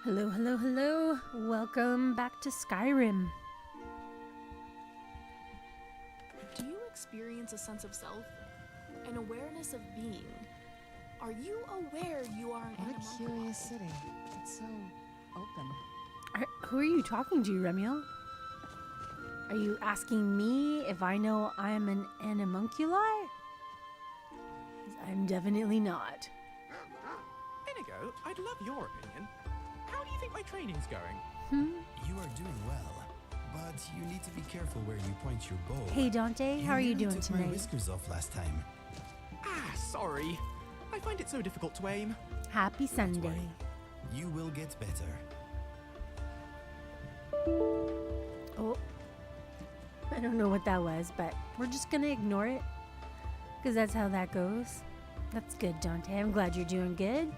Hello, hello, hello. Welcome back to Skyrim. Do you experience a sense of self? An awareness of being? Are you aware you are an What a animal? curious city. It's so open. Who are you talking to, Remiel? Are you asking me if I know I'm an animunculi? 'Cause I'm definitely not. Inigo, I'd love your opinion. How do you think my training's going? You are doing well, but you need to be careful where you point your bow. Hey Dante, how are you nearly doing took my tonight? whiskers off last time. Sorry. I find it so difficult to aim. Happy Sunday. worry. You will get better. Oh, I don't know what that was, but we're just gonna ignore it because that's how that goes. That's good, Dante. I'm glad you're doing good.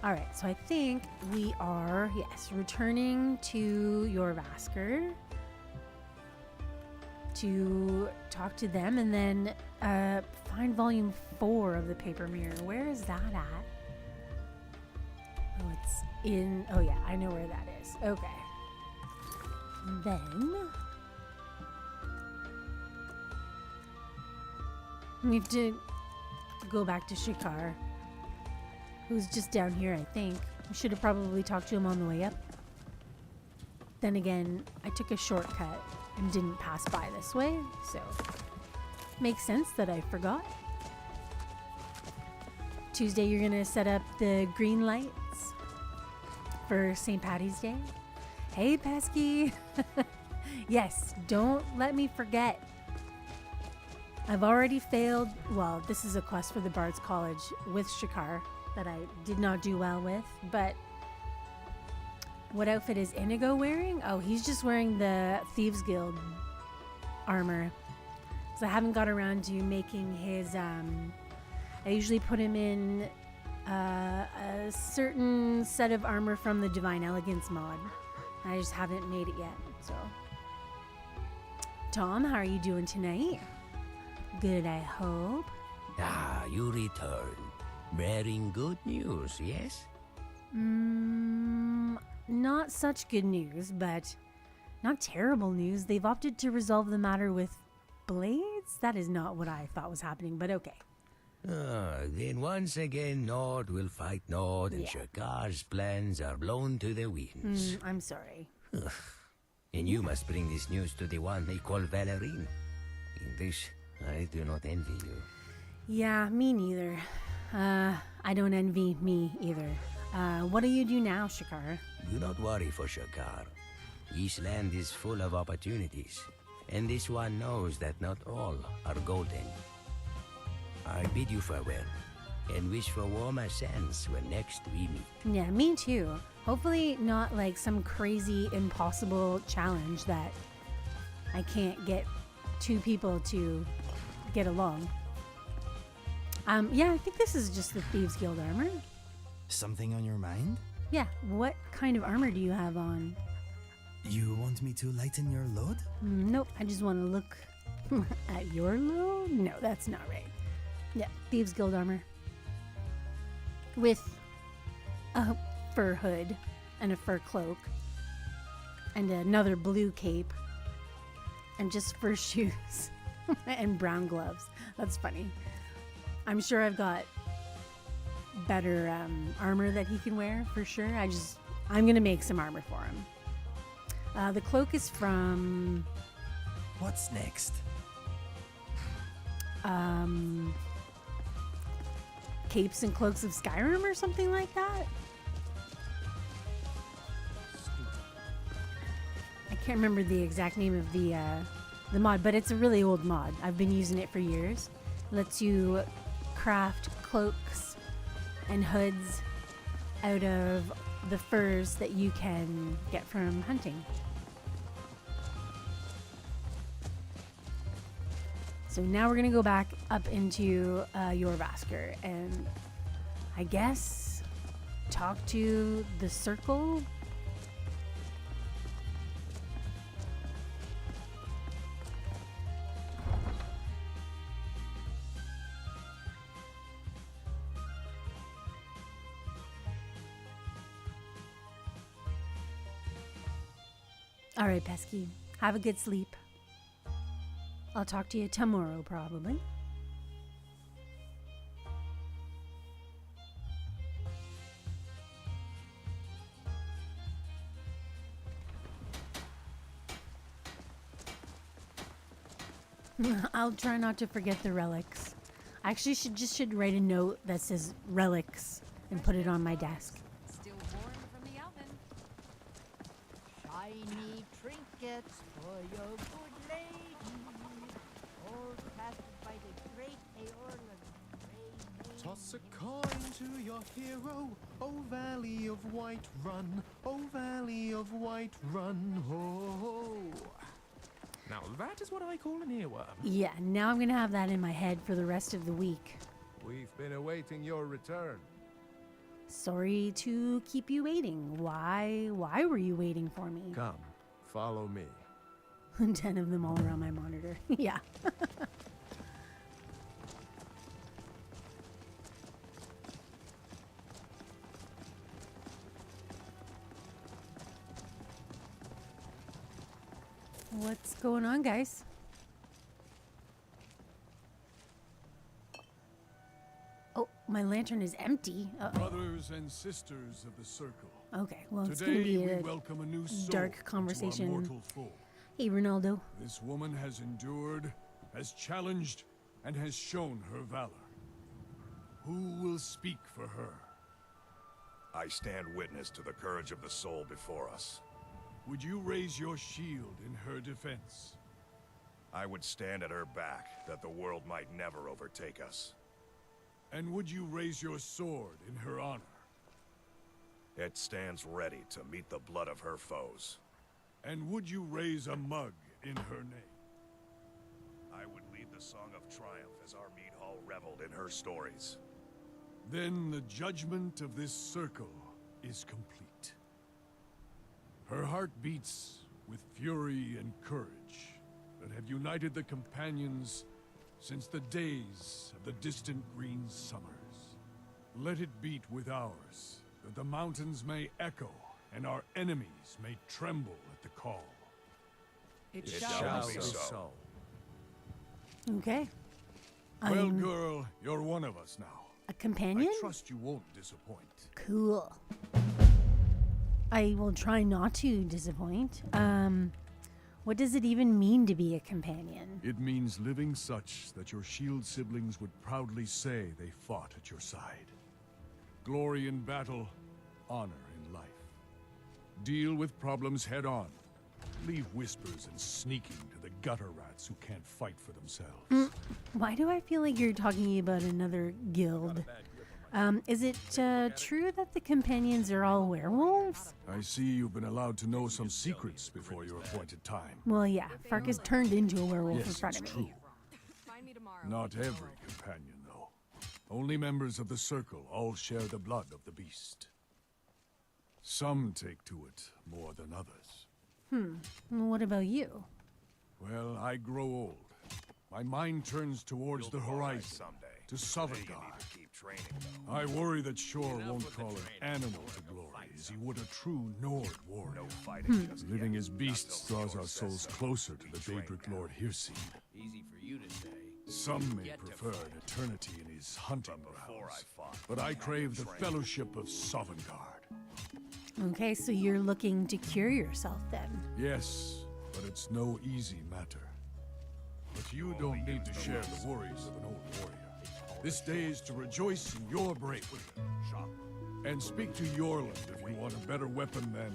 All right, so I think we are, yes, returning to your Vasker to talk to them and then find volume 4 of the paper mirror. Where is that at? Oh, it's in, oh yeah, I know where that is. Okay. And then we have to go back to Shikar, who's just down here, I think. We should have probably talked to him on the way up. Then again, I took a shortcut and didn't pass by this way, so makes sense that I forgot. Tuesday, you're gonna set up the green lights for St. Patty's Day. Hey, Pesky. Yes, don't let me forget. I've already failed. Well, this is a quest for the Bard's College with Shikar that I did not do well with, but what outfit is Inigo wearing? Oh, he's just wearing the Thieves Guild armor. So I haven't got around to making his, I usually put him in a certain set of armor from the Divine Elegance mod. I just haven't made it yet, so. Tom, how are you doing tonight? Good, I hope. Ah, you return. Bearing good news, yes? Not such good news, but not terrible news. They've opted to resolve the matter with blades? That is not what I thought was happening, but okay. Then once again, Nord will fight Nord, and Yeah. Shakar's plans are blown to the winds. I'm sorry. And you must bring this news to the one they call Valerine. In this, I do not envy you. Yeah, me neither. I don't envy me either. What do you do now, Shikar? Do not worry for Shakar. This land is full of opportunities, and this one knows that not all are golden. I bid you farewell, and wish for warmer sands when next we meet. Yeah, me too. Hopefully not like some crazy impossible challenge that I can't get two people to get along. Yeah, I think this is just the Thieves Guild armor. Something on your mind? Yeah, what kind of armor do you have on? You want me to lighten your load? Nope, I just want to look at your load. No, that's not right. Yeah, Thieves Guild armor. With a fur hood and a fur cloak and another blue cape and just fur shoes and brown gloves. That's funny. I'm sure I've got better armor that he can wear for sure. I'm gonna make some armor for him. The cloak is from What's next? Capes and Cloaks of Skyrim or something like that. I can't remember the exact name of the mod, but it's a really old mod. I've been using it for years. Lets you craft cloaks and hoods out of the furs that you can get from hunting. So now we're gonna go back up into your Vasker and I guess talk to the circle. All right, Pesky. Have a good sleep. I'll talk to you tomorrow, probably. I'll try not to forget the relics. I actually should write a note that says relics and put it on my desk. Still warm from the oven. Shiny trinkets for your good lady, all crafted by the great Aorlan. Toss a coin to your hero, oh valley of white run, oh valley of white run, ho. Now that is what I call an earworm. Yeah, now I'm gonna have that in my head for the rest of the week. We've been awaiting your return. Sorry to keep you waiting. Why were you waiting for me? Come, follow me. 10 of them all around my monitor. Yeah. What's going on, guys? Oh, my lantern is empty. Brothers and sisters of the circle. Okay, well, it's Today gonna be we a welcome a new soul dark into our conversation. mortal fold. Hey, Ronaldo. This woman has endured, has challenged, and has shown her valor. Who will speak for her? I stand witness to the courage of the soul before us. Would you raise your shield in her defense? I would stand at her back, that the world might never overtake us. And would you raise your sword in her honor? It stands ready to meet the blood of her foes. And would you raise a mug in her name? I would lead the song of triumph as our mead hall reveled in her stories. Then the judgment of this circle is complete. Her heart beats with fury and courage that have united the companions since the days of the distant green summers. Let it beat with ours, that the mountains may echo and our enemies may tremble at the call. It shall be so. Okay. Well, I'm girl, you're one of us now. a companion? I trust you won't disappoint. Cool. I will try not to disappoint. What does it even mean to be a companion? It means living such that your shield siblings would proudly say they fought at your side. Glory in battle, honor in life. Deal with problems head on. Leave whispers and sneaking to the gutter rats who can't fight for themselves. Why do I feel like you're talking about another guild? Is it true that the companions are all werewolves? I see you've been allowed to know some secrets before your appointed time. Well, yeah. Farkas turned into a werewolf in Yes, front it's of true. me. Find me tomorrow. Not every companion, though. Only members of the Circle all share the blood of the beast. Some take to it more than others. What about you? Well, I grow old. My mind turns towards the horizon, Someday. to Today you need Sovngarde. to keep training, though. I worry that Shor won't call an animal to glory as he would a true Nord warrior. No fighting just Living yet. as beasts Not till draws our Shor souls says so. closer to Be the trained Daedric now. Lord Hircine. Easy for you to say. Some may prefer an eternity in his hunting Before I grounds, fought, but I had to crave the train. fellowship of Sovngarde. Okay, so you're looking to cure yourself then. Yes, but it's no easy matter. But you don't need to share the worries of an old warrior. This day is to rejoice in your bravery. And speak to Yorland if you want a better weapon than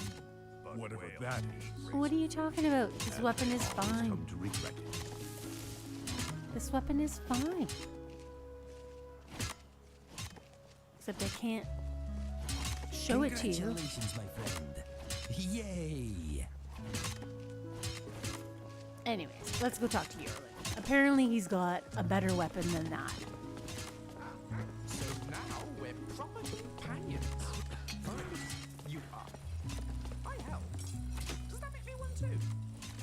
whatever that is. What are you talking about? This weapon is fine. Come to regret it. This weapon is fine. Except I can't show it to you. Congratulations, my friend. Yay! Anyways, let's go talk to Yorland. Apparently he's got a better weapon than that. So now we're proper companions. You are. I help. Does that make me one too?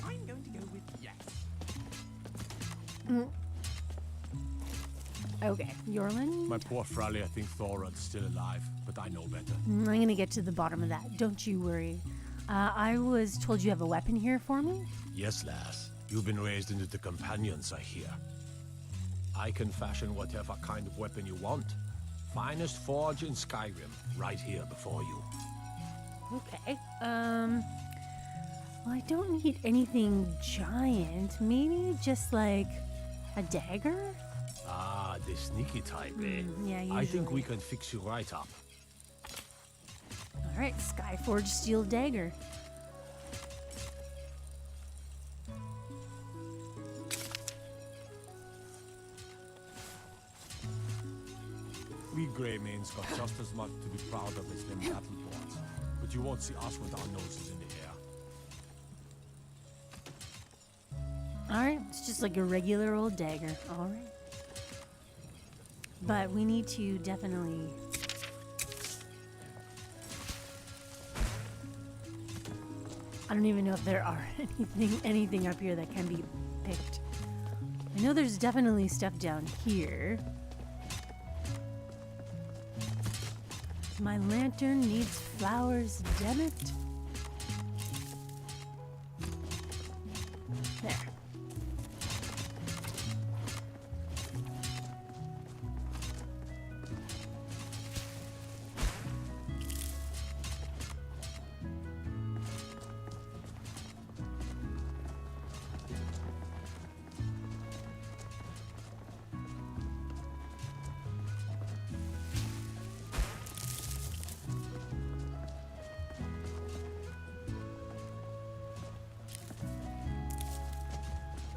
I'm going to go with yes. Okay, Yorland? My poor Frally, I think Thorad's still alive, but I know better. I'm gonna get to the bottom of that. Don't you worry. I was told you have a weapon here for me? Yes, lass. You've been raised into the companions, I hear. I can fashion whatever kind of weapon you want. Finest forge in Skyrim, right here before you. Okay. Well, I don't need anything giant. Maybe just like a dagger? Ah, the sneaky type, eh? Yeah, usually. I think we can fix you right up. All right, Skyforged steel dagger. We Greymanes got just as much to be proud of as them battleboards, but you won't see us with our noses in the air. All right, it's just like a regular old dagger. All right. But we need to definitely... I don't even know if there are anything up here that can be picked. I know there's definitely stuff down here. My lantern needs flowers, damn it. There.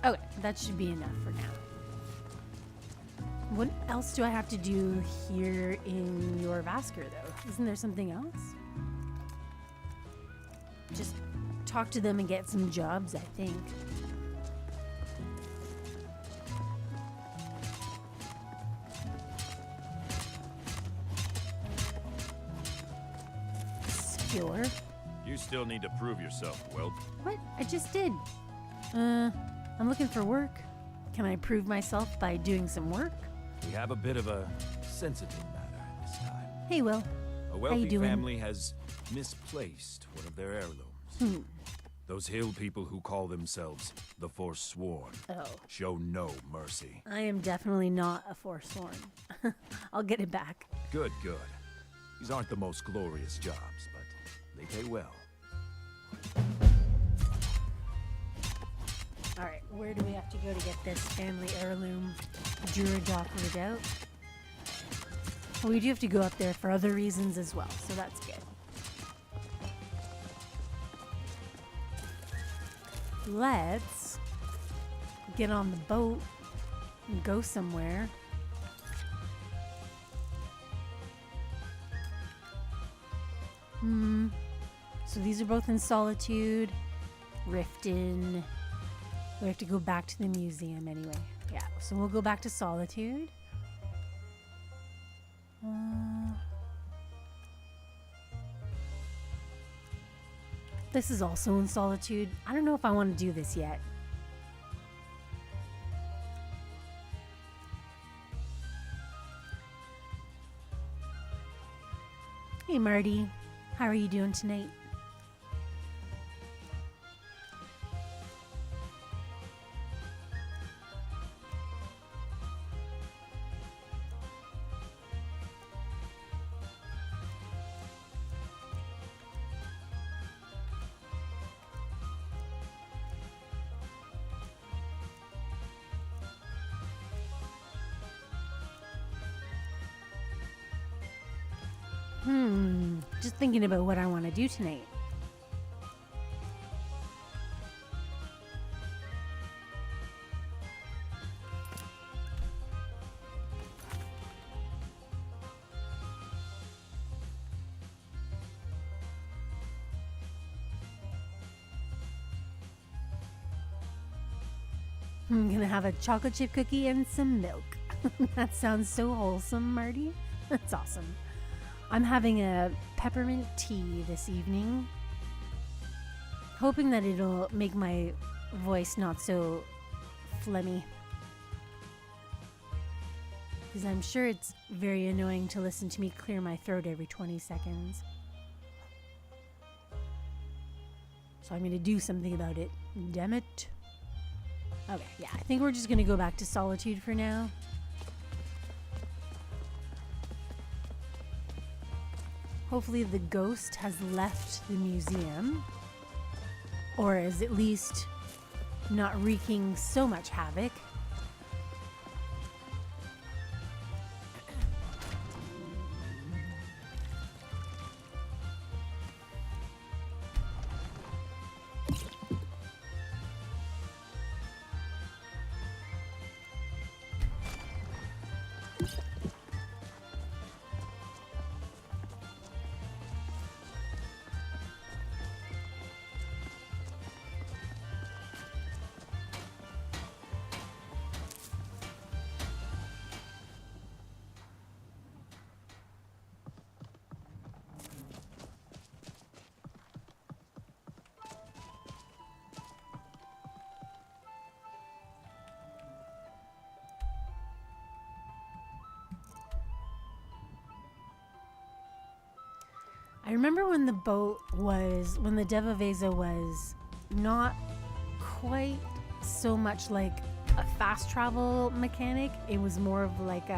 Okay, that should be enough for now. What else do I have to do here in your Vasker, though? Isn't there something else? Just talk to them and get some jobs, I think. Skewer. You still need to prove yourself, Whelp. What? I just did. I'm looking for work. Can I prove myself by doing some work? We have a bit of a sensitive matter this time. Hey, Will. A you wealthy doing? family has misplaced one of their heirlooms. Those hill people who call themselves the Forsworn Oh. show no mercy. I am definitely not a Forsworn. I'll get it back. Good, good. These aren't the most glorious jobs, but they pay well. Alright, where do we have to go to get this family heirloom Duradock out? Well, we do have to go up there for other reasons as well, so that's good. Let's get on the boat and go somewhere. So these are both in Solitude. Riften. We have to go back to the museum anyway. Yeah, so we'll go back to Solitude. This is also in Solitude. I don't know if I want to do this yet. Hey Marty, how are you doing tonight? Just thinking about what I want to do tonight. I'm gonna have a chocolate chip cookie and some milk. That sounds so wholesome, Marty. That's awesome. I'm having a peppermint tea this evening, hoping that it'll make my voice not so phlegmy. Because I'm sure it's very annoying to listen to me clear my throat every 20 seconds. So I'm going to do something about it. Damn it. Okay, yeah, I think we're just going to go back to Solitude for now. Hopefully the ghost has left the museum. Or is at least not wreaking so much havoc. I remember when the Devavesa was not quite so much like a fast travel mechanic. It was more of like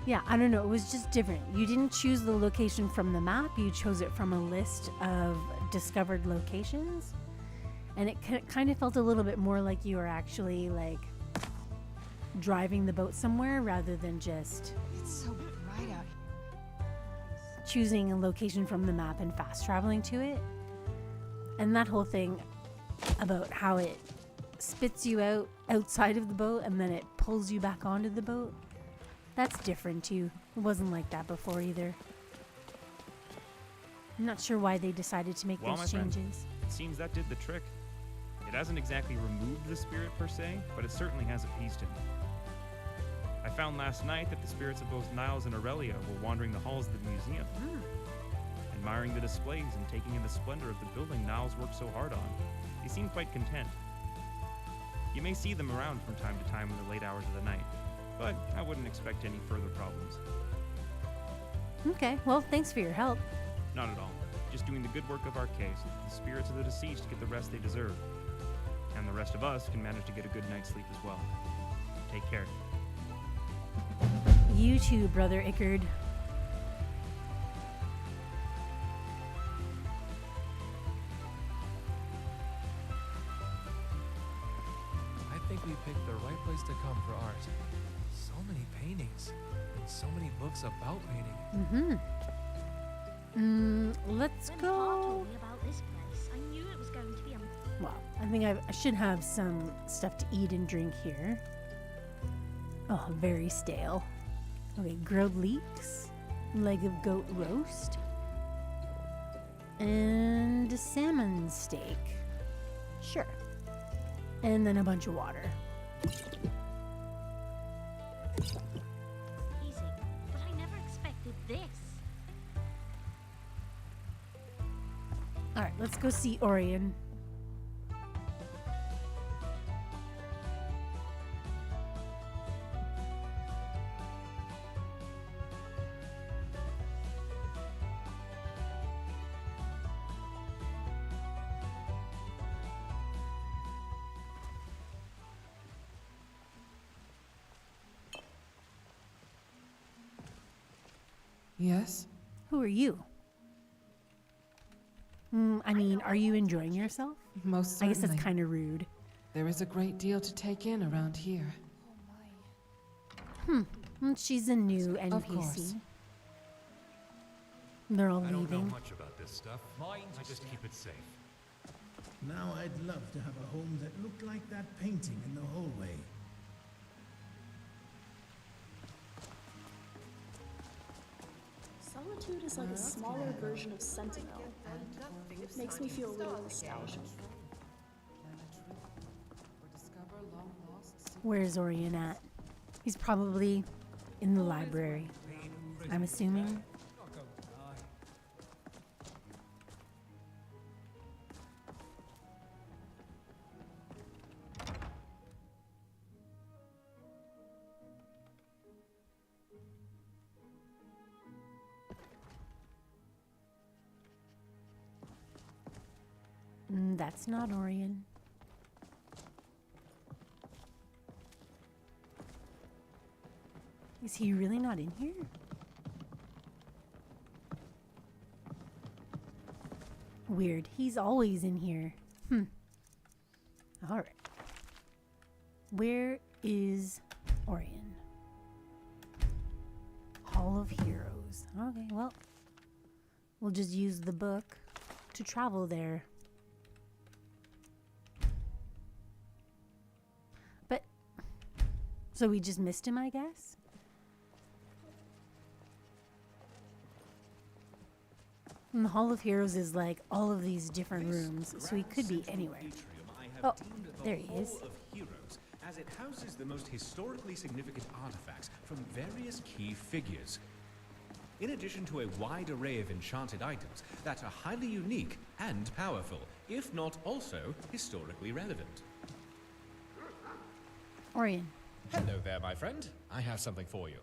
yeah, I don't know. It was just different. You didn't choose the location from the map. You chose it from a list of discovered locations. And it kind of felt a little bit more like you were actually like driving the boat somewhere rather than just... It's so bright out here. choosing a location from the map and fast traveling to it. And that whole thing about how it spits you out outside of the boat and then it pulls you back onto the boat. That's different too. It wasn't like that before either. I'm not sure why they decided to make those changes. It seems that did the trick. It hasn't exactly removed the spirit per se, but it certainly has appeased him. I found last night that the spirits of both Niles and Aurelia were wandering the halls of the museum, admiring the displays and taking in the splendor of the building Niles worked so hard on. They seem quite content. You may see them around from time to time in the late hours of the night, but I wouldn't expect any further problems. Okay, well, thanks for your help. Not at all. Just doing the good work of our case so that the spirits of the deceased get the rest they deserve. And the rest of us can manage to get a good night's sleep as well. Take care. You too, Brother Ickard. I think we picked the right place to come for art. So many paintings, and so many books about painting. Let's When go. Pa told me about this place, I knew it was going to be a... Well, I think I should have some stuff to eat and drink here. Oh, very stale. Okay, grilled leeks, leg of goat roast, and a salmon steak. Sure. And then a bunch of water. Easy, but I never expected this. All right, let's go see Orion. Yes? Who are you? I mean, are you enjoying yourself? Most I certainly. guess that's kind of rude. There is a great deal to take in around here. She's a new NPC. Of course. They're all I don't know leaving. much about this stuff. I just keep it safe. Now I'd love to have a home that looked like that painting in the hallway. Solitude is like a smaller version of Sentinel. Makes me feel a little nostalgic. Where's Orion at? He's probably in the library, I'm assuming. That's not Orion. Is he really not in here? Weird. He's always in here. Alright. Where is Orion? Hall of Heroes. Okay, well. We'll just use the book to travel there. But, so we just missed him, I guess? And the Hall of Heroes is like all of these different rooms, so he could be anywhere. Oh, there he is. Hall of Heroes, as it houses the most historically significant artifacts from various key figures. In addition to a wide array of enchanted items that are highly unique and powerful, if not also historically relevant. Orion. Hello there, my friend. I have something for you.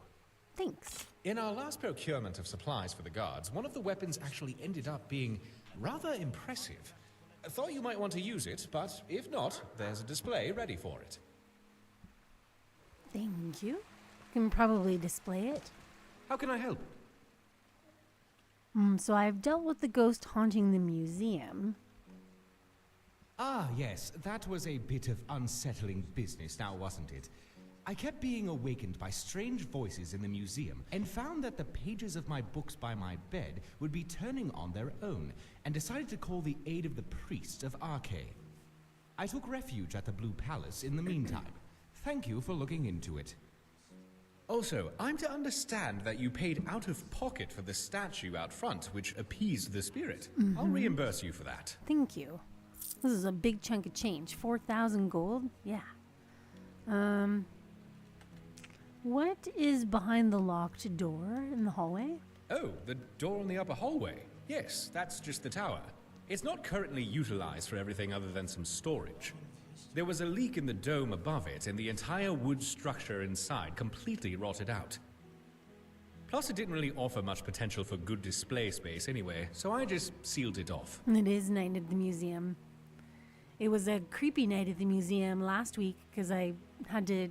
Thanks. In our last procurement of supplies for the guards, one of the weapons actually ended up being rather impressive. I thought you might want to use it, but if not, there's a display ready for it. Thank you. Can probably display it. How can I help? So I've dealt with the ghost haunting the museum. Ah, yes, that was a bit of unsettling business now, wasn't it? I kept being awakened by strange voices in the museum and found that the pages of my books by my bed would be turning on their own, and decided to call the aid of the priests of Arche. I took refuge at the Blue Palace in the meantime. Thank you for looking into it. Also, I'm to understand that you paid out of pocket for the statue out front, which appeased the spirit. I'll reimburse you for that. Thank you. This is a big chunk of change. 4,000 gold? Yeah. What is behind the locked door in the hallway? Oh, the door in the upper hallway. Yes, that's just the tower. It's not currently utilized for everything other than some storage. There was a leak in the dome above it, and the entire wood structure inside completely rotted out. Plus, it didn't really offer much potential for good display space anyway, so I just sealed it off. It is night at the museum. It was a creepy night at the museum last week because I had to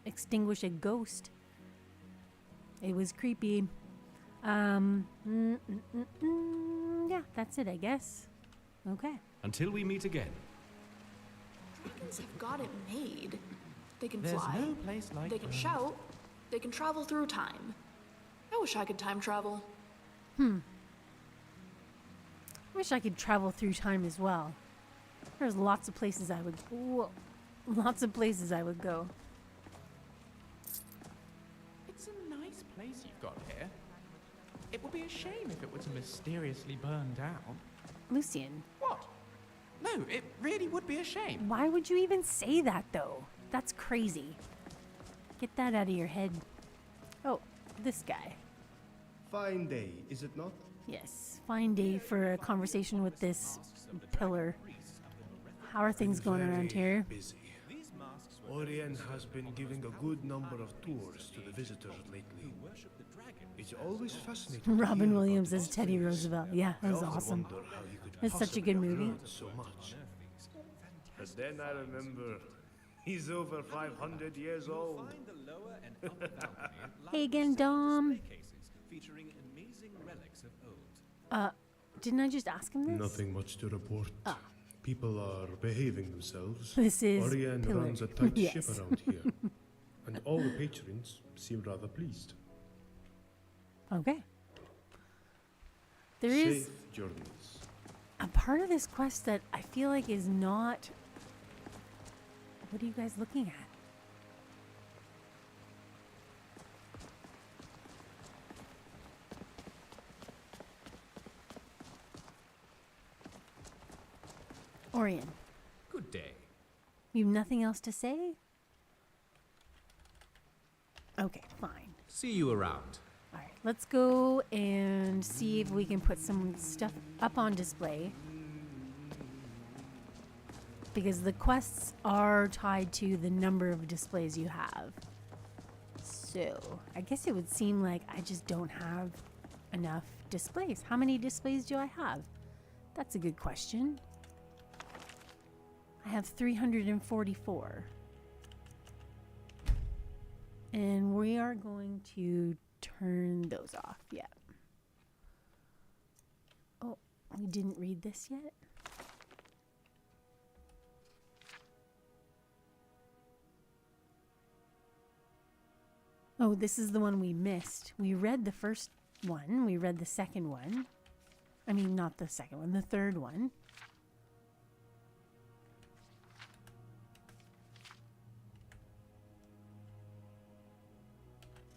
extinguish a ghost. It was creepy. Yeah, that's it, I guess. Okay. Until we meet again. Dragons have got it made. They can There's fly. no place like they can home. shout. They can travel through time. I wish I could time travel. I wish I could travel through time as well. There's lots of places I would. Whoa, lots of places I would go. It's a nice place you've got here. It would be a shame if it were to mysteriously burn down. Lucian. What? No, it really would be a shame. Why would you even say that, though? That's crazy. Get that out of your head. Oh, this guy. Fine day, is it not? Yes, fine day for a conversation with this pillar. How are things going around here? Busy. Orion has been giving a good number of tours to the visitors lately. It's always fascinating. Robin Williams as Teddy Roosevelt. Yeah, that was I also awesome. wonder how he could It's such a good possibly have movie. learned so much. But then I remember, he's over 500 years old. Hey again, Dom. Featuring amazing relics of old. Didn't I just ask him this? Nothing much to report. Oh. People are behaving themselves. This is Orion Pillar. runs a tight Yes. ship around here. And all the patrons seem rather pleased. Okay. There is Safe journeys. a part of this quest that I feel like is not... What are you guys looking at? Orion, Good day. you have nothing else to say? Okay, fine. See you around. All right, let's go and see if we can put some stuff up on display. Because the quests are tied to the number of displays you have. So, I guess it would seem like I just don't have enough displays. How many displays do I have? That's a good question. I have 344. And we are going to turn those off. Yeah. Oh, we didn't read this yet? Oh, this is the one we missed. We read the first one. We read the second one. I mean, not the second one, the third one.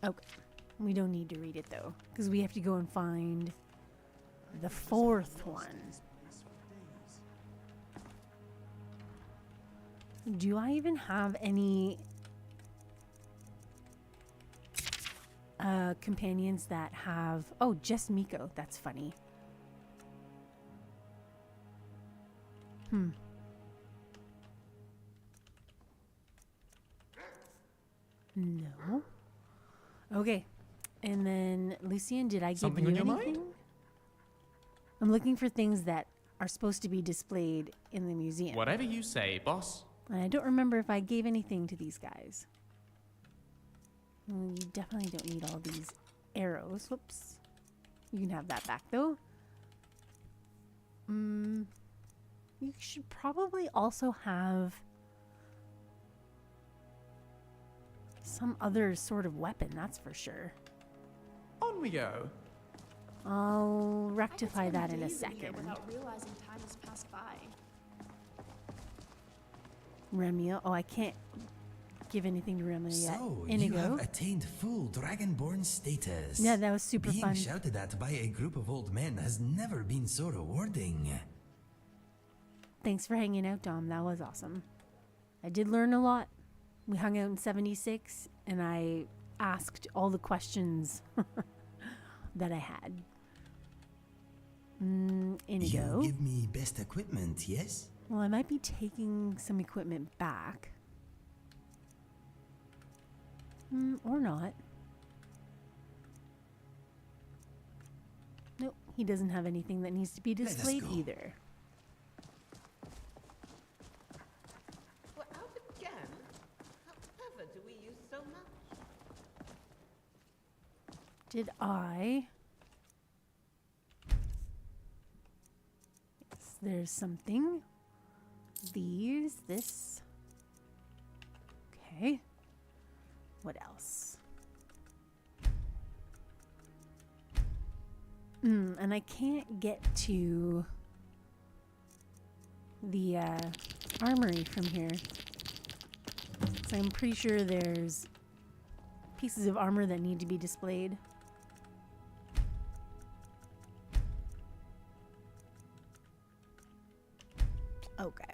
Okay. We don't need to read it though, because we have to go and find the fourth one. Do I even have any companions that have... Oh, just Miko. That's funny. No. Okay. And then, Lucian, did I give Something you on your anything? mind? I'm looking for things that are supposed to be displayed in the museum. Whatever you say, boss. And I don't remember if I gave anything to these guys. You definitely don't need all these arrows. Whoops. You can have that back, though. You should probably also have some other sort of weapon, that's for sure. On we go. I'll rectify that in a second. Without realizing time has passed by. Remiel. Oh, I can't give anything to Remiel yet. So, Inigo. you have attained full Dragonborn status. Yeah, that was super Being fun. shouted at by a group of old men has never been so rewarding. Thanks for hanging out, Dom. That was awesome. I did learn a lot. We hung out in 76, and I asked all the questions that I had. Inigo. You give me best equipment, yes? Well, I might be taking some equipment back. Or not. Nope, he doesn't have anything that needs to be displayed either. We're out again? However do we use so much? Did I? Yes, there's something. These, this. Okay. What else? And I can't get to the armory from here. So I'm pretty sure there's pieces of armor that need to be displayed. Okay.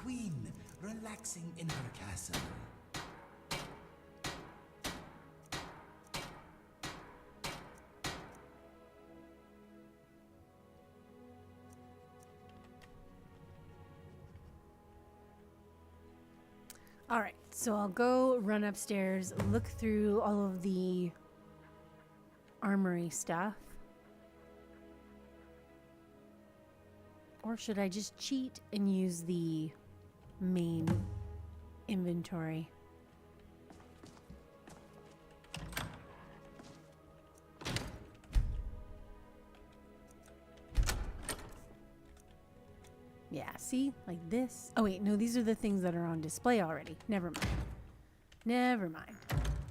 Queen relaxing in her castle. All right, so I'll go run upstairs, look through all of the armory stuff. Or should I just cheat and use the main inventory? Yeah, see? Like this. Oh wait, no, these are the things that are on display already. Never mind. Never mind.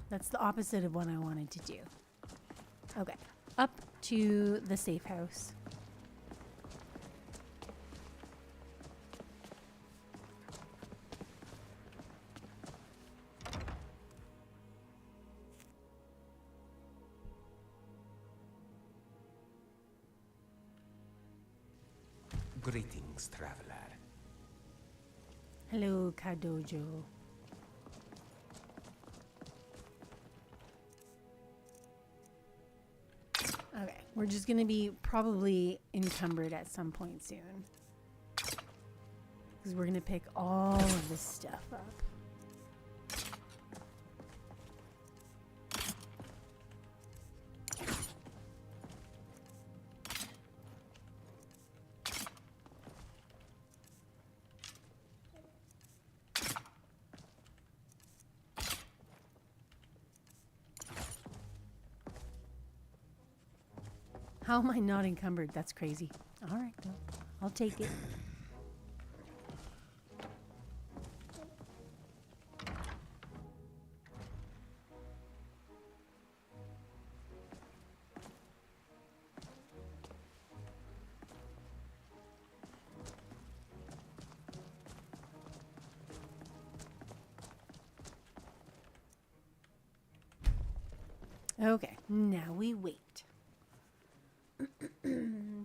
That's the opposite of what I wanted to do. Okay, up to the safe house. Greetings, traveler. Hello, Kadojo. Okay, we're just gonna be probably encumbered at some point soon. Because we're gonna pick all of this stuff up. How am I not encumbered? That's crazy. All right, well, I'll take it. Okay, now we wait.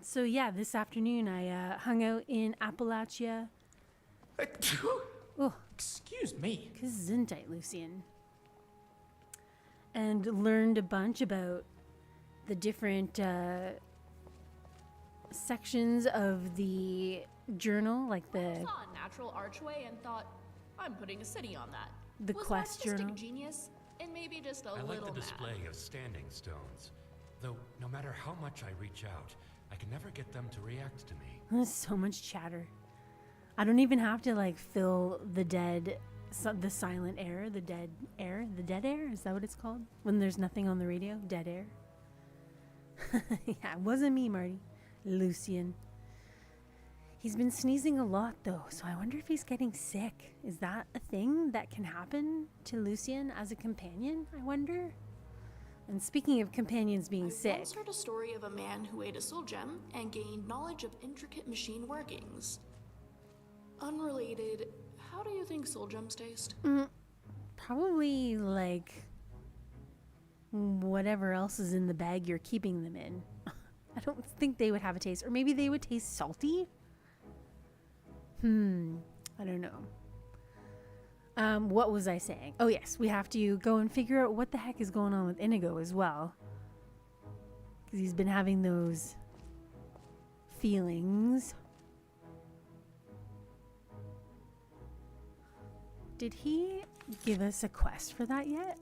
So yeah, this afternoon I hung out in Appalachia. Oh, excuse me. Gesundheit, Lucian. And learned a bunch about the different sections of the journal, like I the saw a natural archway and thought, I'm putting a city on that. The Was quest artistic journal. Genius, and maybe just a I like little the mad. display of standing stones. Though, no matter how much I reach out, I can never get them to react to me. There's so much chatter. I don't even have to like fill the dead, the silent air, the dead air, the dead air. Is that what it's called? When there's nothing on the radio, dead air. Yeah, it wasn't me, Marty. Lucian. He's been sneezing a lot though, so I wonder if he's getting sick. Is that a thing that can happen to Lucian as a companion? I wonder. And speaking of companions being I sick, once heard a story of a man who ate a soul gem and gained knowledge of intricate machine workings. Unrelated, how do you think soul gems taste? probably like whatever else is in the bag you're keeping them in. I don't think they would have a taste, or maybe they would taste salty. I don't know. What was I saying? Oh yes, we have to go and figure out what the heck is going on with Inigo as well. Because he's been having those feelings. Did he give us a quest for that yet?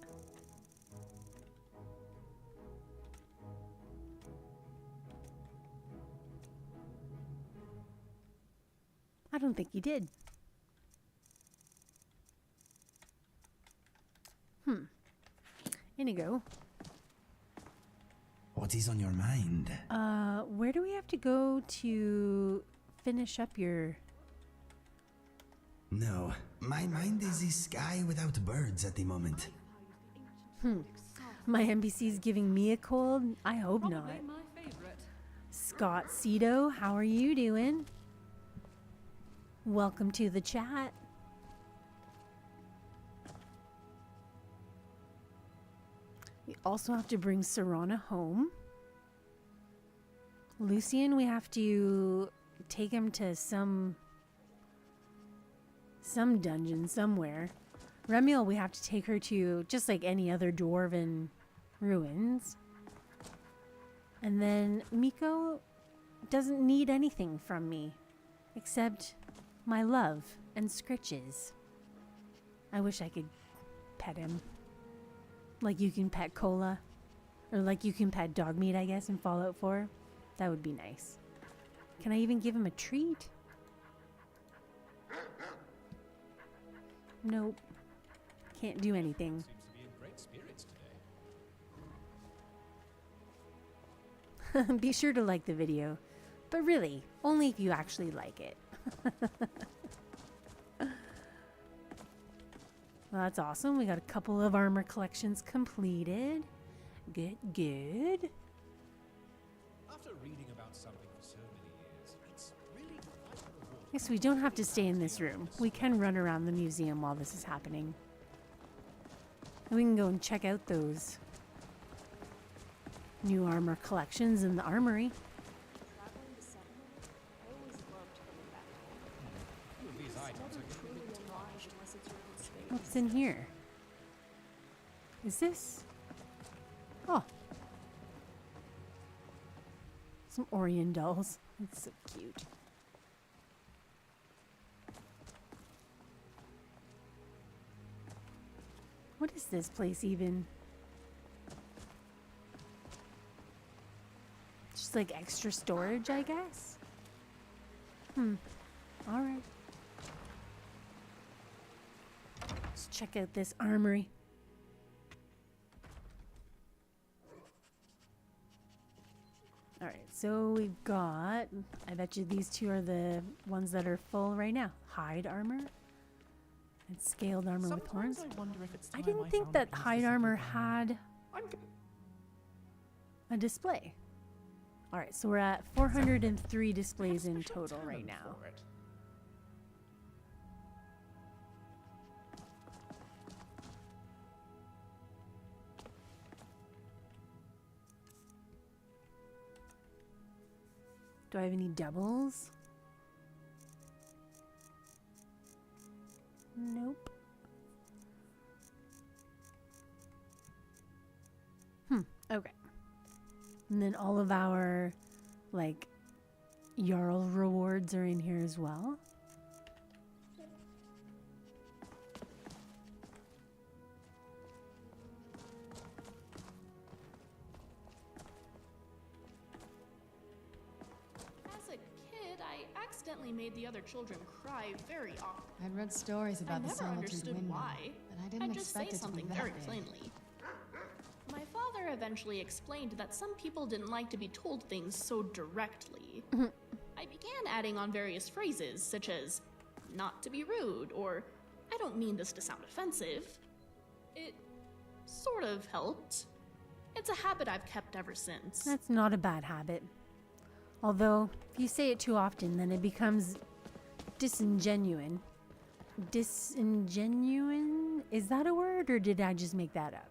I don't think he did. Inigo. What is on your mind? Where do we have to go to finish up your... No, my mind is the sky without birds at the moment. My NPC's giving me a cold? I hope not. Scott Cito, how are you doing? Welcome to the chat. We also have to bring Serana home. Lucian, we have to take him to some dungeon somewhere. Remiel, we have to take her to just like any other dwarven ruins. And then Miko doesn't need anything from me except my love and scritches. I wish I could pet him. Like you can pet Cola. Or like you can pet dog meat, I guess, in Fallout 4. That would be nice. Can I even give him a treat? Nope. Can't do anything. Seems to be in great spirits today. Be sure to like the video. But really, only if you actually like it. Well, that's awesome. We got a couple of armor collections completed. Good, good. After reading about something for so many years, it's really quite rewarding. Yes, we don't have to stay in this room. We can run around the museum while this is happening. And we can go and check out those new armor collections in the armory. Traveling to settlement, I always loved What's in here? Is this? Oh. Some Orion dolls. That's so cute. What is this place even? Just like extra storage, I guess? Alright. Let's check out this armory. Alright, so we've got, I bet you these two are the ones that are full right now. Hide armor and scaled armor with horns. I didn't think that hide armor had a display. Alright, so we're at 403 displays in total right now. Do I have any doubles? Nope. Okay. And then all of our, like, Jarl rewards are in here as well. As a kid, I accidentally made the other children cry very often. I'd read stories about the never solitude understood window, why. but I didn't I'd just say expect it to be something that very big. plainly. My father eventually explained that some people didn't like to be told things so directly. I began adding on various phrases, such as, not to be rude, or, I don't mean this to sound offensive. It sort of helped. It's a habit I've kept ever since. That's not a bad habit. Although, if you say it too often, then it becomes disingenuine. Disingenuine? Is that a word, or did I just make that up?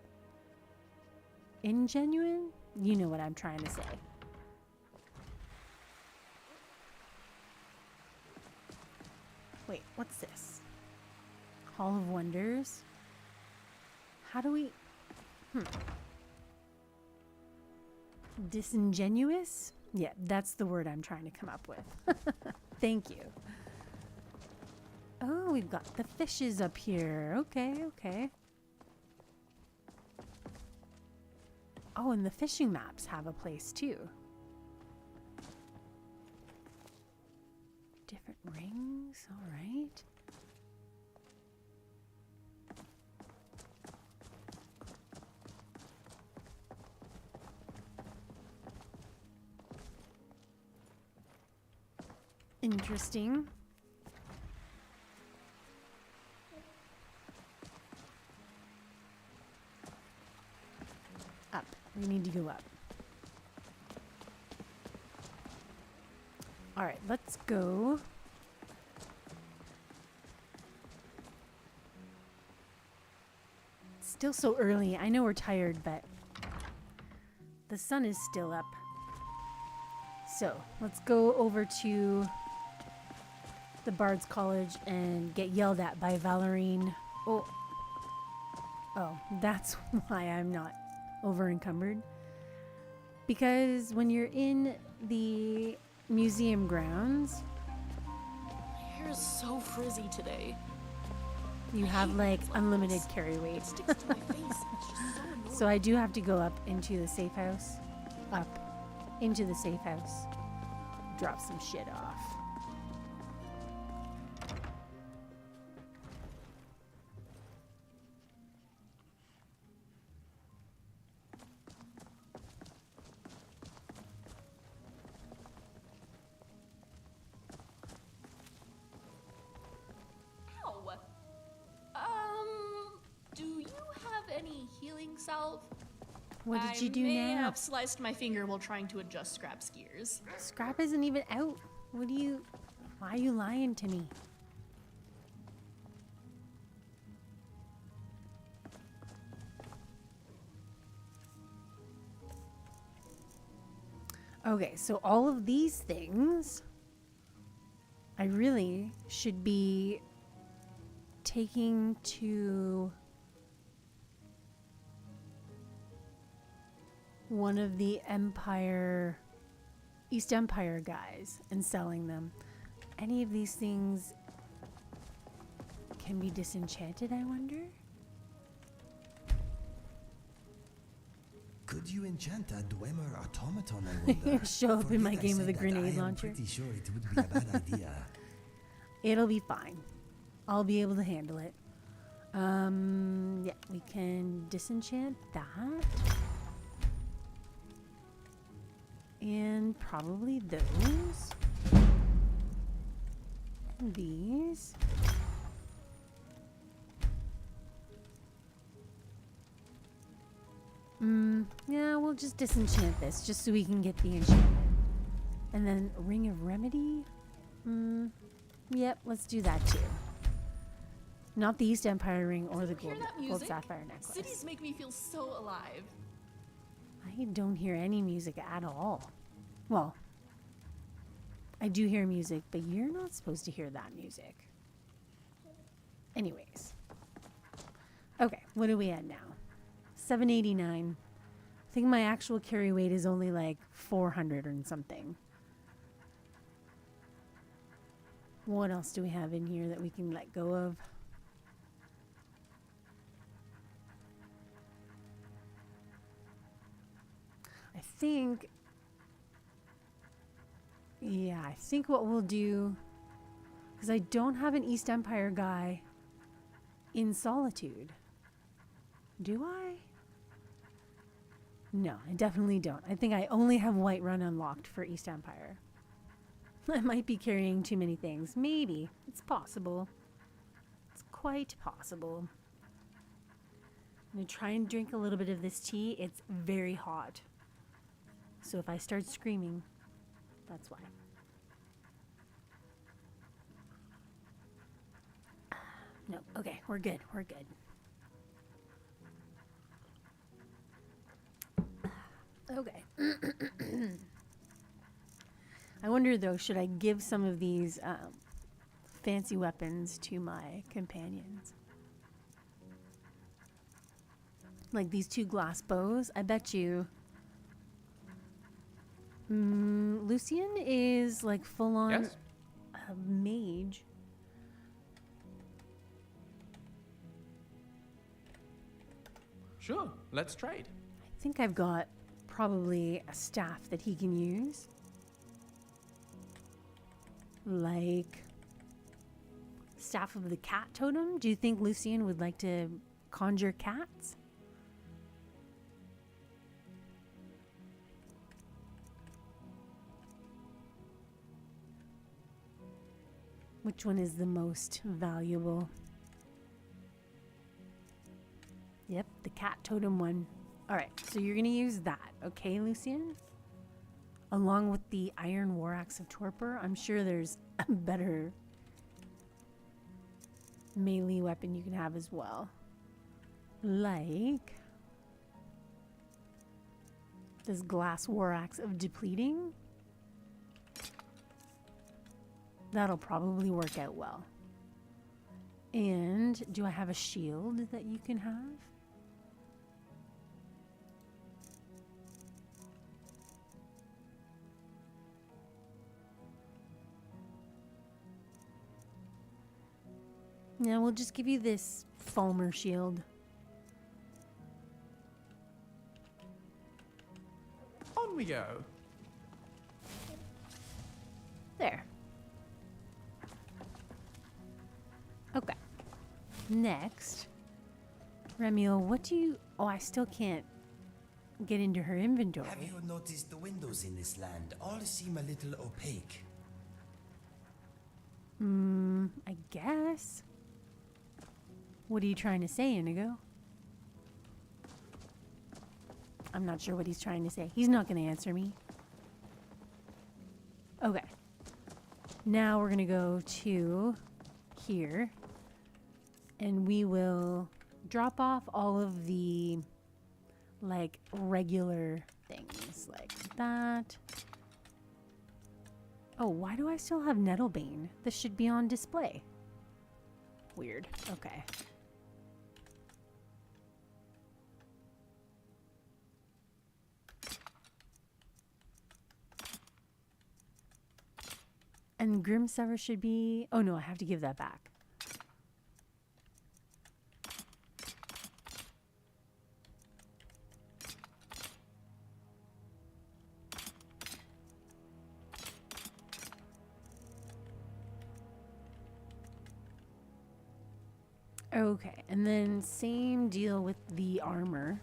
Ingenuine? You know what I'm trying to say. Wait, what's this? Hall of Wonders? How do we... Disingenuous? Yeah, that's the word I'm trying to come up with. Thank you. Oh, we've got the fishes up here. Okay, okay. Oh, and the fishing maps have a place too. Different rings, all right. Interesting. Up. We need to go up. All right, let's go. It's still so early. I know we're tired, but the sun is still up. So let's go over to the Bard's College and get yelled at by Valorine. Oh, that's why I'm not over encumbered. Because when you're in the museum grounds, My hair is so frizzy today. you have like unlimited carry weight. It sticks to my face. It's just so annoying. So I do have to go up into the safe house. Up into the safe house. Drop some shit off. Ow. Do you have any healing salve? What did you do I may now? have sliced my finger while trying to adjust Scrap's gears. Scrap isn't even out. What do you... Why are you lying to me? Okay, so all of these things I really should be taking to one of the East Empire guys and selling them. Any of these things can be disenchanted, I wonder? Could you enchant a Dwemer automaton, I wonder? Show up in my Forget I game with a said that. grenade I am launcher. pretty sure it would be a bad idea. It'll be fine. I'll be able to handle it. Yeah, we can disenchant that. And probably those. And these. Yeah, we'll just disenchant this just so we can get the enchantment. And then Ring of Remedy. Yep, let's do that too. Not the East Empire ring or the Hear gold, that gold music? sapphire necklace. Cities make me feel so alive. I don't hear any music at all. Well, I do hear music, but you're not supposed to hear that music. Anyways. Okay, what are we at now? 789. I think my actual carry weight is only like 400 or something. What else do we have in here that we can let go of? I think what we'll do, because I don't have an East Empire guy in Solitude. Do I? No, I definitely don't. I think I only have Whiterun unlocked for East Empire. I might be carrying too many things. Maybe. It's possible. It's quite possible. I'm going to try and drink a little bit of this tea. It's very hot. So if I start screaming, that's why. No, okay, we're good. We're good. Okay. I wonder though, should I give some of these fancy weapons to my companions? Like these 2 glass bows? I bet you Lucian is like full on Yes? a mage. Sure, let's trade. I think I've got probably a staff that he can use. Like Staff of the Cat Totem. Do you think Lucian would like to conjure cats? Which one is the most valuable? Yep, the cat totem one. All right, so you're going to use that, okay, Lucian? Along with the Iron War Axe of Torpor. I'm sure there's a better melee weapon you can have as well. Like this Glass War Axe of Depleting. That'll probably work out well. And do I have a shield that you can have? Yeah, we'll just give you this Fulmer shield. On we go. There. Okay. Next. Remiel, what do you... Oh, I still can't get into her inventory. Have you noticed the windows in this land all seem a little opaque? I guess. What are you trying to say, Inigo? I'm not sure what he's trying to say. He's not going to answer me. Okay. Now we're going to go to here. And we will drop off all of the, like, regular things. Like that. Oh, why do I still have Nettlebane? This should be on display. Weird. Okay. And Grimsever should be... Oh no, I have to give that back. Okay, and then same deal with the armor.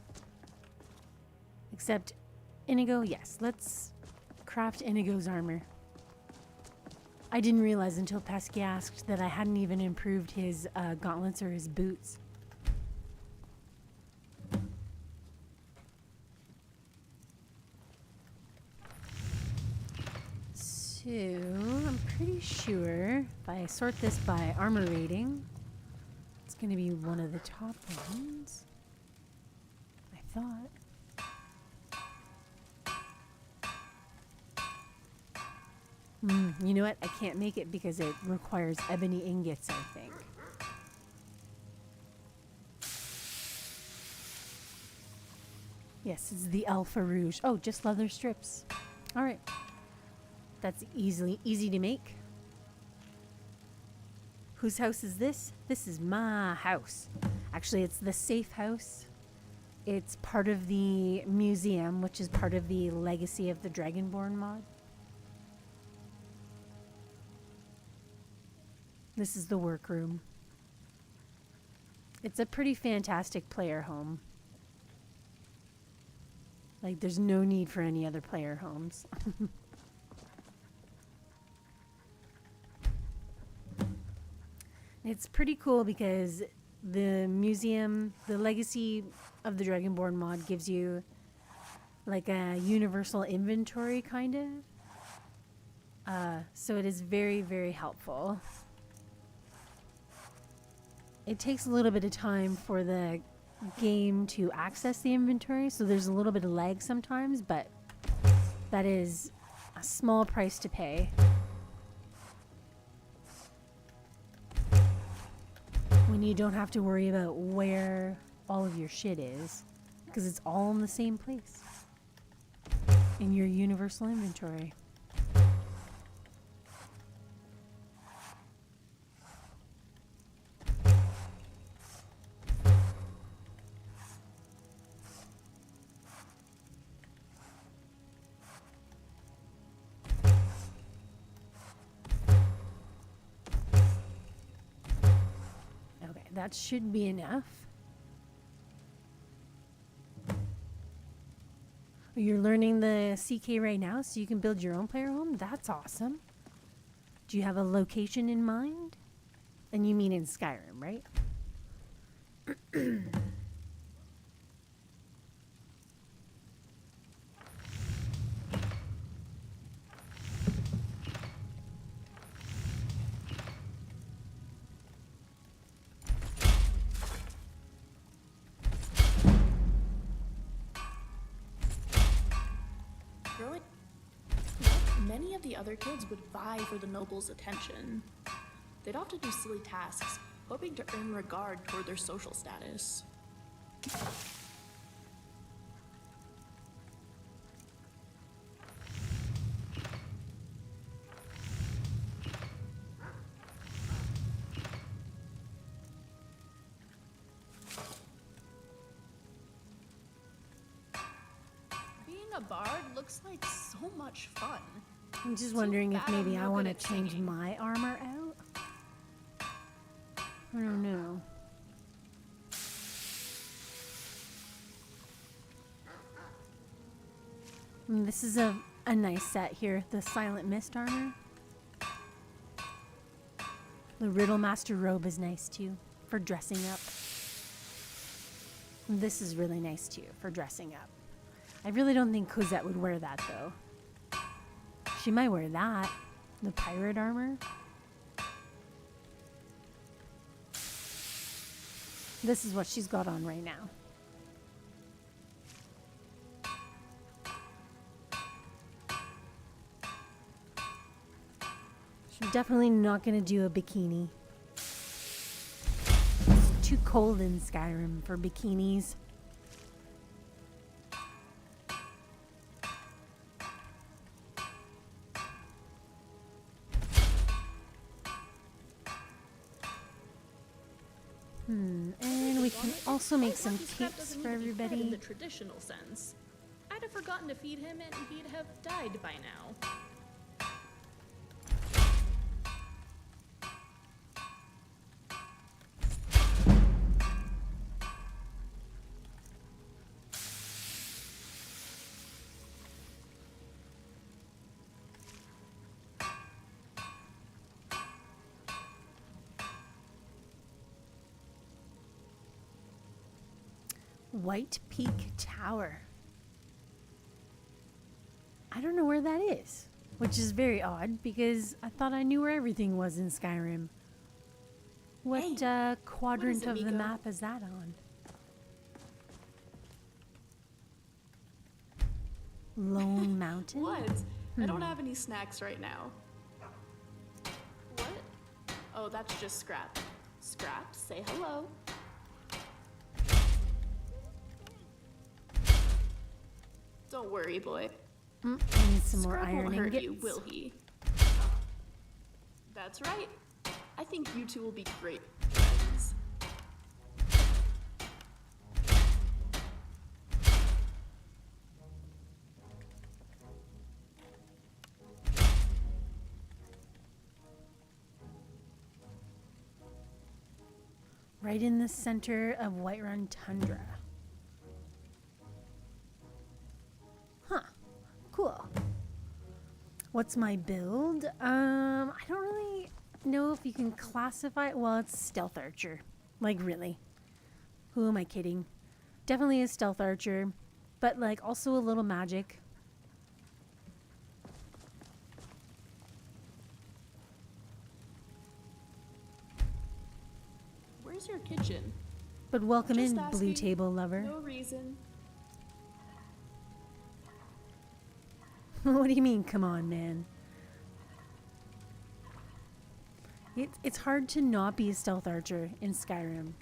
Except Inigo, yes, let's craft Inigo's armor. I didn't realize until Pesky asked that I hadn't even improved his gauntlets or his boots. So, I'm pretty sure if I sort this by armor rating, it's going to be one of the top ones. I thought. You know what? I can't make it because it requires ebony ingots, I think. Yes, it's the Alpha Rouge. Oh, just leather strips. All right. That's easy to make. Whose house is this? This is my house. Actually, it's the safe house. It's part of the museum, which is part of the Legacy of the Dragonborn mod. This is the workroom. It's a pretty fantastic player home. Like, there's no need for any other player homes. It's pretty cool because the museum, the Legacy of the Dragonborn mod gives you like a universal inventory kind of. So it is very, very helpful. It takes a little bit of time for the game to access the inventory, so there's a little bit of lag sometimes, but that is a small price to pay. When you don't have to worry about where all of your shit is, because it's all in the same place in your universal inventory. That should be enough. You're learning the CK right now, so you can build your own player home? That's awesome. Do you have a location in mind? And you mean in Skyrim, right? Many of the other kids would vie for the noble's attention. They'd often do silly tasks, hoping to earn regard toward their social status. Being a bard looks like so much fun. I'm just wondering if maybe I want to change my armor out. I don't know. I mean, this is a nice set here, the Silent Mist armor. The Riddlemaster robe is nice too, for dressing up. This is really nice too, for dressing up. I really don't think Cosette would wear that though. She might wear that, the pirate armor. This is what she's got on right now. She's definitely not going to do a bikini. cold in Skyrim for bikinis. And we can also make some Scrap tapes doesn't for need to be fed in everybody. the traditional sense. I'd have forgotten to feed him and he'd have died by now. White Peak Tower. I don't know where that is, which is very odd because I thought I knew where everything was in Skyrim. What quadrant of the map is that on? Lone Mountain? What? I don't have any snacks right now. What? Oh, that's just Scrap. Scrap, say hello. Don't worry, boy. I need some more Scrap iron won't hurt ingots. you, will he? That's right. I think you two will be great friends. Right in the center of Whiterun Tundra. Huh. Cool. What's my build? I don't really know if you can classify it. Well, it's stealth archer. Like, really. Who am I kidding? Definitely a stealth archer, but like also a little magic. Where's your kitchen? But welcome Just in, blue asking. table lover. No reason. What do you mean, come on, man? It's hard to not be a stealth archer in Skyrim.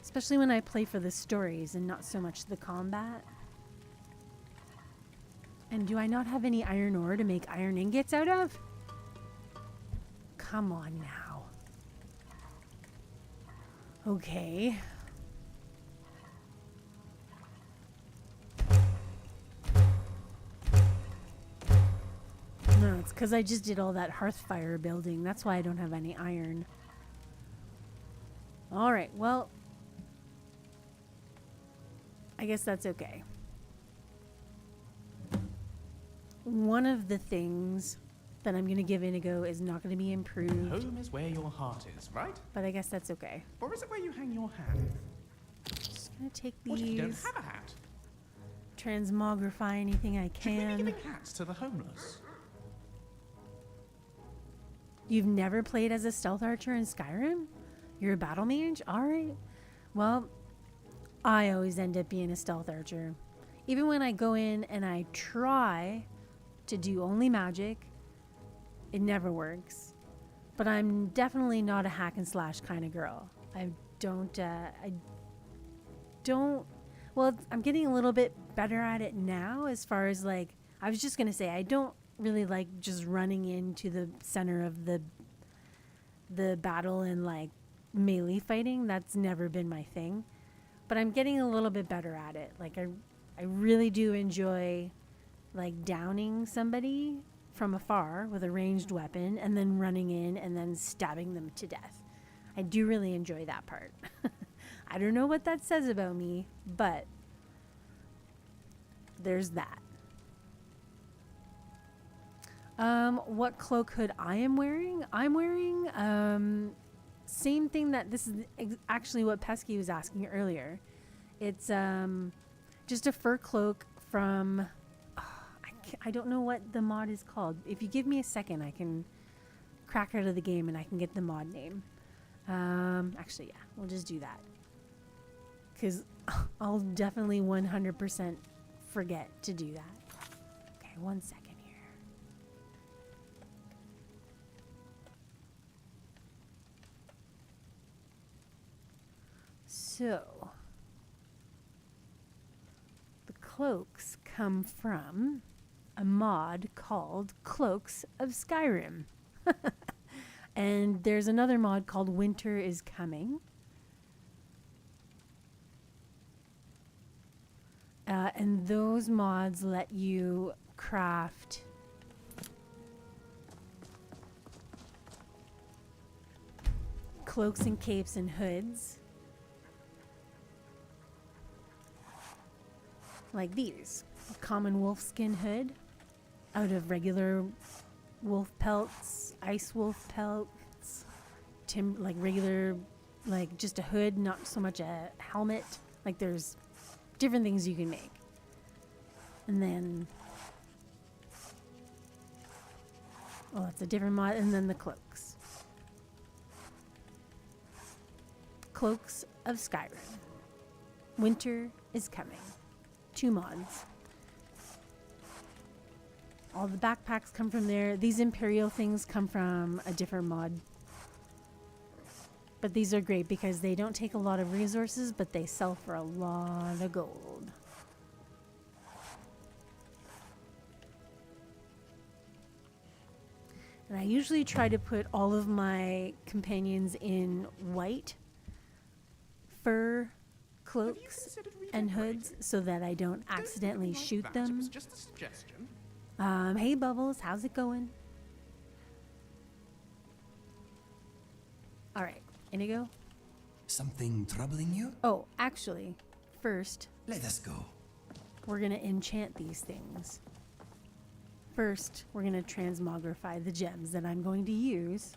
Especially when I play for the stories and not so much the combat. And do I not have any iron ore to make iron ingots out of? Come on now. Okay. No, it's because I just did all that hearth fire building. That's why I don't have any iron. Alright, well, I guess that's okay. One of the things that I'm going to give Inigo is not going to be improved. Home is where your heart is, right? But I guess that's okay. Or is it where you hang your hat? Just going to take What if you don't these, have a hat? transmogrify anything I Should we be can. giving hats to the homeless? You've never played as a stealth archer in Skyrim? You're a battle mage? Alright. Well, I always end up being a stealth archer. Even when I go in and I try to do only magic, it never works. But I'm definitely not a hack and slash kind of girl. I don't, well, I'm getting a little bit better at it now as far as like, I was just going to say, I don't really like just running into the center of the battle and like melee fighting. That's never been my thing. But I'm getting a little bit better at it. Like I really do enjoy like downing somebody from afar with a ranged weapon and then running in and then stabbing them to death. I do really enjoy that part. I don't know what that says about me, but there's that. What cloak hood I am wearing? I'm wearing same thing that this is actually what Pesky was asking earlier. It's just a fur cloak from I don't know what the mod is called. If you give me a second, I can crack out of the game and I can get the mod name. Actually, yeah, we'll just do that. Because I'll definitely 100% forget to do that. Okay, 1 second here. So, the cloaks come from a mod called Cloaks of Skyrim. And there's another mod called Winter is Coming. And those mods let you craft cloaks and capes and hoods like these. A common wolf skin hood out of regular wolf pelts, ice wolf pelts, like regular, like just a hood, not so much a helmet. Like there's different things you can make. And then, oh, that's a different mod. And then the cloaks. Cloaks of Skyrim. Winter is Coming. 2 mods. All the backpacks come from there. These Imperial things come from a different mod. But these are great because they don't take a lot of resources, but they sell for a lot of gold. And I usually try to put all of my companions in white fur cloaks and hoods so that I don't accidentally shoot them. Just a suggestion. Hey Bubbles, how's it going? All right, Inigo. Something troubling you? Oh, actually, first, Let us go. we're gonna enchant these things. First, we're gonna transmogrify the gems that I'm going to use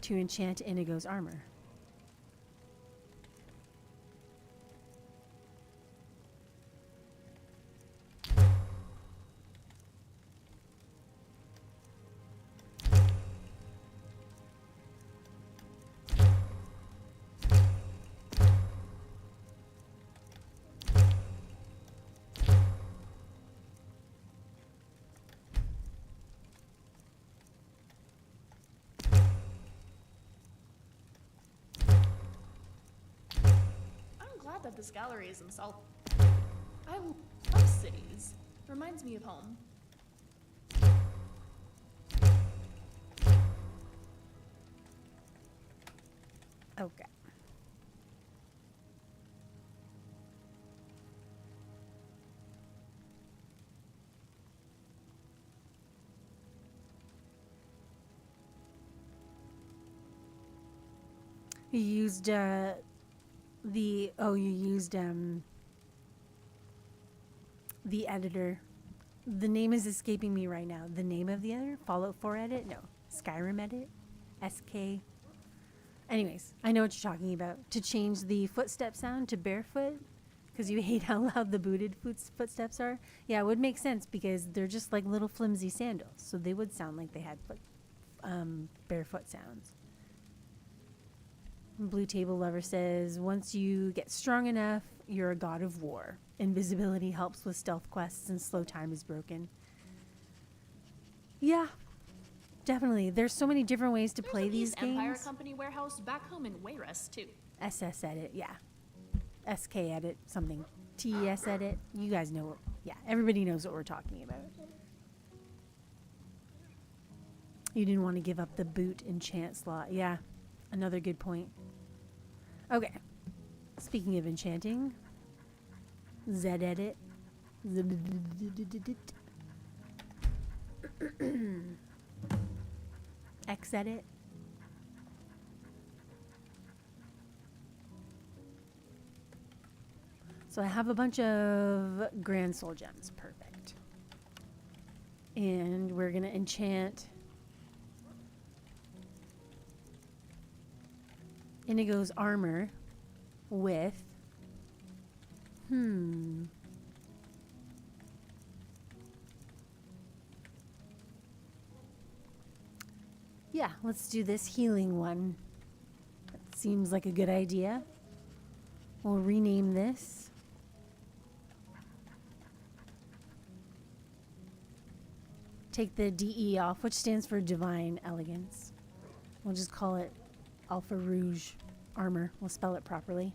to enchant Inigo's armor. That this gallery is in South. I love cities. Reminds me of home. Okay. You used you used the editor. The name is escaping me right now. The name of the editor? Fallout 4 edit? No. Skyrim edit? SK. Anyways, I know what you're talking about. To change the footstep sound to barefoot, because you hate how loud the booted footsteps are. Yeah, it would make sense because they're just like little flimsy sandals, so they would sound like they had barefoot sounds. Blue Table Lover says, once you get strong enough, you're a god of war. Invisibility helps with stealth quests and slow time is broken. Yeah, definitely. There's so many different ways to play these games. Empire Company warehouse back home in Wayrest too. SS edit, yeah. SK edit, something. TES edit. You guys know. Yeah, everybody knows what we're talking about. You didn't want to give up the boot enchant slot. Yeah, another good point. Okay. Speaking of enchanting, Z edit. X edit. So I have a bunch of Grand Soul Gems. Perfect. And we're going to enchant Inigo's armor with yeah, let's do this healing one. That seems like a good idea. We'll rename this. Take the DE off, which stands for Divine Elegance. We'll just call it Alpha Rouge. armor. We'll spell it properly.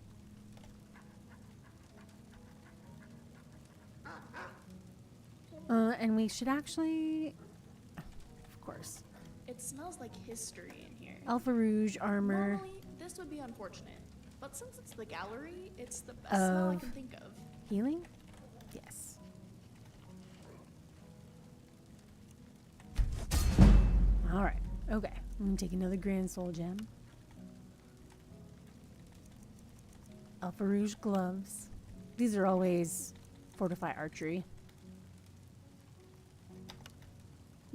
And we should actually, of course, It smells like history in here. Alpha Rouge armor Normally, this would be unfortunate, but since it's the gallery, it's the best smell I of can think of. healing. Yes. All right. Okay. I'm gonna take another Grand Soul Gem. Alpha Rouge gloves. These are always Fortify Archery.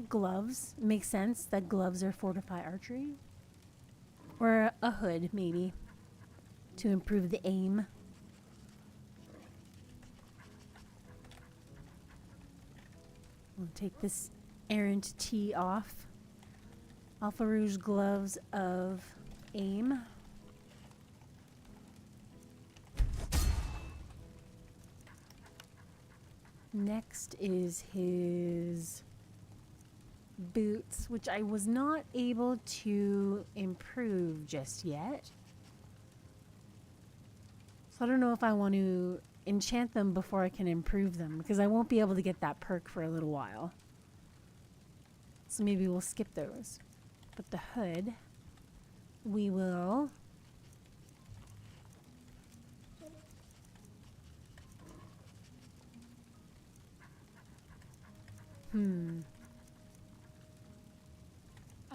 Gloves. Makes sense that gloves are Fortify Archery. Or a hood, maybe, to improve the aim. We'll take this errant tee off. Alpha Rouge gloves of aim. Next is his boots, which I was not able to improve just yet. So I don't know if I want to enchant them before I can improve them, because I won't be able to get that perk for a little while. So maybe we'll skip those. But the hood, we will I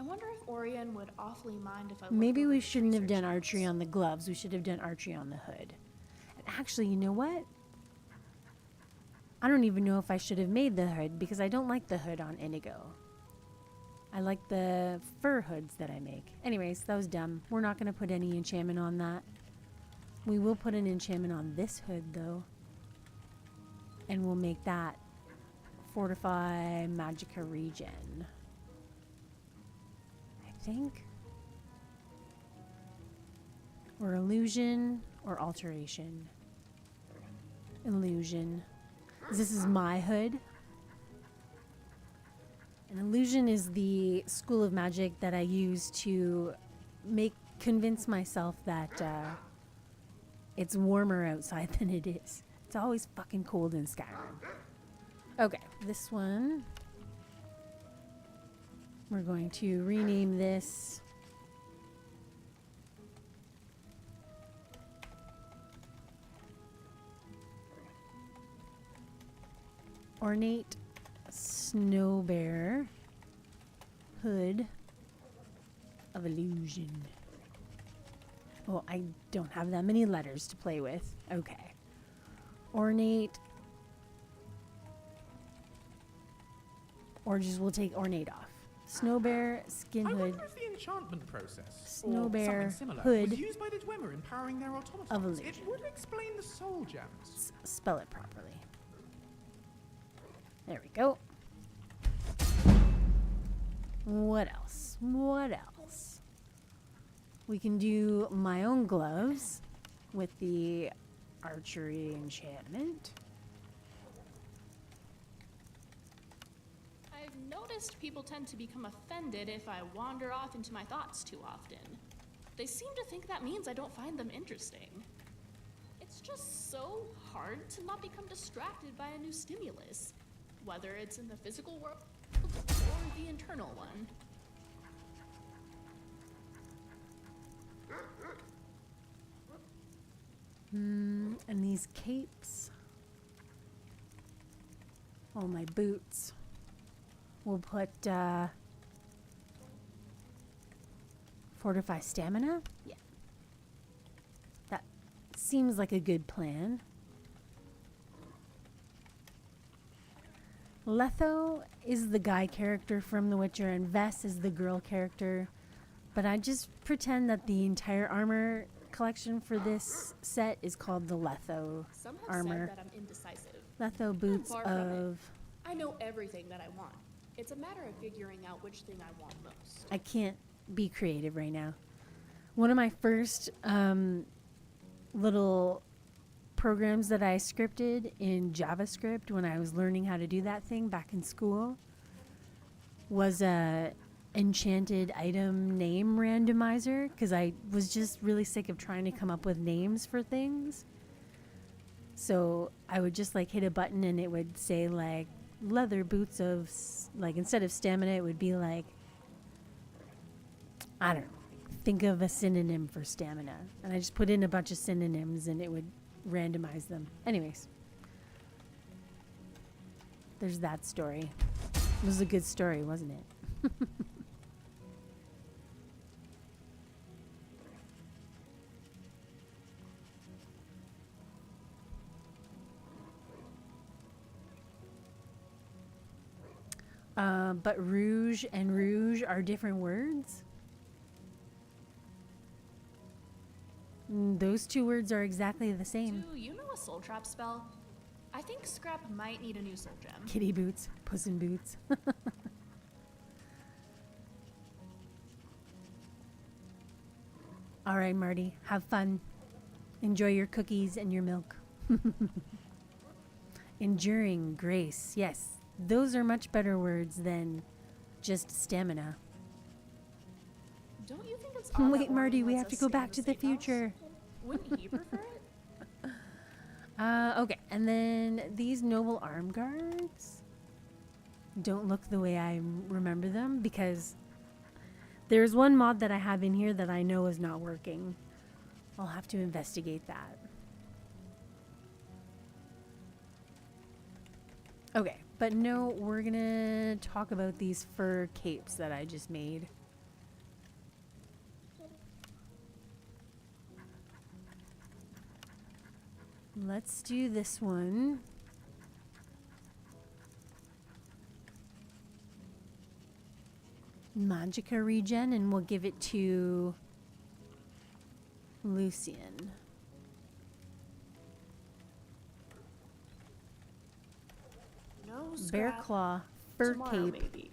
wonder if Orion would awfully mind if I maybe we shouldn't have done archery on the gloves. We should have done archery on the hood. And actually, you know what? I don't even know if I should have made the hood, because I don't like the hood on Indigo. I like the fur hoods that I make. Anyways, that was dumb. We're not going to put any enchantment on that. We will put an enchantment on this hood, though. And we'll make that Fortify Magicka Regen. I think. Or illusion or alteration. Illusion. This is my hood. An illusion is the school of magic that I use to convince myself that it's warmer outside than it is. It's always fucking cold in Skyrim. Okay, this one. We're going to rename this Ornate Snow Bear Hood of Illusion. Oh, I don't have that many letters to play with. Okay. Ornate. Or just we'll take ornate off. Snow Bear Skin I Hood. wonder if the enchantment process, Snow or Bear something similar, Hood was used by the Dwemer in powering their automatons. of Illusion. It would explain the soul gems. Spell it properly. There we go. What else? What else? We can do my own gloves with the archery enchantment. I've noticed people tend to become offended if I wander off into my thoughts too often. They seem to think that means I don't find them interesting. It's just so hard to not become distracted by a new stimulus, whether it's in the physical world or the internal one. And these capes. Oh, my boots. We'll put Fortify Stamina. Yeah. That seems like a good plan. Letho is the guy character from The Witcher, and Vess is the girl character. But I just pretend that the entire armor collection for this set is called the Letho Some have armor. said that I'm indecisive. Letho boots I'm far from it. of... I know everything that I want. It's a matter of figuring out which thing I want most. I can't be creative right now. One of my first little programs that I scripted in JavaScript when I was learning how to do that thing back in school was an enchanted item name randomizer because I was just really sick of trying to come up with names for things. So I would just like hit a button and it would say like leather boots of like, instead of stamina, it would be like, I don't know, think of a synonym for stamina. And I just put in a bunch of synonyms and it would randomize them. Anyways, there's that story. It was a good story, wasn't it? But rouge and rouge are different words. Those two words are exactly the same. Do you know a soul trap spell? I think Scrap might need a new soul gem. Kitty boots, puss in boots. All right, Marty, have fun. Enjoy your cookies and your milk. Enduring grace, yes. Those are much better words than just stamina. Don't you think it's odd Wait, that Marty, Warren we lets have to us go stay in back the to the safe house? future. Wouldn't he prefer it? Okay, and then these noble arm guards don't look the way I remember them because there's one mod that I have in here that I know is not working. I'll have to investigate that. Okay, but no, we're gonna talk about these fur capes that I just made. Let's do this one. Magicka regen, and we'll give it to Lucian. No Bear Scrap. claw fur Tomorrow, cape maybe.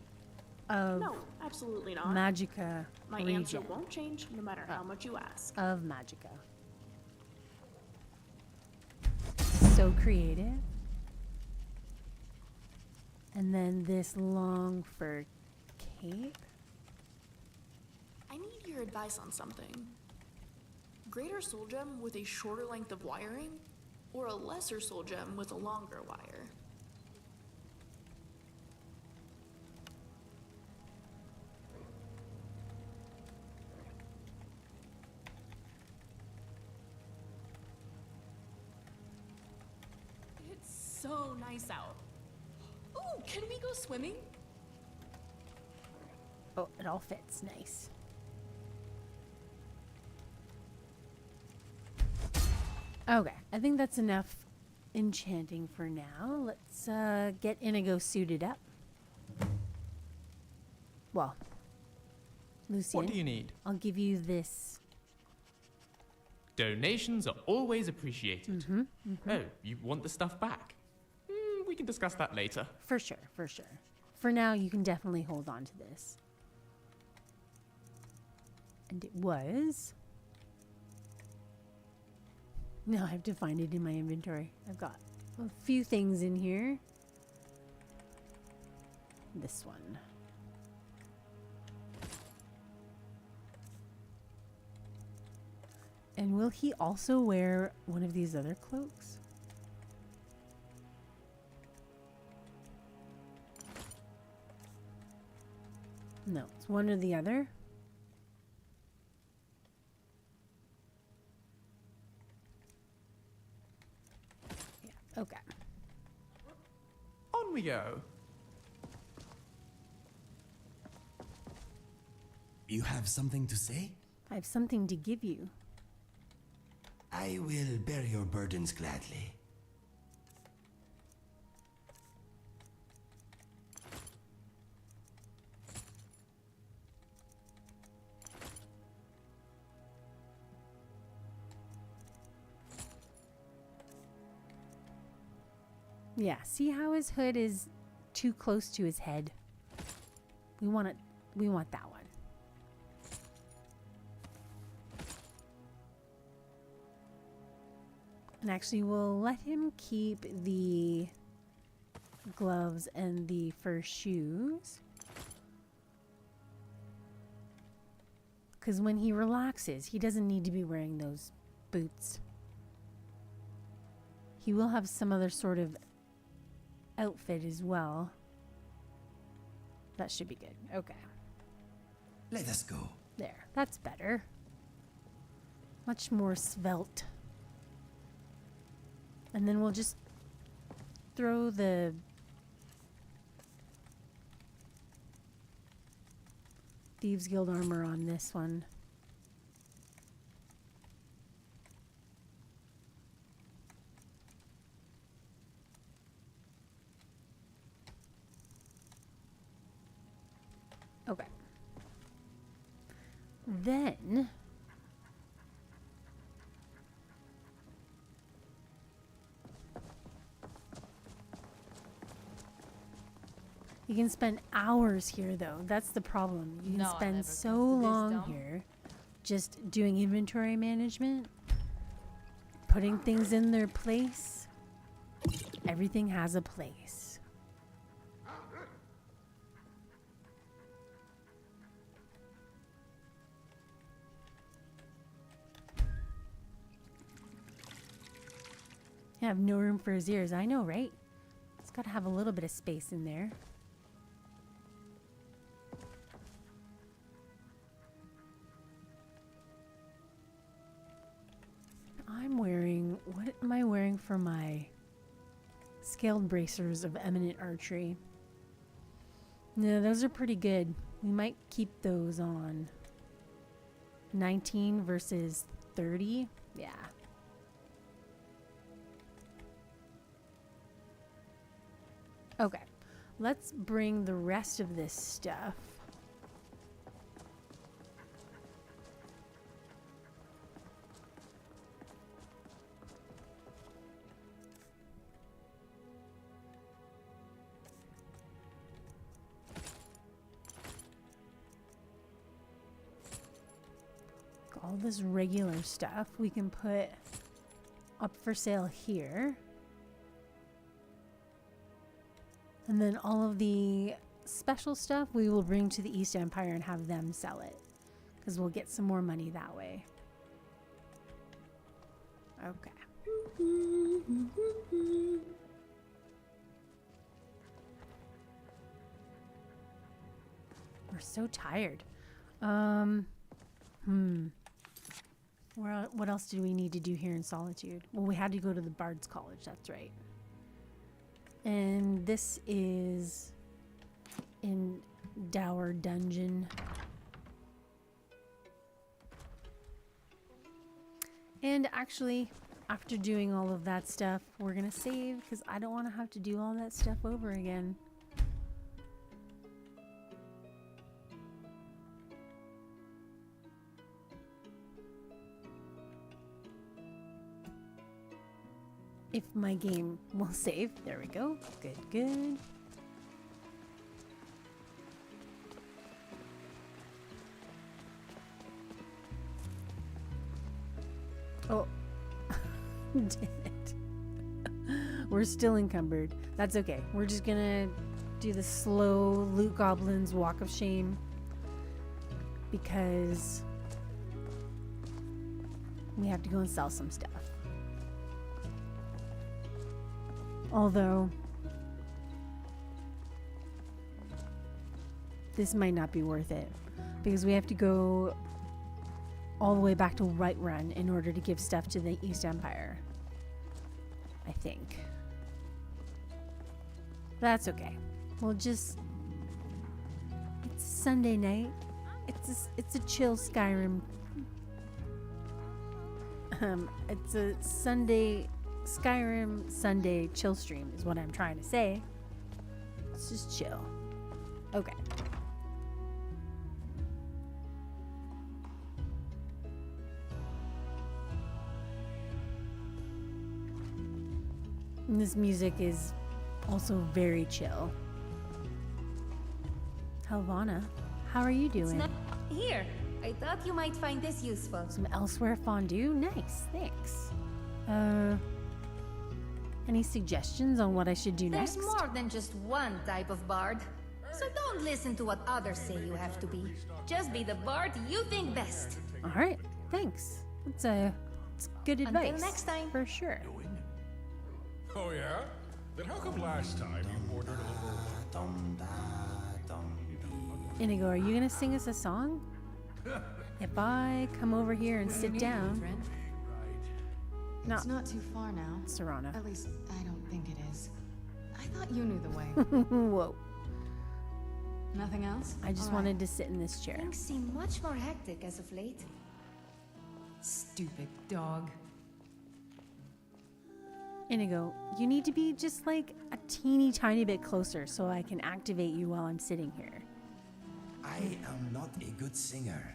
of No, absolutely not. Magicka My regen. answer won't change no matter how much you ask. Of Magicka. So creative. And then this long fur cape. I need your advice on something. Greater soul gem with a shorter length of wiring, or a lesser soul gem with a longer wire? It's so nice out. Ooh, can we go swimming? Oh, it all fits nice. Okay, I think that's enough enchanting for now. Let's get Inigo suited up. Well, Lucian, What do you need? I'll give you this. Donations are always appreciated. Mm-hmm, Oh, you want the stuff back? We can discuss that later. For sure, for sure. For now, you can definitely hold on to this. And it was... No, I have to find it in my inventory. I've got a few things in here. This one. And will he also wear one of these other cloaks? No, it's one or the other. Yeah, okay. On we go. You have something to say? I have something to give you. I will bear your burdens gladly. Yeah, see how his hood is too close to his head? We want it. We want that one. And actually, we'll let him keep the gloves and the fur shoes. because when he relaxes, he doesn't need to be wearing those boots. He will have some other sort of outfit as well. That should be good. Okay. Let us go. There. That's better. Much more svelte. And then we'll just throw the Thieves Guild armor on this one. Okay. Then you can spend hours here, though. That's the problem. You can No one spend ever so comes to this long dome. here just doing inventory management, putting things in their place. Everything has a place. I have no room for his ears. I know, right? It's got to have a little bit of space in there. I'm wearing... What am I wearing for my scaled bracers of eminent archery? No, those are pretty good. We might keep those on. 19 versus 30? Yeah. Okay, let's bring the rest of this stuff. All this regular stuff we can put up for sale here. And then all of the special stuff we will bring to the East Empire and have them sell it. Because we'll get some more money that way. Okay. We're so tired. What else do we need to do here in Solitude? Well, we had to go to the Bard's College, that's right. And this is in Dower Dungeon. And actually, after doing all of that stuff, we're gonna save because I don't want to have to do all that stuff over again. If my game will save. There we go. Good, good. Oh. Did it. We're still encumbered. That's okay. We're just gonna do the slow Loot Goblin's Walk of Shame. Because we have to go and sell some stuff. Although, this might not be worth it because we have to go all the way back to Whiterun in order to give stuff to the East Empire. I think. That's okay. We'll just... It's Sunday night. It's a chill Skyrim. It's a Skyrim Sunday chill stream is what I'm trying to say. It's just chill. Okay. And this music is also very chill. Helvana, how are you doing? Here, I thought you might find this useful. Some elsewhere fondue? Nice, thanks. Any suggestions on what I should do next? There's more than just one type of bard. So don't listen to what others say you have to be. Just be the bard you think best. All right, thanks. It's good advice. Until next time. For sure. Oh yeah? Then how come last time you ordered over... Inigo, are you gonna sing us a song? If I come over here and sit down. It's not too far now. Serana. At least, I don't think it is. I thought you knew the way. Whoa. Nothing else? I just wanted to sit in this chair. Things seem much more hectic as of late. Stupid dog. Inigo, you need to be just like a teeny tiny bit closer so I can activate you while I'm sitting here. I am not a good singer,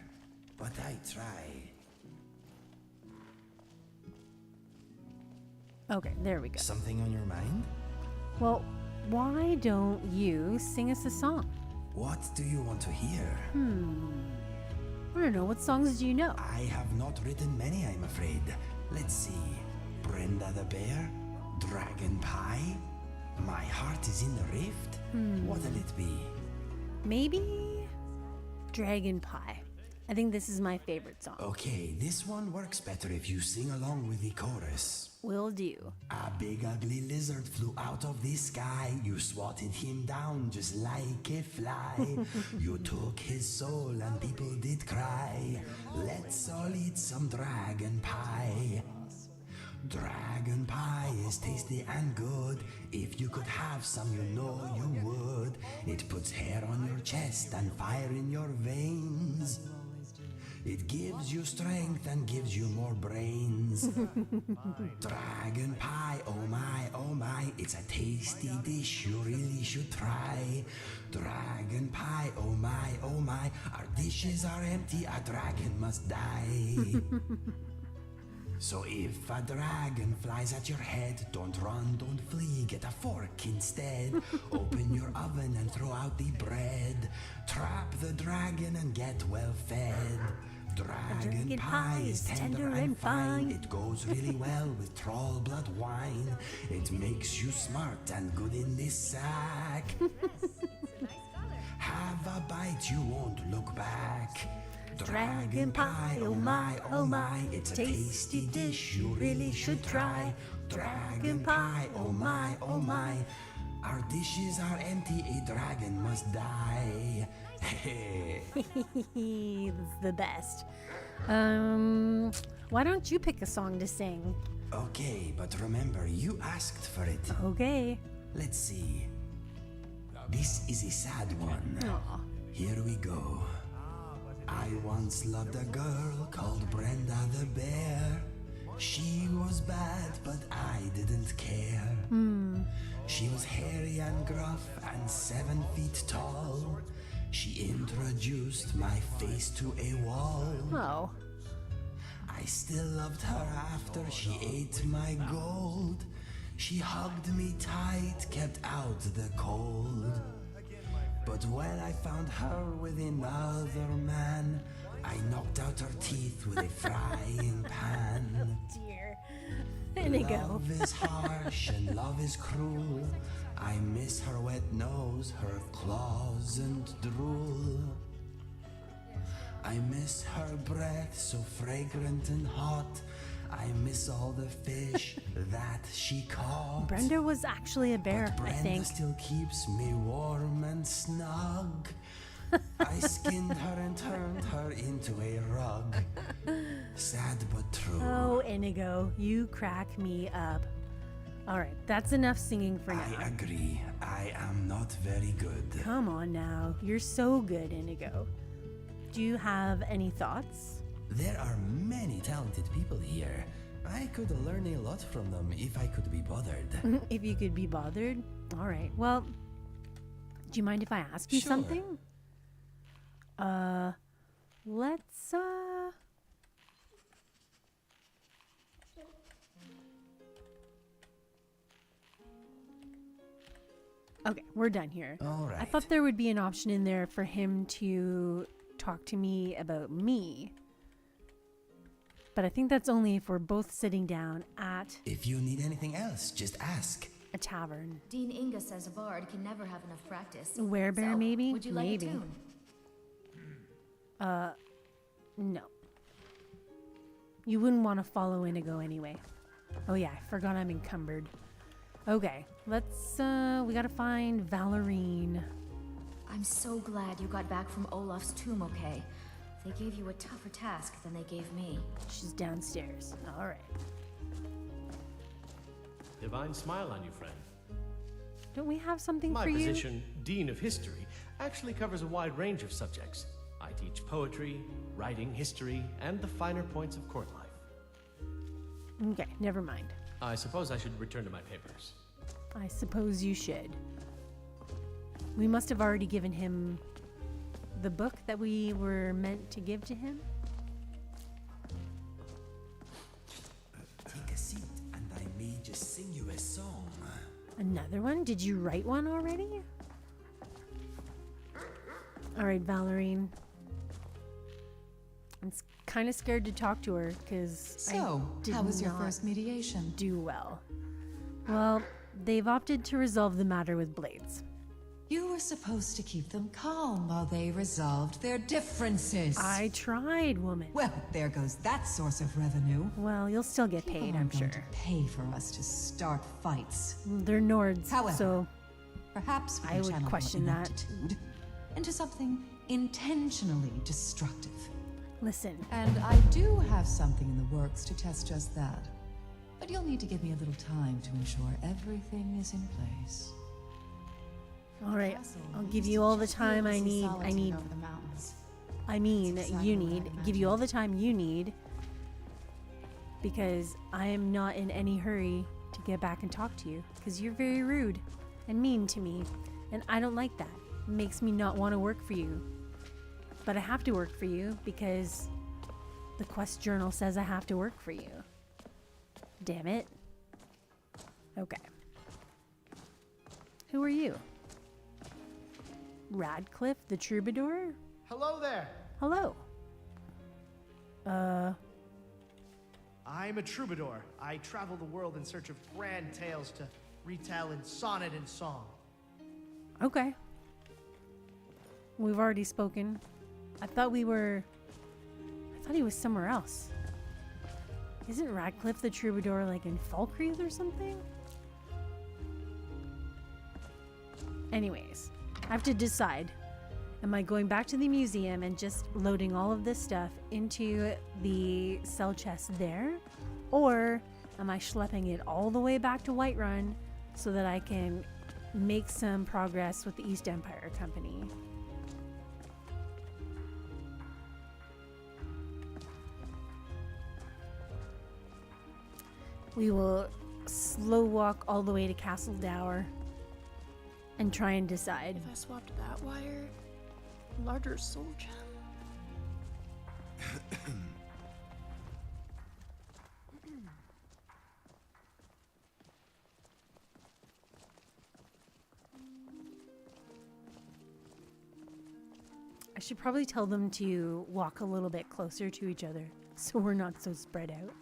but I try. Okay, there we go. Something on your mind? Well, why don't you sing us a song? What do you want to hear? I don't know, what songs do you know? I have not written many, I'm afraid. Let's see. Brenda the Bear? Dragon Pie? My Heart is in the Rift? What'll it be? Maybe Dragon Pie. I think this is my favorite song. Okay, this one works better if you sing along with the chorus. Will do. A big ugly lizard flew out of the sky. You swatted him down just like a fly. You took his soul and people did cry. Let's all eat some dragon pie. Dragon pie is tasty and good. If you could have some, you know you would. It puts hair on your chest and fire in your veins. It gives you strength and gives you more brains. Dragon pie, oh my, it's a tasty dish you really should try. Dragon pie, oh my, our dishes are empty, a dragon must die. So if a dragon flies at your head, don't run, don't flee, get a fork instead. Open your oven and throw out the bread. Trap the dragon and get well fed. Dragon pie is tender and fine. It goes really well with troll blood wine. It makes you smart and good in this sack. Have a bite, you won't look back. Dragon pie, oh my, it's a tasty dish you really should try. Dragon pie, oh my, our dishes are empty, a dragon must die. It's the best. Why don't you pick a song to sing? Okay, but remember, you asked for it. Okay. Let's see. This is a sad one. Aw. Here we go. I once loved a girl called Brenda the Bear. She was bad, but I didn't care. She was hairy and gruff and 7 feet tall. She introduced my face to a wall. Oh. I still loved her after she ate my gold. She hugged me tight, kept out the cold. But when I found her with another man, I knocked out her teeth with a frying pan. Dear. Inigo. Love is harsh and love is cruel. I miss her wet nose, her claws and drool. I miss her breath so fragrant and hot. I miss all the fish that she caught. Brenda was actually a bear, but I Brenda think. still keeps me warm and snug. I skinned her and turned her into a rug. Sad but true. Oh, Inigo, you crack me up. All right, that's enough singing for now. I agree. I am not very good. Come on now. You're so good, Inigo. Do you have any thoughts? There are many talented people here. I could learn a lot from them if I could be bothered. If you could be bothered? All right. Well, do you mind if I ask you Sure. something? Let's, Okay, we're done here. All right. I thought there would be an option in there for him to talk to me about me. But I think that's only if we're both sitting down at... If you need anything else, just ask. a tavern. Dean Inga says a bard can never have enough practice. A werebear, So, maybe? Would you like Maybe. a tune? No. You wouldn't want to follow Inigo anyway. Oh yeah, I forgot I'm encumbered. Okay, let's, we gotta find Valorine. I'm so glad you got back from Olaf's tomb okay. They gave you a tougher task than they gave me. She's downstairs. All right. Divine smile on you, friend. Don't we have something My for you? position, Dean of History, actually covers a wide range of subjects. I teach poetry, writing, history, and the finer points of court life. Okay, never mind. I suppose I should return to my papers. I suppose you should. We must have already given him the book that we were meant to give to him. Take a seat, and I may just sing you a song. Another one? Did you write one already? All right, Valorine. I'm kind of scared to talk to her because So, how was your first mediation? Do well. Well, they've opted to resolve the matter with blades. You were supposed to keep them calm while they resolved their differences. I tried, woman. Well, there goes that source of revenue. Well, you'll still get People paid, I'm aren't sure. going to pay for us to start fights. They're Nords, However, so perhaps we I can would channel question your that. ineptitude into something intentionally destructive. Listen. And I do have something in the works to test just that. But you'll need to give me a little time to ensure everything is in place. All right, I'll give you all the time I need. You need. Give you all the time you need. Because I am not in any hurry to get back and talk to you. Because you're very rude and mean to me. And I don't like that. It makes me not want to work for you. But I have to work for you because the quest journal says I have to work for you. Damn it. Okay. Who are you? Radcliffe the Troubadour? Hello there. Hello. I'm a troubadour. I travel the world in search of grand tales to retell in sonnet and song. Okay. We've already spoken. I thought he was somewhere else. Isn't Radcliffe the Troubadour like in Falkreath or something? Anyways, I have to decide. Am I going back to the museum and just loading all of this stuff into the cell chest there? Or am I schlepping it all the way back to Whiterun so that I can make some progress with the East Empire Company? We will slow walk all the way to Castle Dower and try and decide. If I swapped that wire, larger soul gem. I should probably tell them to walk a little bit closer to each other so we're not so spread out.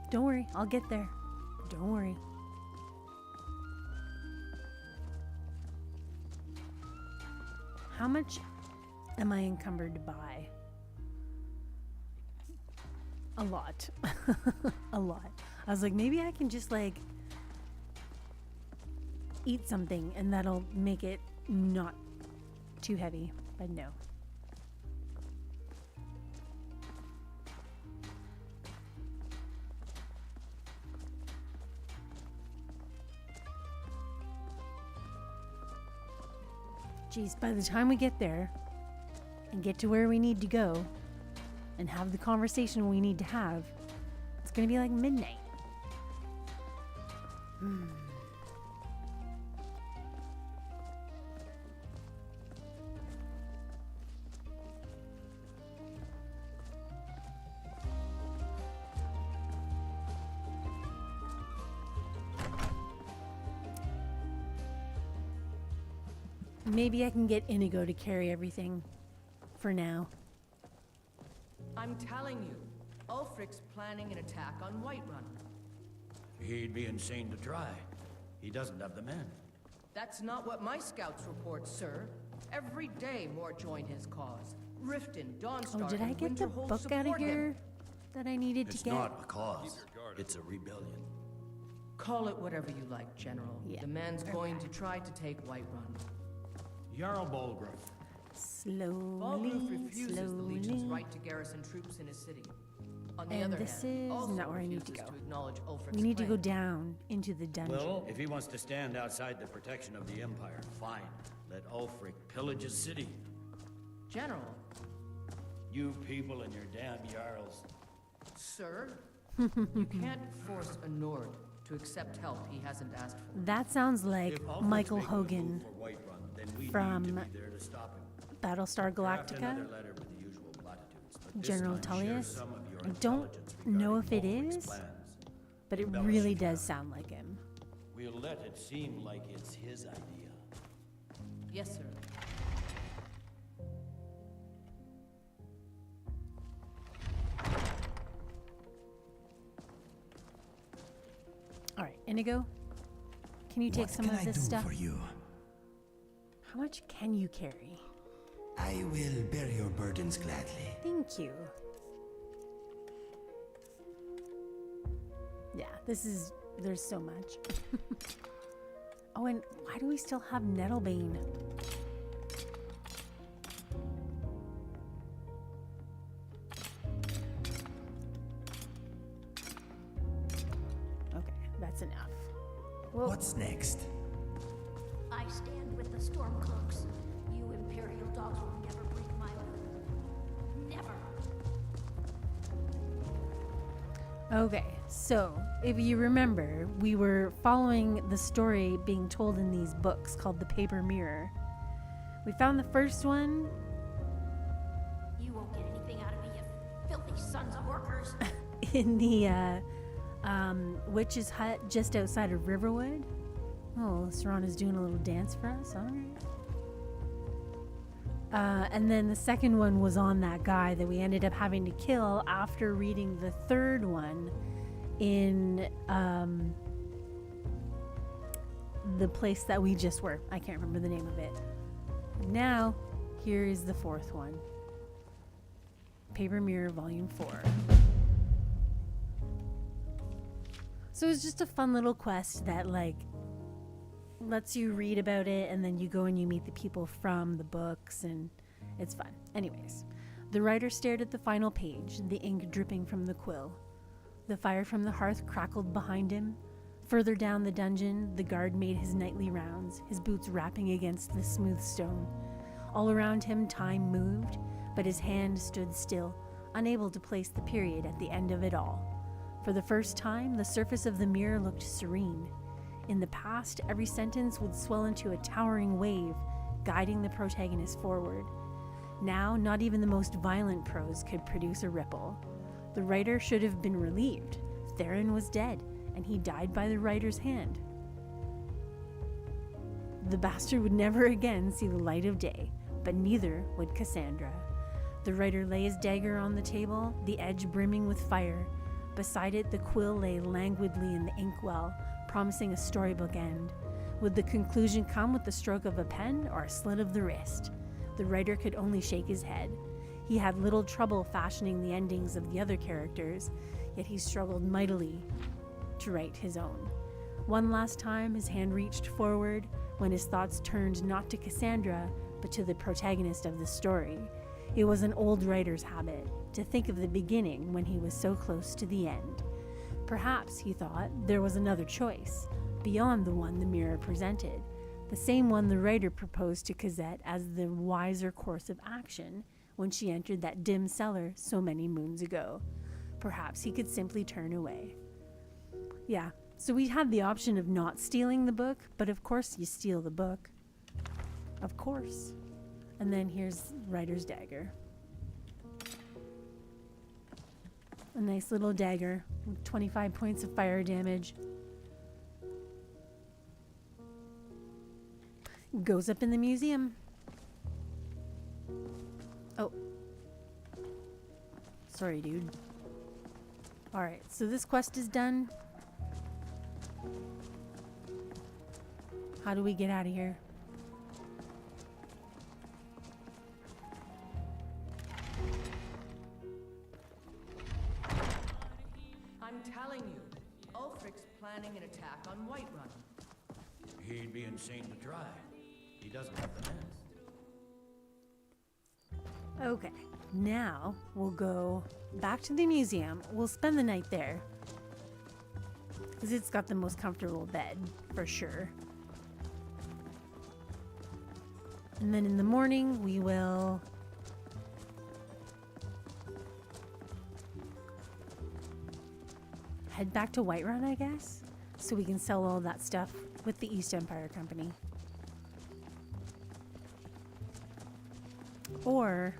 Don't worry, I'll get there. Don't worry. How much am I encumbered by? A lot. A lot. I was like, maybe I can just like eat something and that'll make it not too heavy, but no. Geez, by the time we get there and get to where we need to go and have the conversation we need to have, it's gonna be like midnight. Maybe I can get Inigo to carry everything for now. I'm telling you, Ulfric's planning an attack on Whiterun. He'd be insane to try. He doesn't have the men. That's not what my scouts report, sir. Every day more join his cause. Riften, Dawnstar, Oh, did I get the Winterhold book out of support him. here that I needed It's to get? not a cause. It's a rebellion. Call it whatever you like, General. Yeah. The man's going to try to take Whiterun. Jarl Bolgraf. Slowly, Balgruuf refuses the Legion's slowly. right to garrison troops in his city. On the And other this hand, is also not where I need to refuses go. acknowledge Ulfric's We need to go claim. down into the dungeon. Well, if he wants to stand outside the protection of the Empire, fine. Let Ulfric pillage his city. General, You people and your damn Jarls. sir, you can't force a Nord to accept help he hasn't asked for. That sounds like If Ulfric's Michael making a Hogan move for Whiterun, then we from need to be there to stop him. Battlestar Draft Galactica, another letter with the usual platitudes, but this General time share Tullius. some of your I don't intelligence know if it regarding Ulfric's is, plans. but it Embellish really it. does sound like him. We'll let it seem like it's his idea. Yes, sir. All right, Inigo, can you take What some can of I this do stuff? for you? How much can you carry? I will bear your burdens gladly. Thank you. Yeah, there's so much. Oh, and why do we still have Nettlebane? Okay, that's enough. Whoa. What's next? I stand with the Stormcloaks. You Imperial dogs will never break my will. Never. Okay, so if you remember, we were following the story being told in these books called The Paper Mirror. We found the first one You won't get anything out of me, you filthy sons of workers. in the witch's hut just outside of Riverwood. Oh, Serana's doing a little dance for us. All right. And then the second one was on that guy that we ended up having to kill after reading the third one in the place that we just were. I can't remember the name of it. Now, here is the fourth one. Paper Mirror Volume 4. So it's just a fun little quest that like lets you read about it, and then you go and you meet the people from the books, and it's fun. Anyways, the writer stared at the final page, the ink dripping from the quill. The fire from the hearth crackled behind him. Further down the dungeon, the guard made his nightly rounds, his boots rapping against the smooth stone. All around him, time moved, but his hand stood still, unable to place the period at the end of it all. For the first time, the surface of the mirror looked serene. In the past, every sentence would swell into a towering wave, guiding the protagonist forward. Now, not even the most violent prose could produce a ripple. The writer should have been relieved. Theron was dead, and he died by the writer's hand. The bastard would never again see the light of day, but neither would Cassandra. The writer lay his dagger on the table, the edge brimming with fire. Beside it, the quill lay languidly in the inkwell, promising a storybook end. Would the conclusion come with the stroke of a pen or a slit of the wrist? The writer could only shake his head. He had little trouble fashioning the endings of the other characters, yet he struggled mightily to write his own. One last time, his hand reached forward when his thoughts turned not to Cassandra, but to the protagonist of the story. It was an old writer's habit to think of the beginning when he was so close to the end. Perhaps, he thought, there was another choice, beyond the one the mirror presented, the same one the writer proposed to Cosette as the wiser course of action when she entered that dim cellar so many moons ago. Perhaps he could simply turn away. Yeah, so we had the option of not stealing the book, but of course you steal the book. Of course. And then here's writer's dagger. A nice little dagger with 25 points of fire damage. goes up in the museum. Oh. Sorry, dude. Alright, so this quest is done. How do we get out of here? I'm telling you, Ulfric's planning an attack on Whiterun. He'd be insane to try. He doesn't have the men. Okay, now we'll go back to the museum. We'll spend the night there. Because it's got the most comfortable bed, for sure. And then in the morning, we will head back to Whiterun, I guess, so we can sell all that stuff with the East Empire Company. Or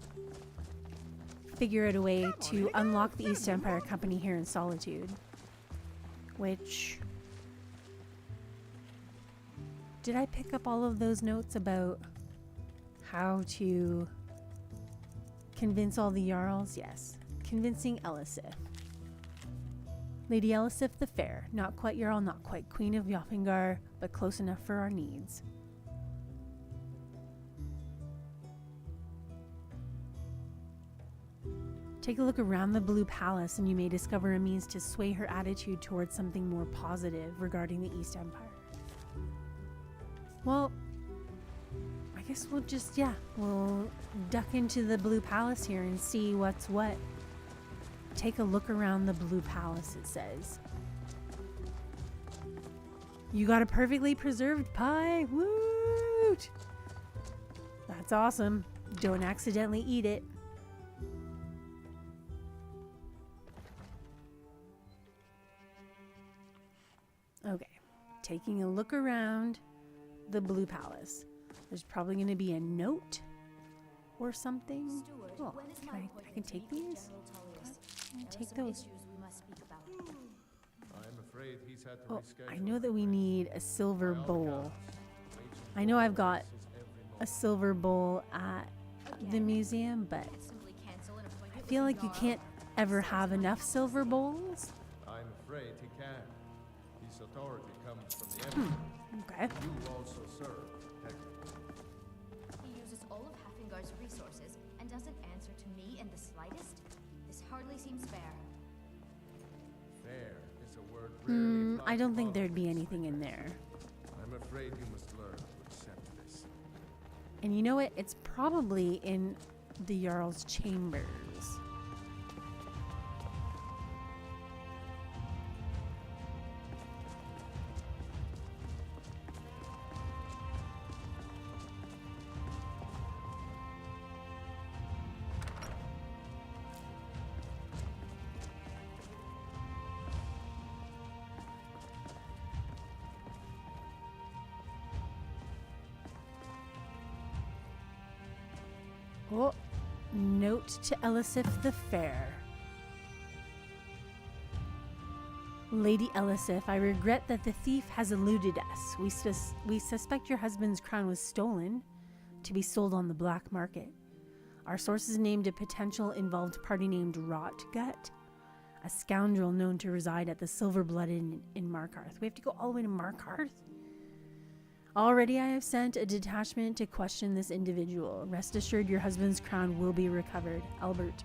figure out a way to unlock the East Empire Company here in Solitude. Which... Did I pick up all of those notes about how to convince all the Jarls? Yes. Convincing Elisif. Lady Elisif the Fair. Not quite Jarl, not quite Queen of Joffingar, but close enough for our needs. Take a look around the Blue Palace and you may discover a means to sway her attitude towards something more positive regarding the East Empire. Well, I guess we'll just, we'll duck into the Blue Palace here and see what's what. Take a look around the Blue Palace, it says. You got a perfectly preserved pie. Woot! That's awesome. Don't accidentally eat it. Okay, taking a look around the Blue Palace. There's probably going to be a note or something. Oh, I can take these? I'll take those. I'm afraid he's had to Oh, reschedule. I know that we need a silver bowl. I know I've got a silver bowl at the museum, but I feel like you can't ever have enough silver bowls. I'm afraid he can. His authority comes from the Emperor. Okay. You also serve technically. He uses all of Haffingar's resources and doesn't answer to me in the slightest? This hardly seems fair. Fair is a word rarely applied I don't to think all. there'd be anything in there. I'm afraid you must learn to accept this. And you know what? It's probably in the Jarl's chambers. Oh, note to Elisif the Fair. Lady Elisif, I regret that the thief has eluded us. We suspect your husband's crown was stolen to be sold on the black market. Our sources named a potential involved party named Rotgut, a scoundrel known to reside at the Silver Blood Inn in Markarth. We have to go all the way to Markarth? Already I have sent a detachment to question this individual. Rest assured your husband's crown will be recovered. Albert.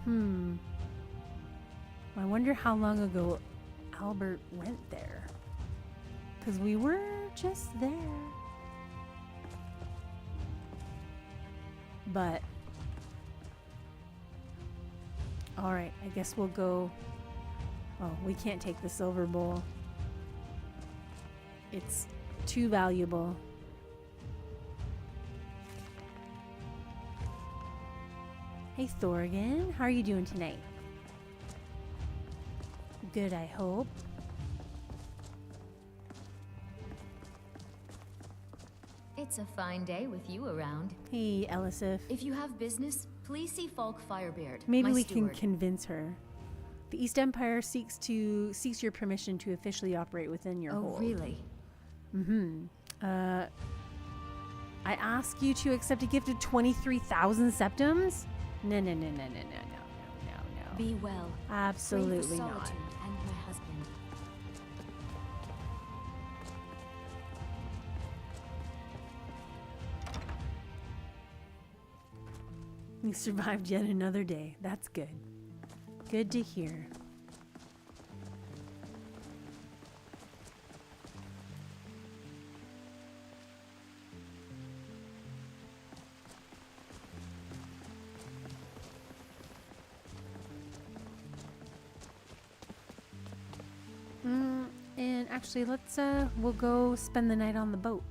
I wonder how long ago Albert went there. Because we were just there. But... Alright, I guess we'll go... Oh, we can't take the silver bowl. It's too valuable. Hey Thorgan, how are you doing tonight? Good, I hope. It's a fine day with you around. Hey, Elisif. If you have business, please see Falk Firebeard. Maybe my we can steward. convince her. The East Empire seeks your permission to officially operate within your hold. Oh, really? I ask you to accept a gift of 23,000 septums? No. Be well. Absolutely Pray for not. solitude and my husband. You survived yet another day. That's good. Good to hear. And actually, we'll go spend the night on the boat.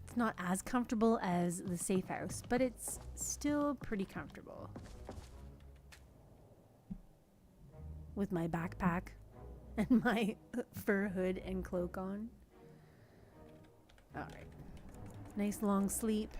It's not as comfortable as the safe house, but it's still pretty comfortable. With my backpack and my fur hood and cloak on. All right. Nice long sleep.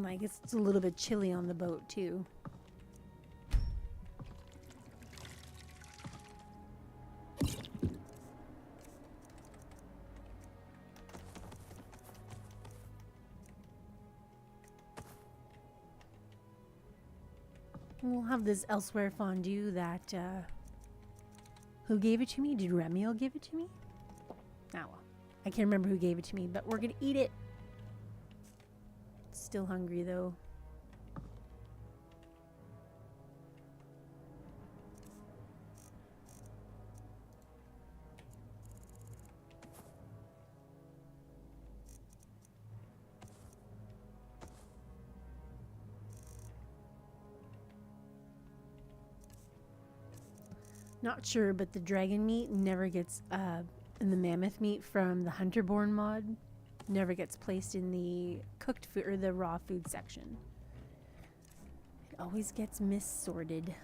I guess it's a little bit chilly on the boat too. We'll have this elsewhere fondue that, who gave it to me? Did Remiel give it to me? Oh well. I can't remember who gave it to me, but we're gonna eat it. Still hungry though. Not sure, but the dragon meat never gets, and the mammoth meat from the Hunterborn mod never gets placed in the cooked food or the raw food section. It always gets missorted.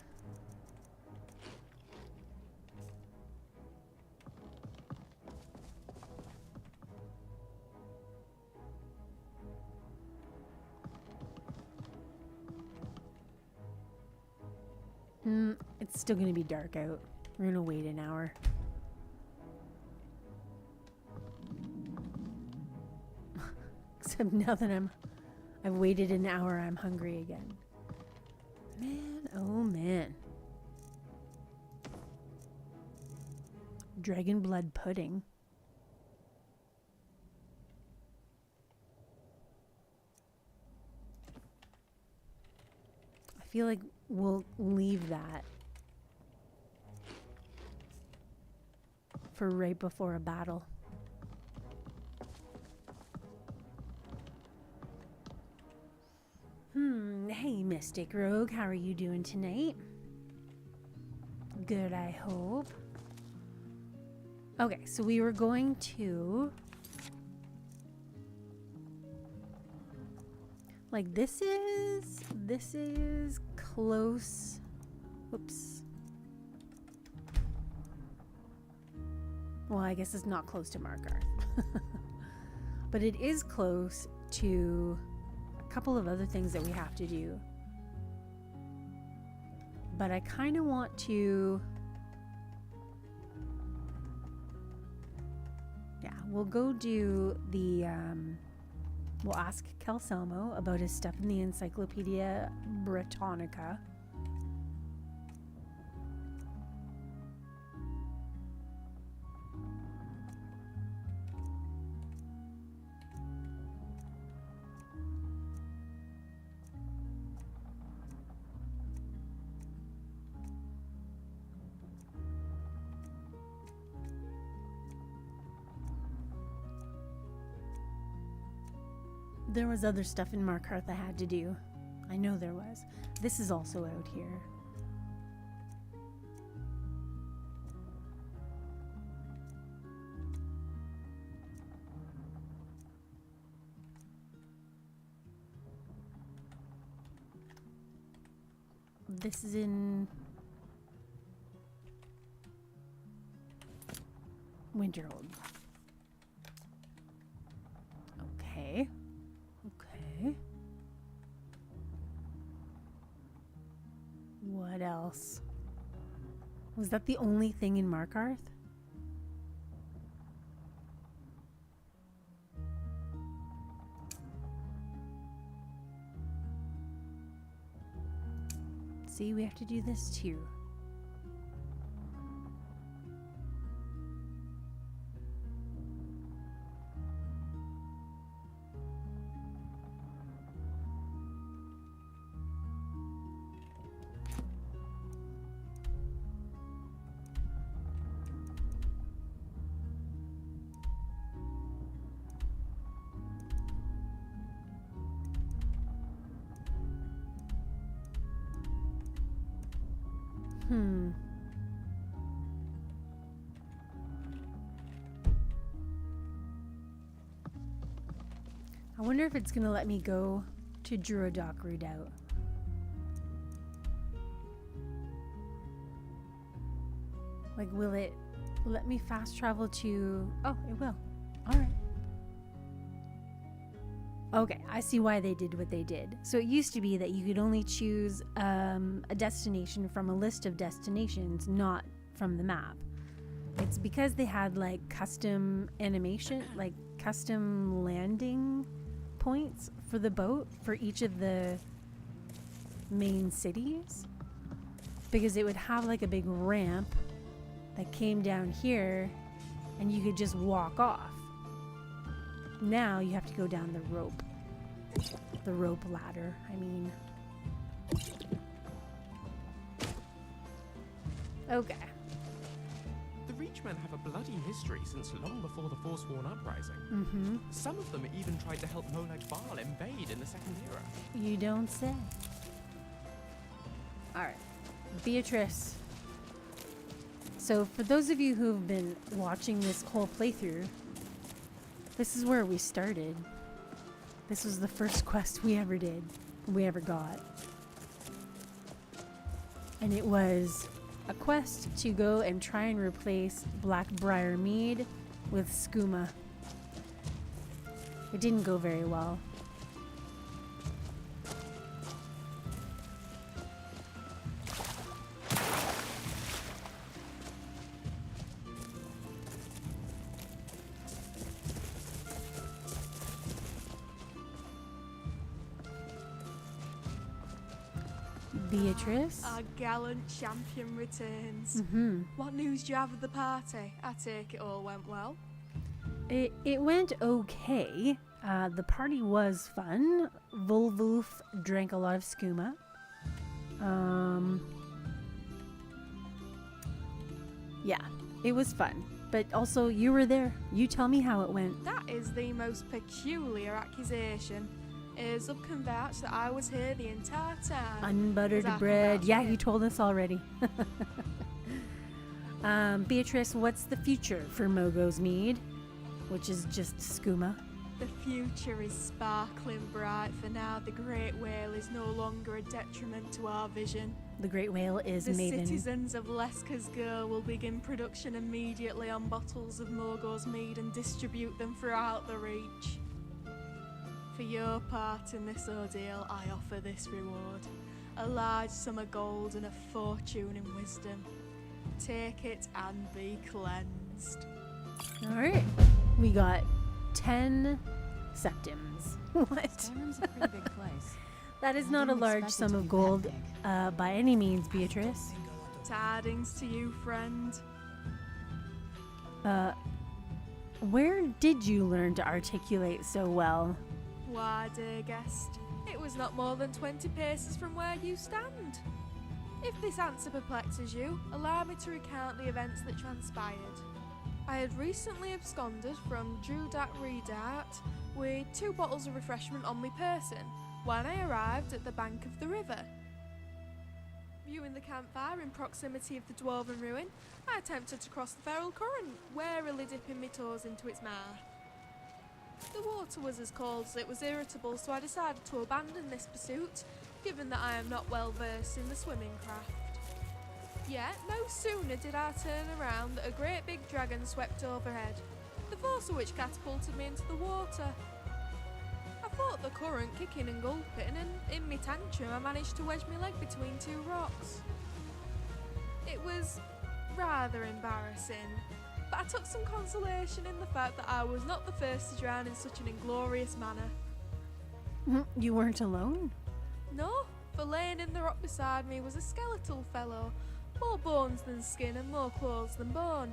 It's still gonna be dark out. We're gonna wait an hour. Except now that I've waited an hour, I'm hungry again. Man, oh man. Dragon blood pudding. I feel like we'll leave that for right before a battle. Hey, Mystic Rogue, how are you doing tonight? Good, I hope. Okay, so we were going to... Like, this is close. Whoops. Well, I guess it's not close to Markarth. But it is close to a couple of other things that we have to do. But I kind of want to... Yeah, we'll go do the... We'll ask Kelselmo about his stuff in the Encyclopedia Britannica. There was other stuff in Markarth I had to do. I know there was. This is also out here. This is in Winterhold. Okay. Okay. What else? Was that the only thing in Markarth? See, we have to do this too. I wonder if it's gonna let me go to Druidok Redoubt. Like, will it let me fast travel to... Oh, it will. Alright. Okay, I see why they did what they did. So it used to be that you could only choose a destination from a list of destinations, not from the map. It's because they had like custom animation, like custom landing points for the boat for each of the main cities. Because it would have like a big ramp that came down here and you could just walk off. Now you have to go down the rope. The rope ladder, I mean. Okay. The Reachmen have a bloody history since long before the Forsworn Uprising. Mm-hmm. Some of them even tried to help Molag Bal invade in the Second Era. You don't say. Alright. Beatrice. So for those of you who've been watching this whole playthrough, this is where we started. This was the first quest we ever did, we ever got. And it was a quest to go and try and replace Blackbriar Mead with skooma. It didn't go very well. Beatrice? Our gallant champion returns. Mm-hmm. What news do you have of the party? I take it all went well. It went okay. The party was fun. Volvoof drank a lot of skooma. Yeah, it was fun. But also, you were there. You tell me how it went. That is the most peculiar accusation. Zup can vouch that I was here the entire time. Unbuttered bread. Yeah, you told us already. Beatrice, what's the future for Mogo's Mead? Which is just skooma. The future is sparkling bright, for now the Great Whale is no longer a detriment to our vision. The Great Whale is the Maven. Citizens of Lesca's Girl will begin production immediately on bottles of Mogo's Mead and distribute them throughout the Reach. For your part in this ordeal, I offer this reward. A large sum of gold and a fortune in wisdom. Take it and be cleansed. Alright. We got 10 septims. What? Skyrim's a pretty big place. That is not a large sum of gold by any means, Beatrice. Tidings to you, friend. Where did you learn to articulate so well? Why, dear guest, it was not more than 20 paces from where you stand. If this answer perplexes you, allow me to recount the events that transpired. I had recently absconded from Druidok Redoubt with 2 bottles of refreshment on my person when I arrived at the bank of the river. Viewing the campfire in proximity of the Dwarven ruin, I attempted to cross the feral current, warily dipping my toes into its mouth. The water was as cold as it was irritable, so I decided to abandon this pursuit given that I am not well versed in the swimming craft. Yet, no sooner did I turn around that a great big dragon swept overhead, the force of which catapulted me into the water. I fought the current kicking and gulping, and in my tantrum I managed to wedge my leg between two rocks. It was rather embarrassing, but I took some consolation in the fact that I was not the first to drown in such an inglorious manner. You weren't alone? No, for laying in the rock beside me was a skeletal fellow, more bones than skin and more clothes than bone.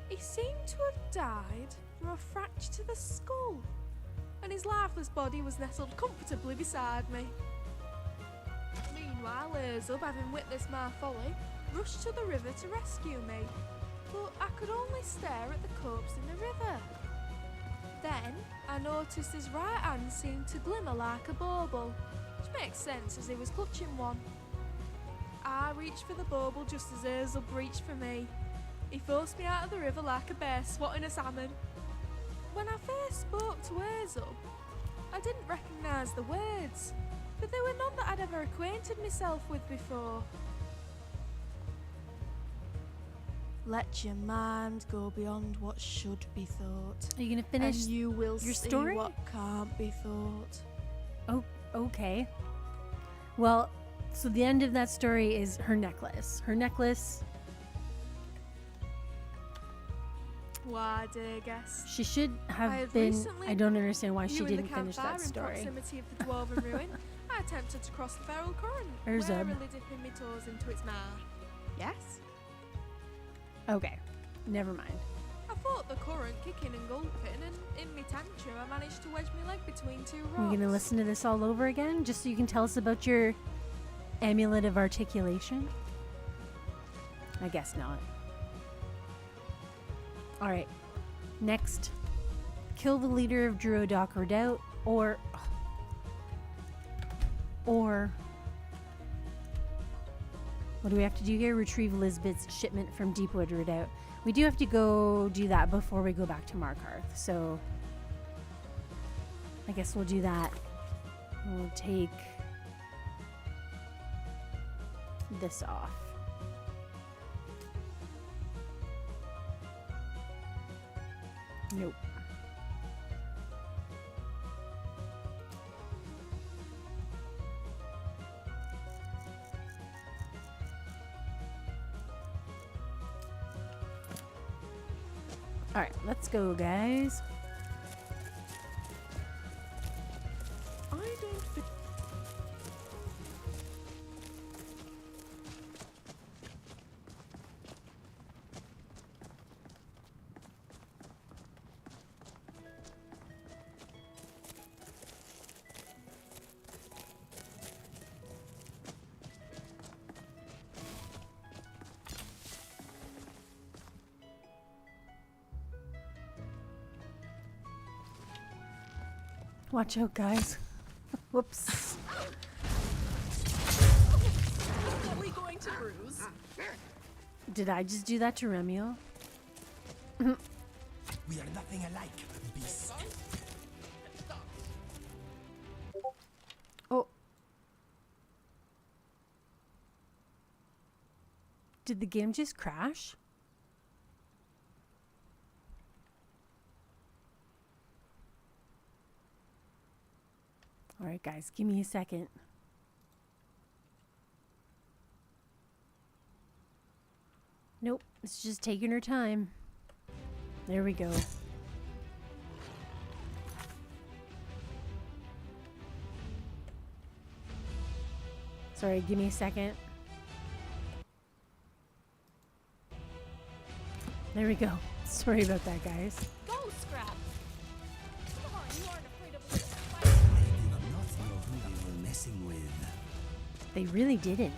He seemed to have died from a fracture to the skull, and his lifeless body was nestled comfortably beside me. Meanwhile, Erzub, having witnessed my folly, rushed to the river to rescue me, but I could only stare at the corpse in the river. Then I noticed his right hand seemed to glimmer like a bauble, which makes sense as he was clutching one. I reached for the bauble just as Erzub reached for me. He forced me out of the river like a bear swatting a salmon. When I first spoke to Erzub, I didn't recognise the words, but they were none that I'd ever acquainted myself with before. Let your mind go beyond what should be thought. Are you gonna finish and you will your see story? what can't be thought. Oh, okay. Well, so the end of that story is her necklace. Her necklace. Why, dear guest? She should I have had been. recently I don't understand why she viewing the didn't finish campfire that story. In proximity of the dwarven ruin, I attempted to cross the feral current, Erzub. warily dipping my toes into its mouth. Yes? Okay, never mind. I fought the current kicking and gulping, and in my tantrum I managed to wedge my leg between two rocks. Are you gonna listen to this all over again, just so you can tell us about your amulet of articulation? I guess not. All right. Next, kill the leader of Druidok Redoubt, or what do we have to do here? Retrieve Lisbeth's shipment from Deepwood Redoubt. We do have to go do that before we go back to Markarth, so I guess we'll do that. We'll take this off. Nope. All right, let's go, guys. I don't think... Watch out, guys. Whoops. Are we going to bruise? Did I just do that to Remiel? We are nothing alike, beast. Oh. Did the game just crash? All right, guys, give me a second. Nope, it's just taking her time. There we go. Sorry, give me a second. There we go. Sorry about that, guys. Go, Scrap! Come on, you aren't afraid of They did not know who they were messing with. They really didn't.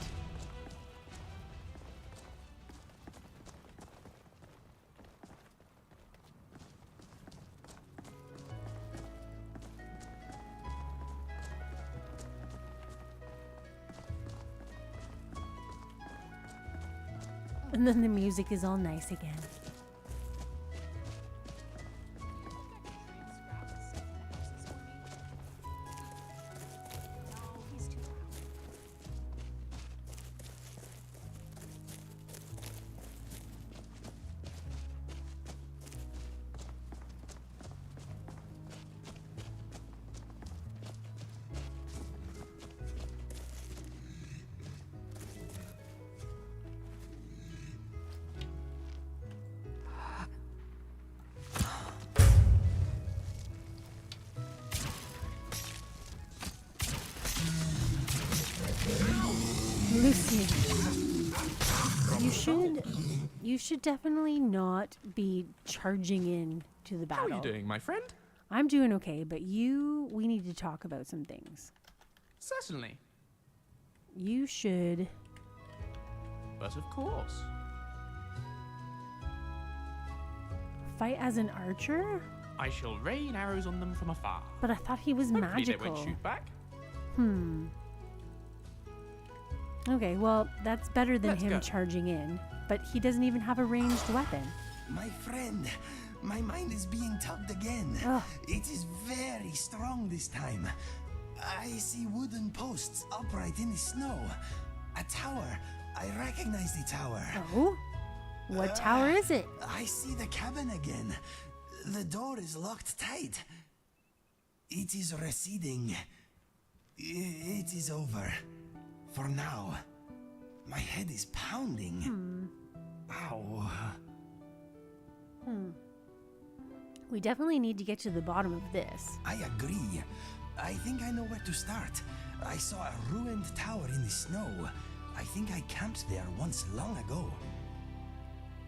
And then the music is all nice again. No, he's too loud. You should definitely not be charging in to the battle. How are you doing, my friend? I'm doing okay, but we need to talk about some things. Certainly. You should. But of course. Fight as an archer? I shall rain arrows on them from afar. But I thought he was Hopefully magical. they won't shoot back. Okay, well, that's better than Let's him go. charging in. But he doesn't even have a ranged weapon. My friend, my mind is being tugged again. Ugh. It is very strong this time. I see wooden posts upright in the snow. A tower. I recognize the tower. Oh? What tower is it? I see the cabin again. The door is locked tight. It is receding. It is over. For now. My head is pounding. Ow. We definitely need to get to the bottom of this. I agree. I think I know where to start. I saw a ruined tower in the snow. I think I camped there once long ago.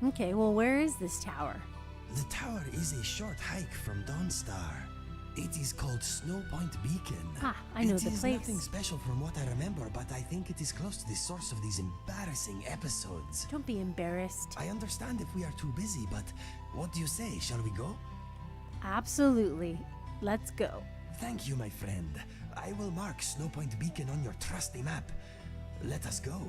Okay, well, where is this tower? The tower is a short hike from Dawnstar. It is called Snow Point Beacon. Ah, I know It the is place. nothing special from what I remember, but I think it is close to the source of these embarrassing episodes. Don't be embarrassed. I understand if we are too busy, but what do you say? Shall we go? Absolutely. Let's go. Thank you, my friend. I will mark Snow Point Beacon on your trusty map. Let us go.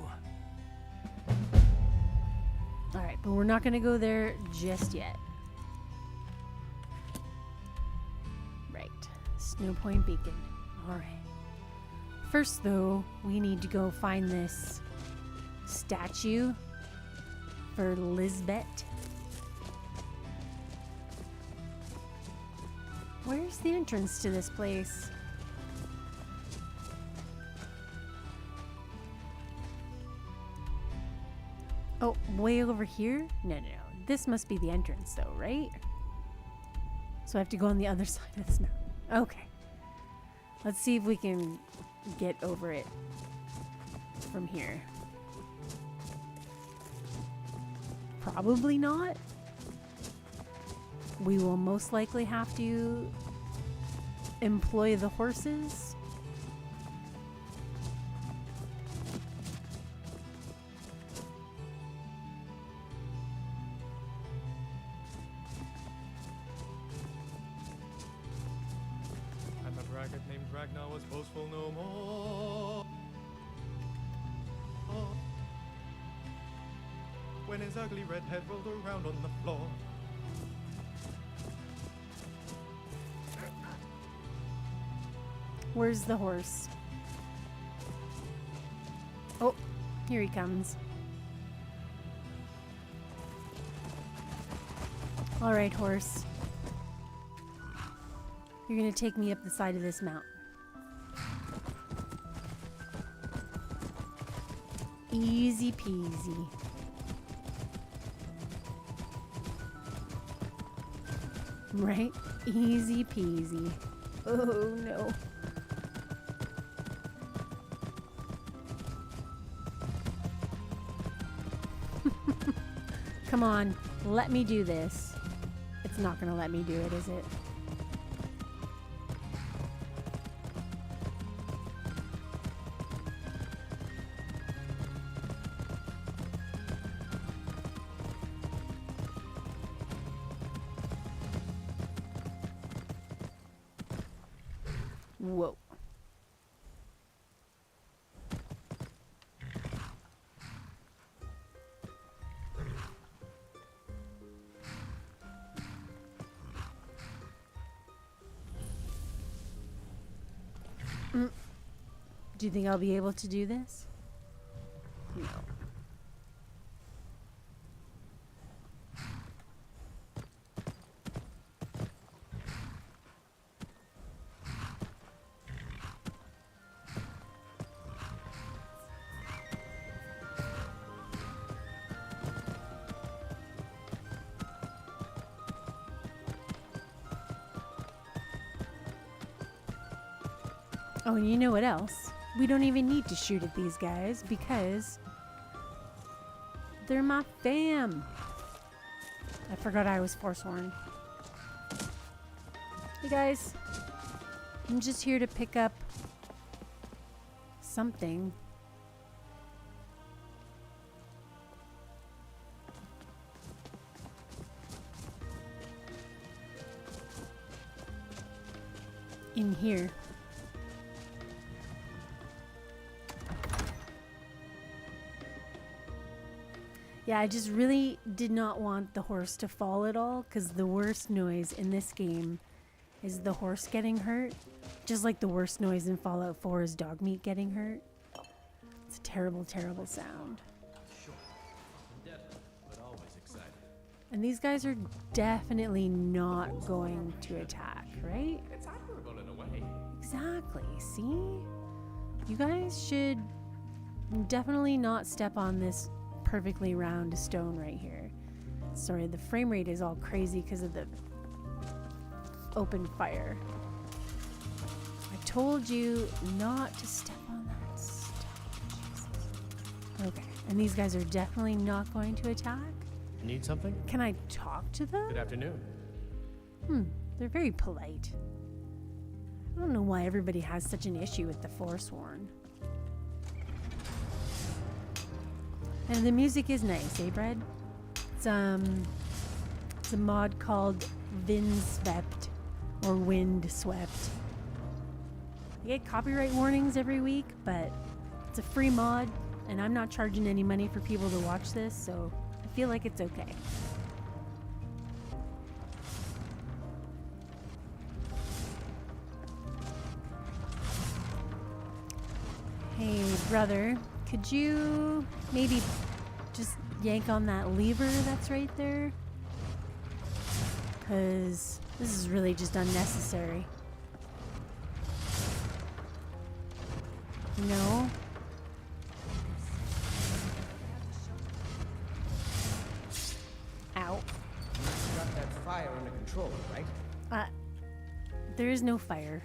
All right, but we're not going to go there just yet. Right. Snow Point Beacon. All right. First, though, we need to go find this statue for Lisbeth. Where's the entrance to this place? Oh, way over here? No. This must be the entrance, though, right? So I have to go on the other side of this mountain. Okay. Let's see if we can get over it from here. Probably not. We will most likely have to employ the horses. And the braggart named Ragnar was boastful no more. When his ugly red head rolled around on the floor. Where's the horse? Oh, here he comes. All right, horse. You're gonna take me up the side of this mountain. Easy peasy. Right? Easy peasy. Oh no. Come on, let me do this. It's not gonna let me do it, is it? Whoa. Do you think I'll be able to do this? No. Oh, and you know what else? We don't even need to shoot at these guys because They're my fam. I forgot I was forsworn. Hey guys. I'm just here to pick up something. In here. Yeah, I just really did not want the horse to fall at all, because the worst noise in this game is the horse getting hurt. Just like the worst noise in Fallout 4 is dog meat getting hurt. It's a terrible, terrible sound. Sure. Indefinite, but always excited. And these guys are definitely not going to attack, right? It's admirable in a way. Exactly, see? You guys should definitely not step on this perfectly round stone right here. Sorry, the frame rate is all crazy because of the open fire. I told you not to step on that stone. Jesus. Okay, and these guys are definitely not going to attack. Need something? Can I talk to them? Good afternoon. They're very polite. I don't know why everybody has such an issue with the Forsworn. And the music is nice, eh, Brad? It's a mod called Vindsvept or Windswept. I get copyright warnings every week, but it's a free mod, and I'm not charging any money for people to watch this, so I feel like it's okay. Hey, brother. Could you maybe just yank on that lever that's right there? Because this is really just unnecessary. No? Ow. You got that fire under control, right? There is no fire.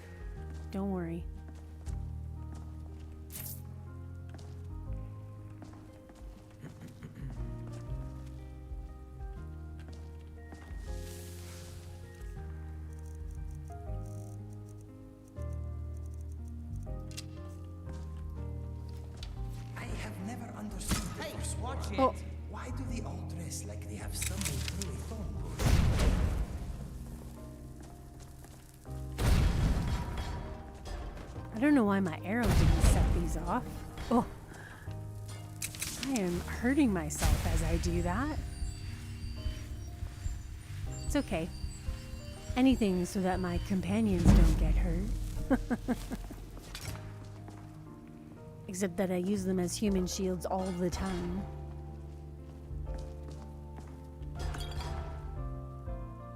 Don't worry. Oh. Why do they all dress like they have stumbled through a thorn bush? I don't know why my arrow didn't set these off. Oh. I am hurting myself as I do that. It's okay. Anything so that my companions don't get hurt. Except that I use them as human shields all the time.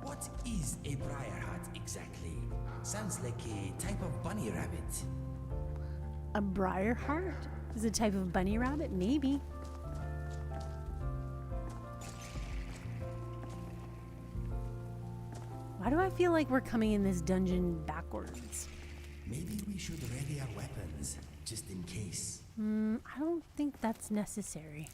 What is a briar hat exactly? Sounds like a type of bunny rabbit. A briar heart is a type of bunny rabbit? Maybe. Why do I feel like we're coming in this dungeon backwards? Maybe we should ready our weapons, just in case. I don't think that's necessary.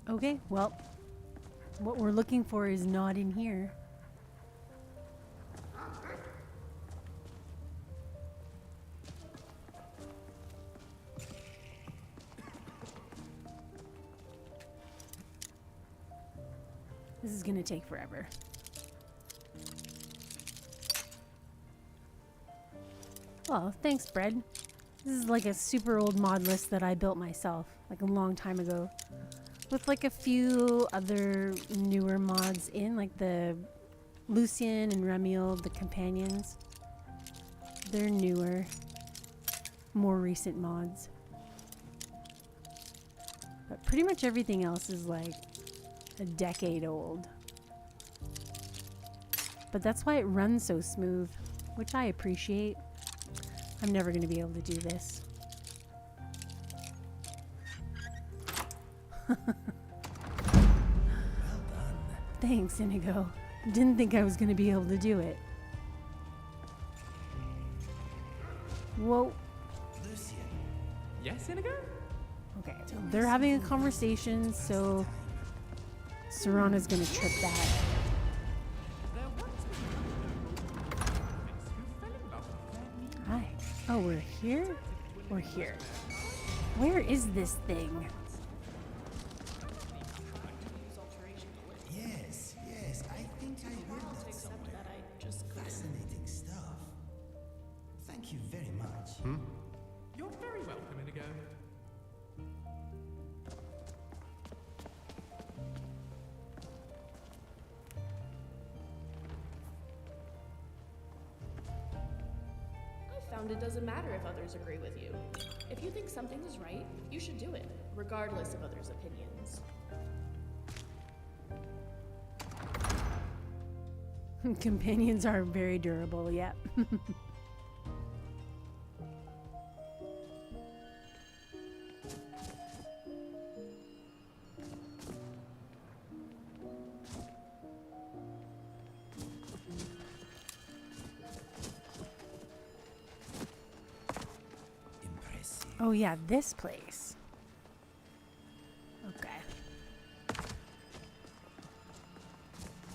Okay, well, what we're looking for is not in here. This is gonna take forever. Well, thanks, Bread. This is like a super old mod list that I built myself, like a long time ago. With like a few other newer mods in, like the Lucian and Remiel, the companions. They're newer, more recent mods. But pretty much everything else is like a decade old. But that's why it runs so smooth, which I appreciate. I'm never going to be able to do this. Thanks, Inigo. Didn't think I was gonna be able to do it. Whoa. Yes, Inigo? Okay, they're having a conversation, so Serana's gonna trip that. Hi. Oh, we're here? We're here. Where is this thing? Yes, I think I heard that somewhere. Fascinating stuff. Thank you very much. You're very welcome, Inigo. I found it doesn't matter if others agree with you. If you think something is right, you should do it, regardless of others' opinions. Companions are very durable, yep. Oh yeah, this place. Okay.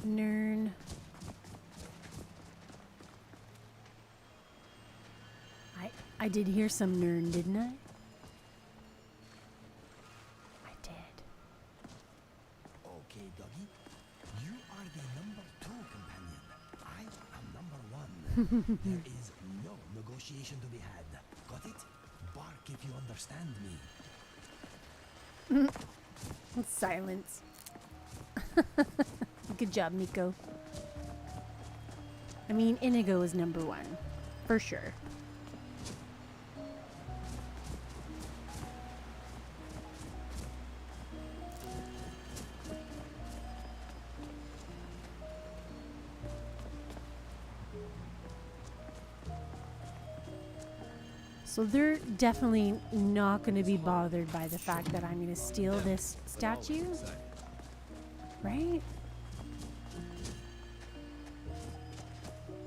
Nern. I did hear some Nern, didn't I? I did. Okay, doggy. You are the number 2 companion. I am number 1. There is no negotiation to be had. Got it? Bark if you understand me. Silence. Good job, Miko. I mean, Inigo is number 1. For sure. So they're definitely not going to be bothered by the fact that I'm going to steal this statue, right?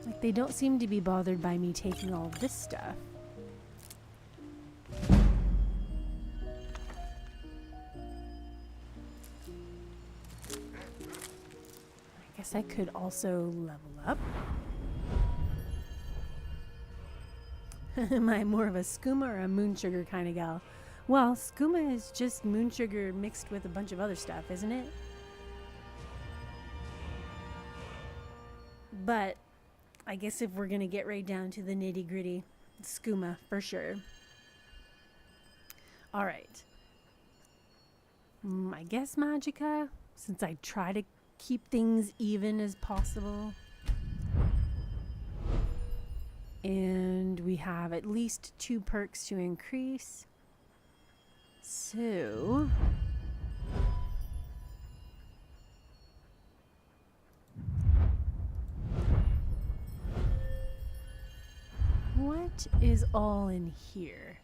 Like, they don't seem to be bothered by me taking all of this stuff. I guess I could also level up. Am I more of a skooma or a moon sugar kind of gal? Well, skooma is just moon sugar mixed with a bunch of other stuff, isn't it? But I guess if we're gonna get right down to the nitty gritty, skooma for sure. All right. I guess Magicka, since I try to keep things even as possible. And we have at least 2 perks to increase. So what is all in here?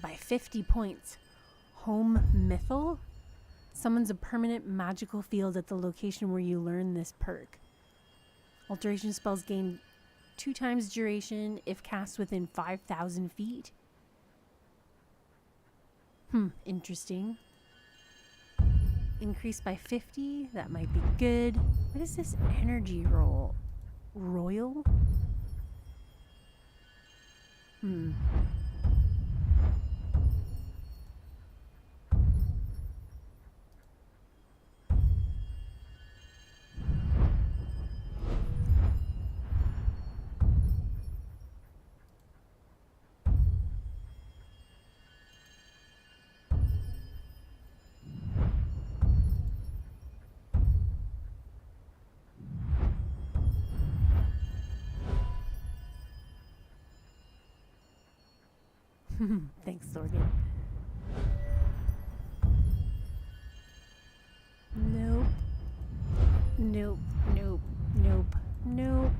By 50 points. Home Mythal? Summons a permanent magical field at the location where you learn this perk. Alteration spells gain 2 times duration if cast within 5,000 feet. Interesting. Increased by 50. That might be good. What is this energy roll? Royal? Thanks, Sorgan. Nope. Nope. Nope. Nope. Nope.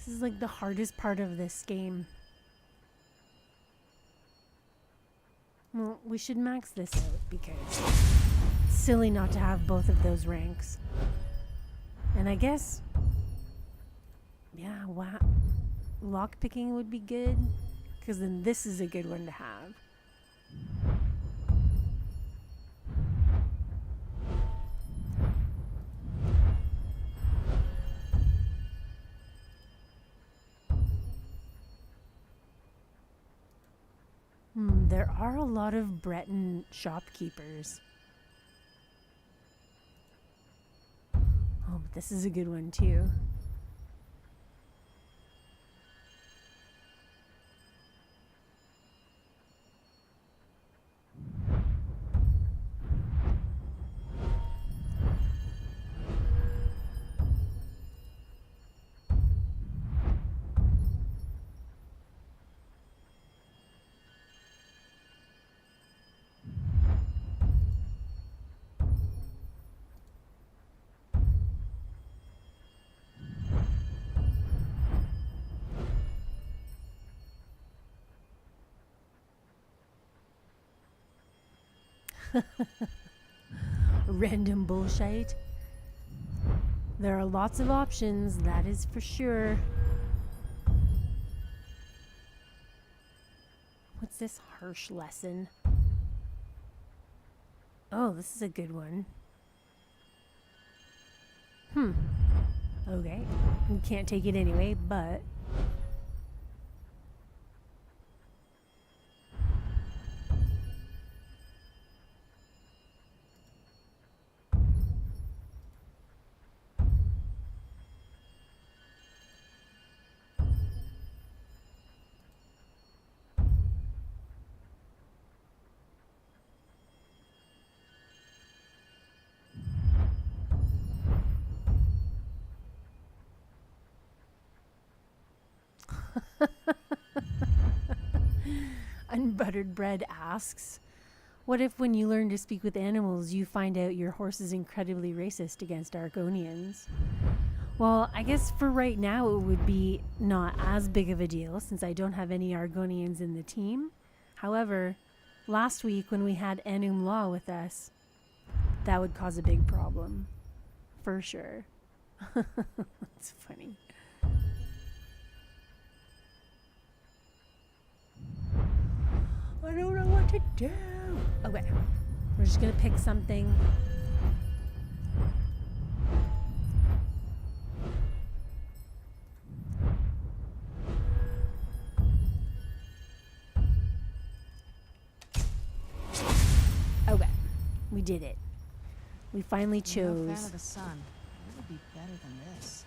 This is like the hardest part of this game. Well, we should max this out because it's silly not to have both of those ranks. And I guess, yeah, wow, lockpicking would be good because then this is a good one to have. There are a lot of Breton shopkeepers. Oh, but this is a good one too. Random bullshit. There are lots of options, that is for sure. What's this harsh lesson? Oh, this is a good one. Okay. We can't take it anyway, but... Unbuttered Bread asks, what if when you learn to speak with animals, you find out your horse is incredibly racist against Argonians? Well, I guess for right now it would be not as big of a deal since I don't have any Argonians in the team. However, last week when we had Enum Law with us, that would cause a big problem. For sure. It's funny. I don't know what to do. Okay, we're just gonna pick something. Okay, we did it. We finally chose. No fan of the sun. It would be better than this.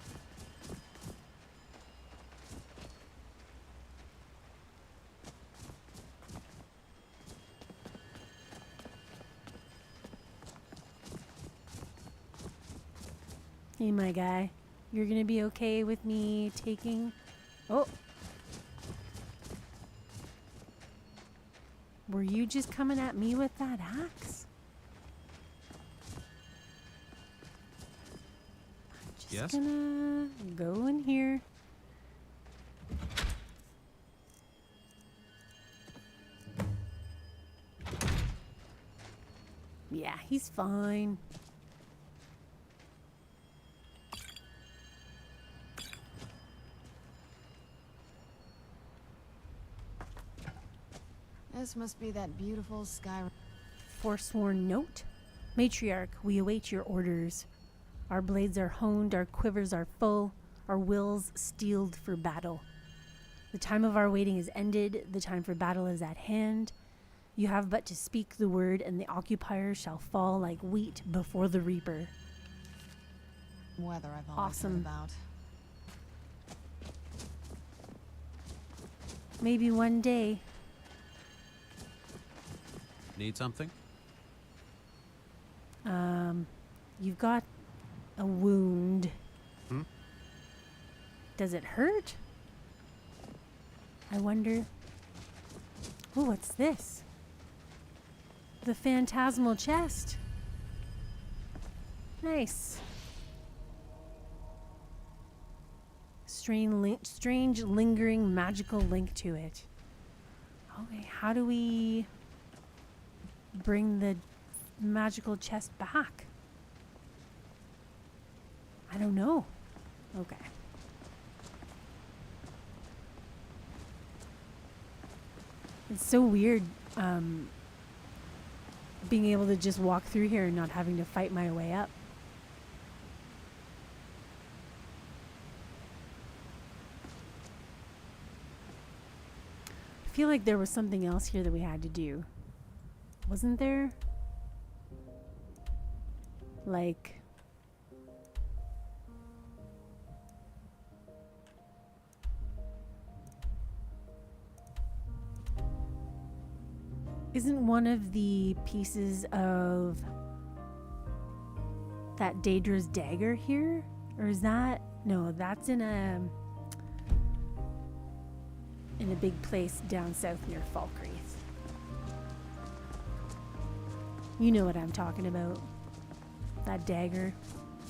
Hey, my guy, you're gonna be okay with me taking... Oh! Were you just coming at me with that axe? I'm just gonna go in here. Yeah, he's fine. This must be that beautiful Skyrim. Forsworn note. Matriarch, we await your orders. Our blades are honed, our quivers are full, our wills steeled for battle. The time of our waiting is ended, the time for battle is at hand. You have but to speak the word, and the occupiers shall fall like wheat before the reaper. Weather I've always heard about. Maybe one day. Need something? You've got a wound. Hmm? Does it hurt? I wonder. Oh, what's this? The phantasmal chest. Nice. strange lingering magical link to it. Okay, how do we bring the magical chest back? I don't know. Okay. It's so weird being able to just walk through here and not having to fight my way up. I feel like there was something else here that we had to do. Wasn't there? Like... Isn't one of the pieces of that Daedra's dagger here? Or is that... No, that's in a big place down south near Falkreath. You know what I'm talking about. That dagger,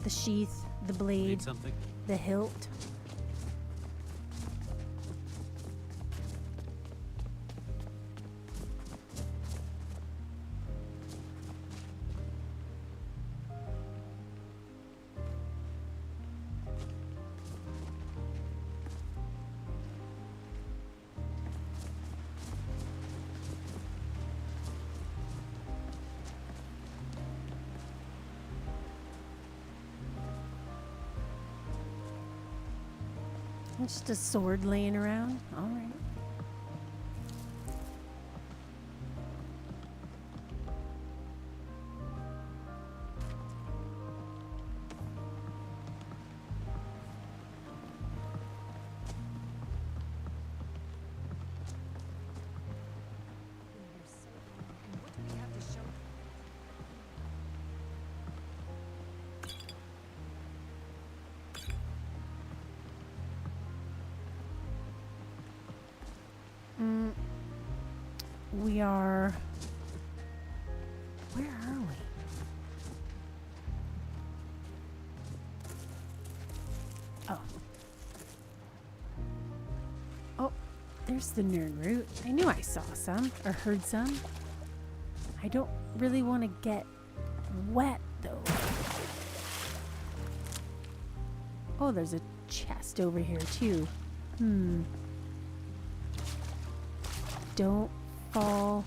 the sheath, the blade, Need something? the hilt. Just a sword laying around. All right. We are... Where are we? Oh. Oh, there's the Nern root. I knew I saw some, or heard some. I don't really want to get wet, though. Oh, there's a chest over here, too. Don't fall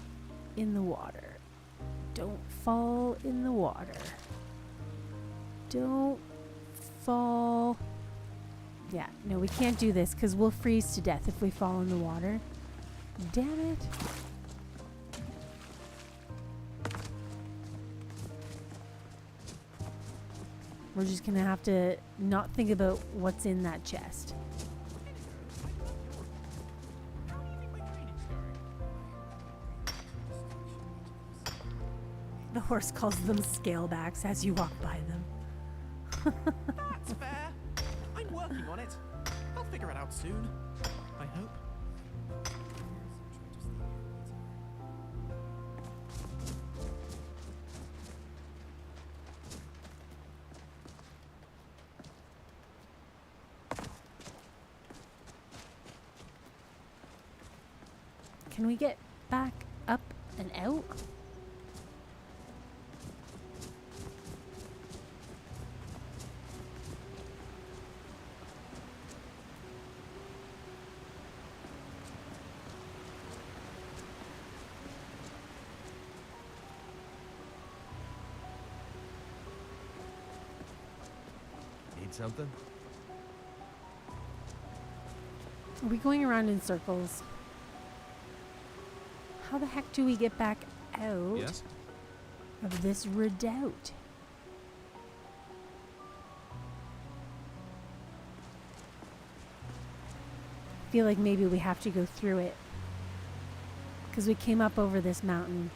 in the water. Don't fall in the water. Don't fall. Yeah, no, we can't do this because we'll freeze to death if we fall in the water. Damn it. We're just gonna have to not think about what's in that chest. The horse calls them scalebacks as you walk by them. That's fair. I'm working on it. I'll figure it out soon. I hope. Can we get back up and out? Something? Are we going around in circles? How the heck do we get back out of this redoubt? I feel like maybe we have to go through it because we came up over this mountain,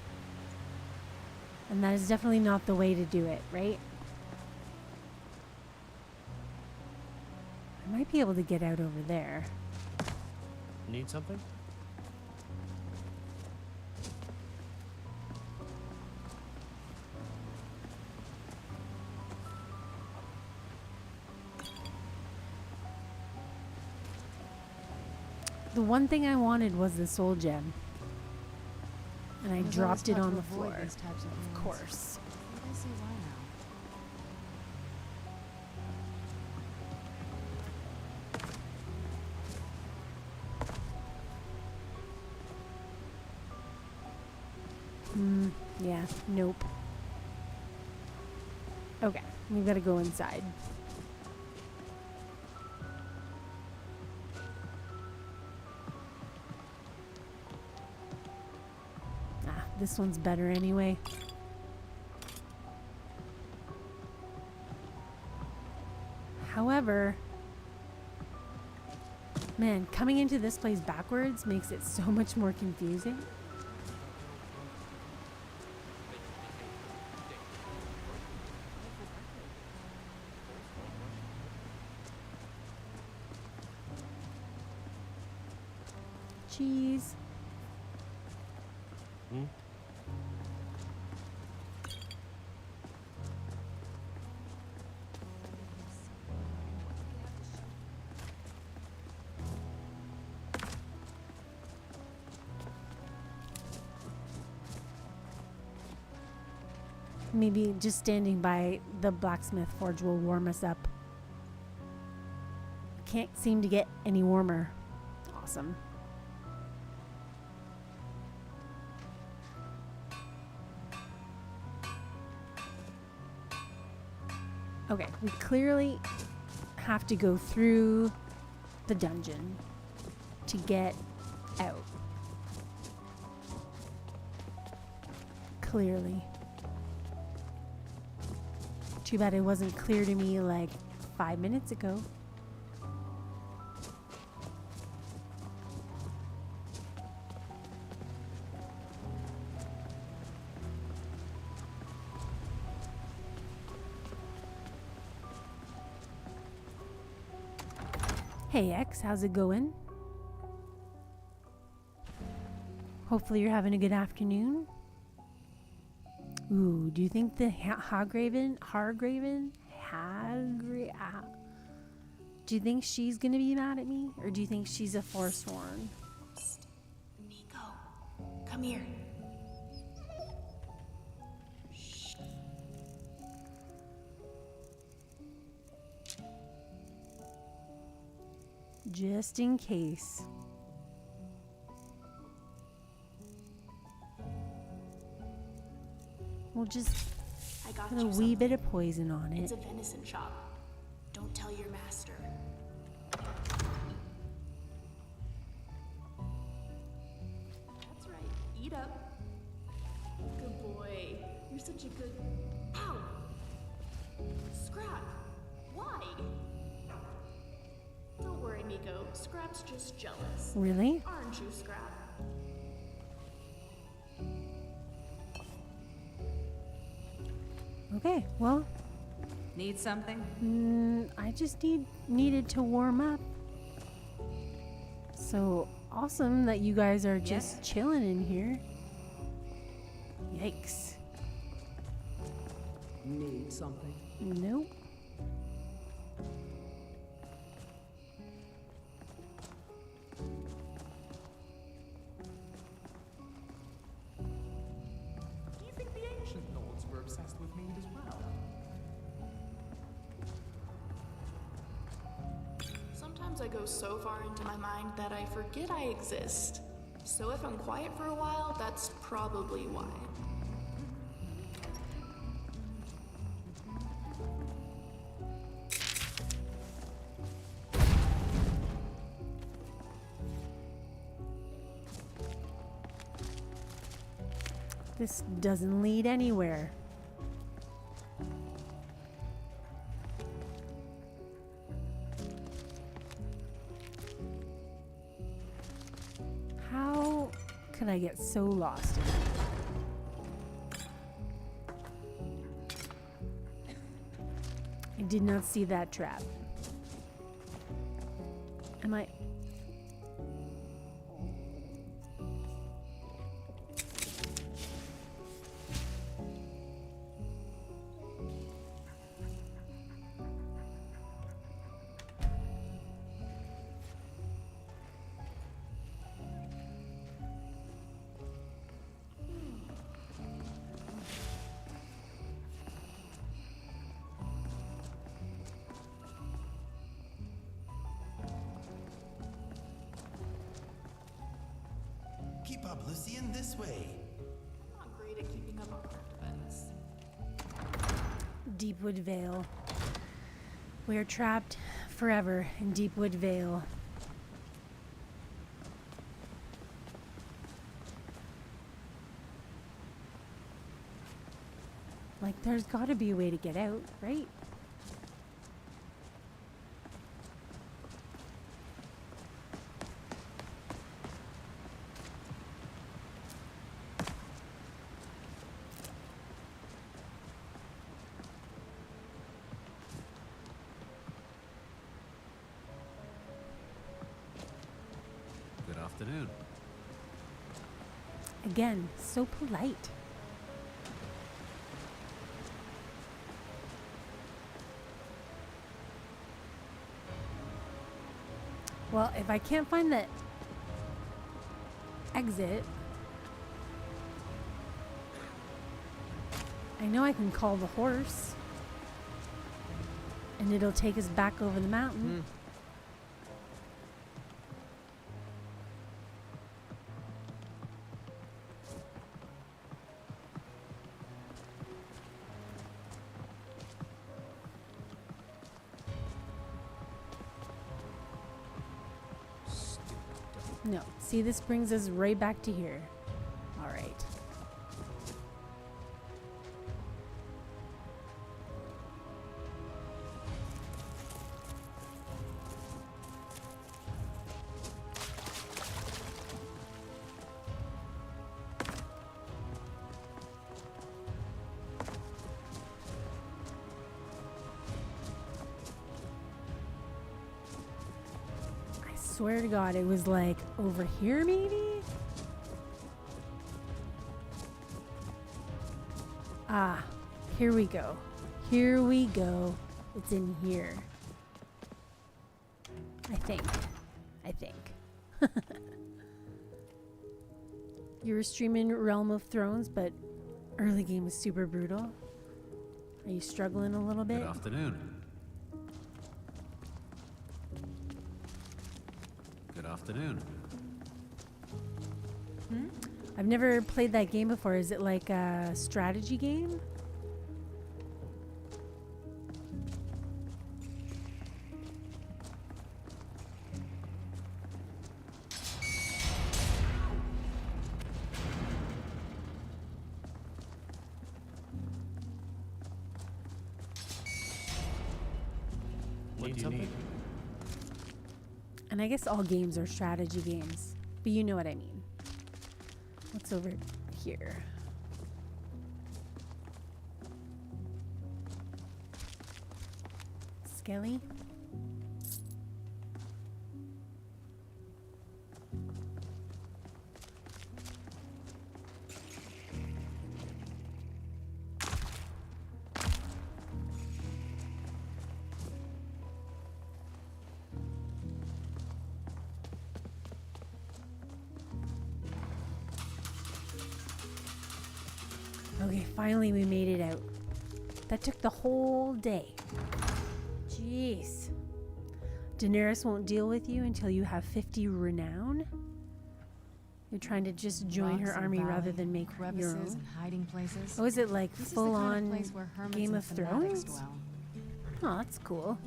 and that is definitely not the way to do it, right? I might be able to get out over there. Need something? The one thing I wanted was the soul gem. And I dropped it on the floor. Of course. I see why now. Yeah, nope. Okay, we gotta go inside. This one's better anyway. However, man, coming into this place backwards makes it so much more confusing. Cheese. Maybe just standing by the blacksmith forge will warm us up. Can't seem to get any warmer. Awesome. Okay, we clearly have to go through the dungeon to get out. Clearly. Too bad it wasn't clear to me like 5 minutes ago. Hey X, how's it going? Hopefully you're having a good afternoon. Ooh, do you think the Hargraven, do you think she's gonna be mad at me? Or do you think she's a Forsworn? Psst. Nico, come here. Shh. Just in case. We'll just put a wee bit of poison on it. It's a venison shop. Don't tell your master. That's right. Eat up. Good boy. You're such a good... Ow! Scrap! Why? Don't worry, Miko. Scrap's just jealous. Really? Aren't you, Scrap? Okay, well. Need something? I just needed to warm up. So awesome that you guys are just chilling in here. Yikes. Need something? Nope. Do you think the ancient lords were obsessed with mead as well? Sometimes I go so far into my mind that I forget I exist. So if I'm quiet for a while, that's probably why. This doesn't lead anywhere. How could I get so lost in it? I did not see that trap. Am I... see in this way. I'm not great at keeping up on current events. Deepwood Vale. We are trapped forever in Deepwood Vale. Like, there's gotta be a way to get out, right? Good afternoon. Again, so polite. Well, if I can't find the exit, I know I can call the horse and it'll take us back over the mountain. No, see, this brings us right back to here. All right. Swear to God, it was like over here, maybe? Ah, here we go. Here we go. It's in here. I think. You were streaming Realm of Thrones, but early game was super brutal. Are you struggling a little bit? Good afternoon. Good afternoon. I've never played that game before. Is it like a strategy game? What do you need? And I guess all games are strategy games, but you know what I mean. What's over here? Skelly? Okay, finally we made it out. That took the whole day. Jeez. Daenerys won't deal with you until you have 50 renown? You're trying to just join her army rather than make your own? And hiding places. Oh, is it like This is the full kind of on place where hermits Game and of fanatics Thrones? dwell. Oh, that's cool.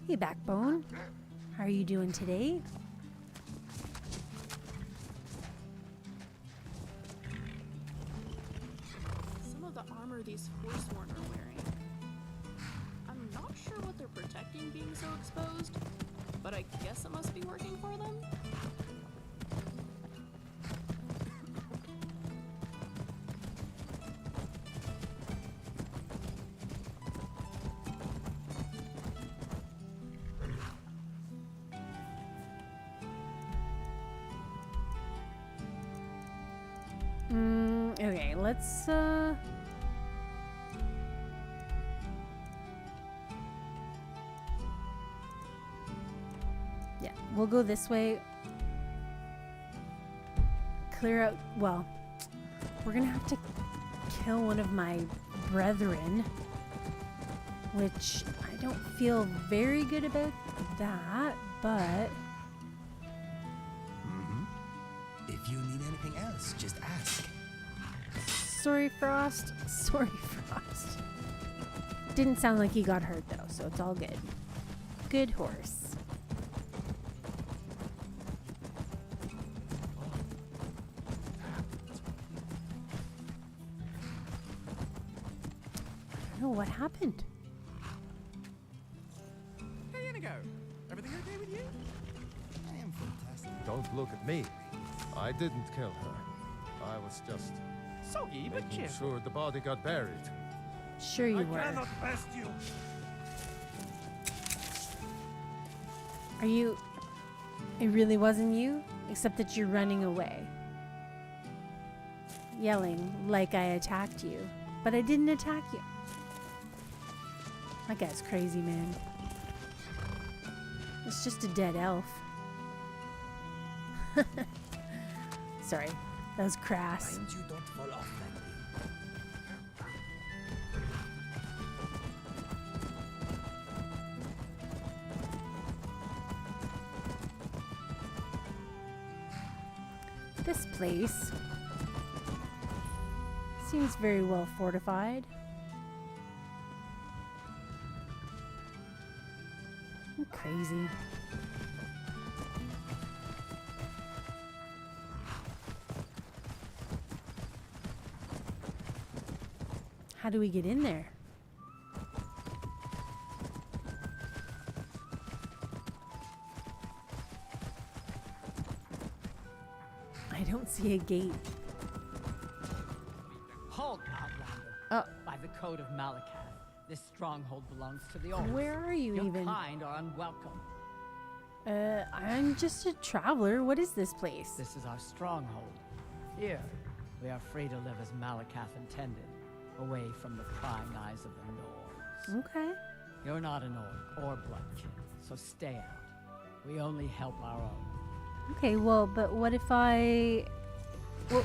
Hey, Backbone. How are you doing today? Some of the armor these Forsworn are wearing. I'm not sure what they're protecting being so exposed, but I guess it must be working for them. Okay, let's yeah, we'll go this way. Clear out, well, we're gonna have to kill one of my brethren, which I don't feel very good about that, but If you need anything else, just ask. Sorry, Frost. Sorry, Frost. Didn't sound like he got hurt, though, so it's all good. Good horse. I don't know what happened. Hey, Inigo. Everything okay with you? I am fantastic. Don't look at me. I didn't kill her. I was just Soggy, but making cheerful. sure the body got buried. Sure you were. best you. Are you... It really wasn't you? Except that you're running away. Yelling like I attacked you. But I didn't attack you. That guy's crazy, man. It's just a dead elf. Sorry, that was crass. Mind you don't fall off that thing. This place seems very well fortified. I'm crazy. How do we get in there? I don't see a gate. Halt, Outlander. Oh. By the code of Malakath, this stronghold belongs to the orcs. Where are you Your even? kind are unwelcome. I'm just a traveler. What is this place? This is our stronghold. Here, we are free to live as Malakath intended, away from the prying eyes of the Nords. Okay. You're not an orc or bloodkin, so stay out. We only help our own. Okay, well, but what if I... Well...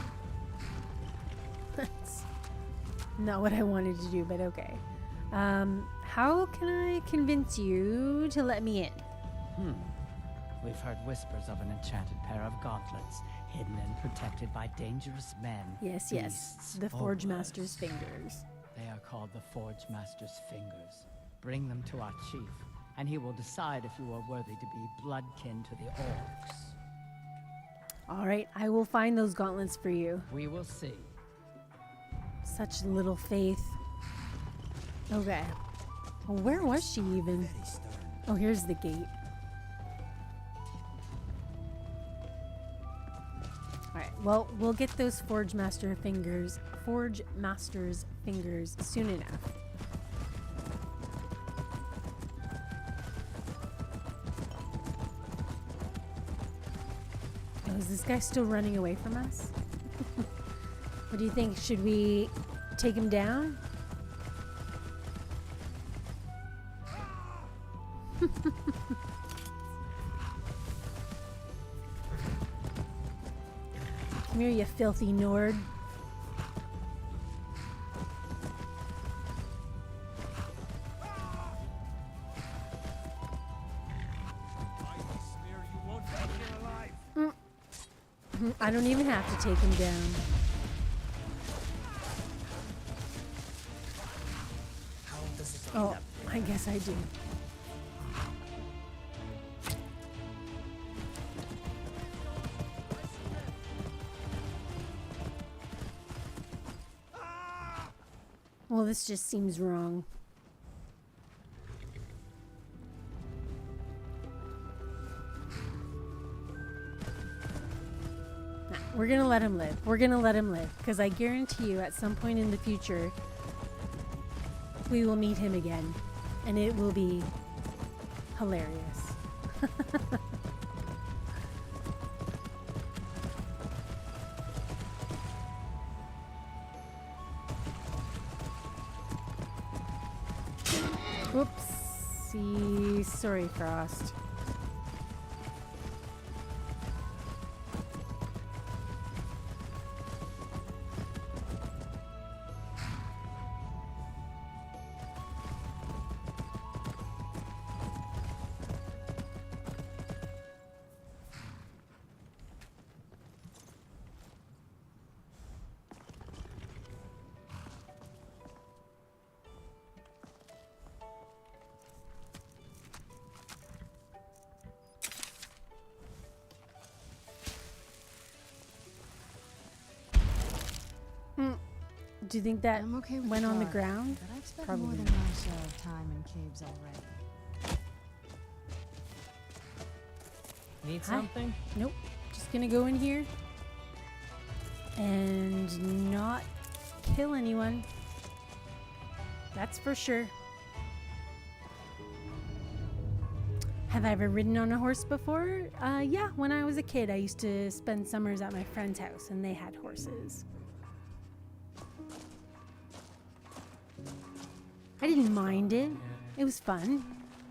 That's not what I wanted to do, but okay. How can I convince you to let me in? We've heard whispers of an enchanted pair of gauntlets, hidden and protected by dangerous men. Yes, beasts, the or Forge worse. Master's fingers. They are called the Forge Master's fingers. Bring them to our chief, and he will decide if you are worthy to be bloodkin to the orcs. All right, I will find those gauntlets for you. We will see. Such little faith. Okay. Well, where was she even? Oh, here's the gate. Alright, well, we'll get those Forge Master's fingers soon enough. Oh, is this guy still running away from us? What do you think? Should we take him down? Come here, you filthy Nord. I don't even have to take him down. Oh, I guess I do. Well, this just seems wrong. Nah, we're gonna let him live. We're gonna let him live. Because I guarantee you at some point in the future, we will meet him again. And it will be hilarious. Whoopsie. Sorry, Frost. Do you think that I'm okay with went on the dark, ground? But I've spent Probably more than not. my share of time in caves already. Need Hi. something? Nope. Just gonna go in here and not kill anyone. That's for sure. Have I ever ridden on a horse before? Yeah, when I was a kid, I used to spend summers at my friend's house and they had horses. I didn't mind it. It was fun,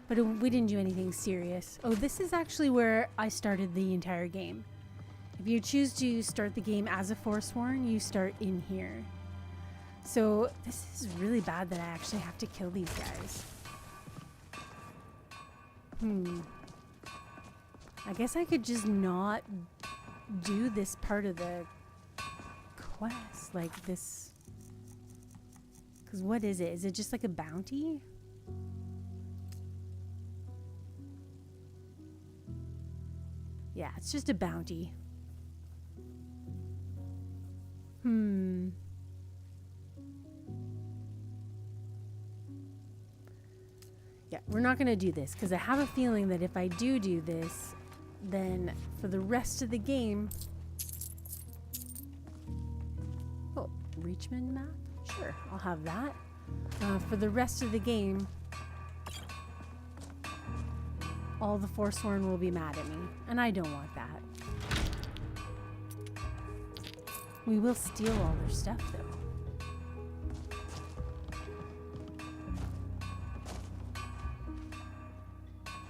but we didn't do anything serious. Oh, this is actually where I started the entire game. If you choose to start the game as a Forsworn, you start in here. So this is really bad that I actually have to kill these guys. I guess I could just not do this part of the quest, like this. Because what is it? Is it just like a bounty? Yeah, it's just a bounty. Yeah, we're not going to do this because I have a feeling that if I do this, then for the rest of the game... Oh, Reachman map? Sure, I'll have that. For the rest of the game, all the Forsworn will be mad at me, and I don't want that. We will steal all their stuff, though.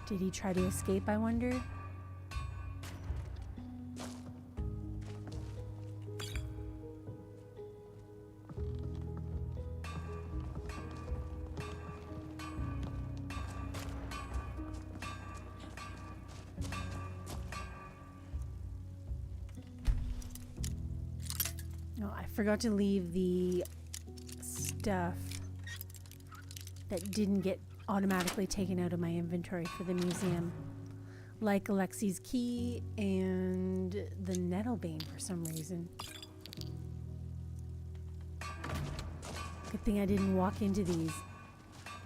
Did he try to escape, I wonder? No, I forgot to leave the stuff that didn't get automatically taken out of my inventory for the museum, like Alexi's key and the Nettlebane for some reason. Good thing I didn't walk into these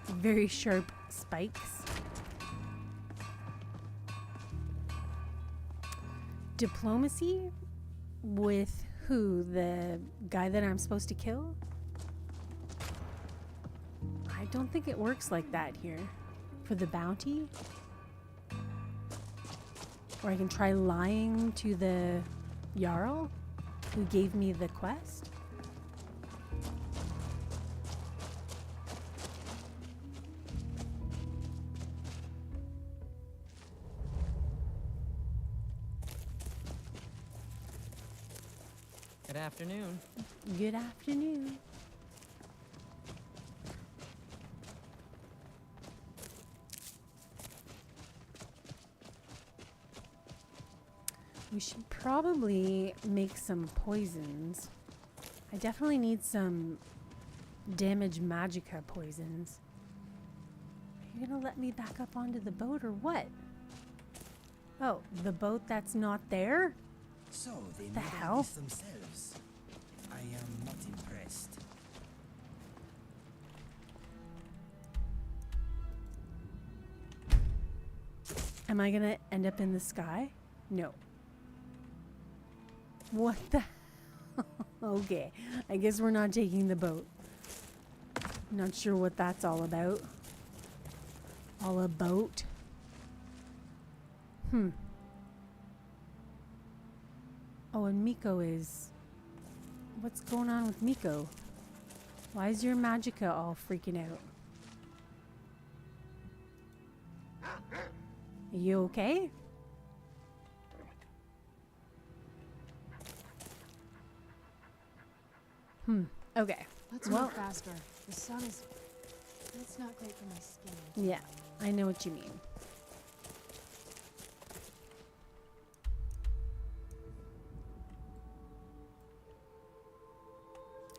very sharp spikes. Diplomacy with who? The guy that I'm supposed to kill? I don't think it works like that here. For the bounty? Or I can try lying to the Jarl who gave me the quest? Good afternoon. Good afternoon. We should probably make some poisons. I definitely need some damage magicka poisons. Are you gonna let me back up onto the boat or what? Oh, the boat that's not there? So they The made all hell? this themselves. I am not impressed. Am I gonna end up in the sky? No. What the Okay, I guess we're not taking the boat. Not sure what that's all about. All about. Oh, and Miko is... What's going on with Miko? Why is your magicka all freaking out? Are you okay? Okay. Let's Well, move faster. The sun is... It's not great for my skin. yeah, I know what you mean.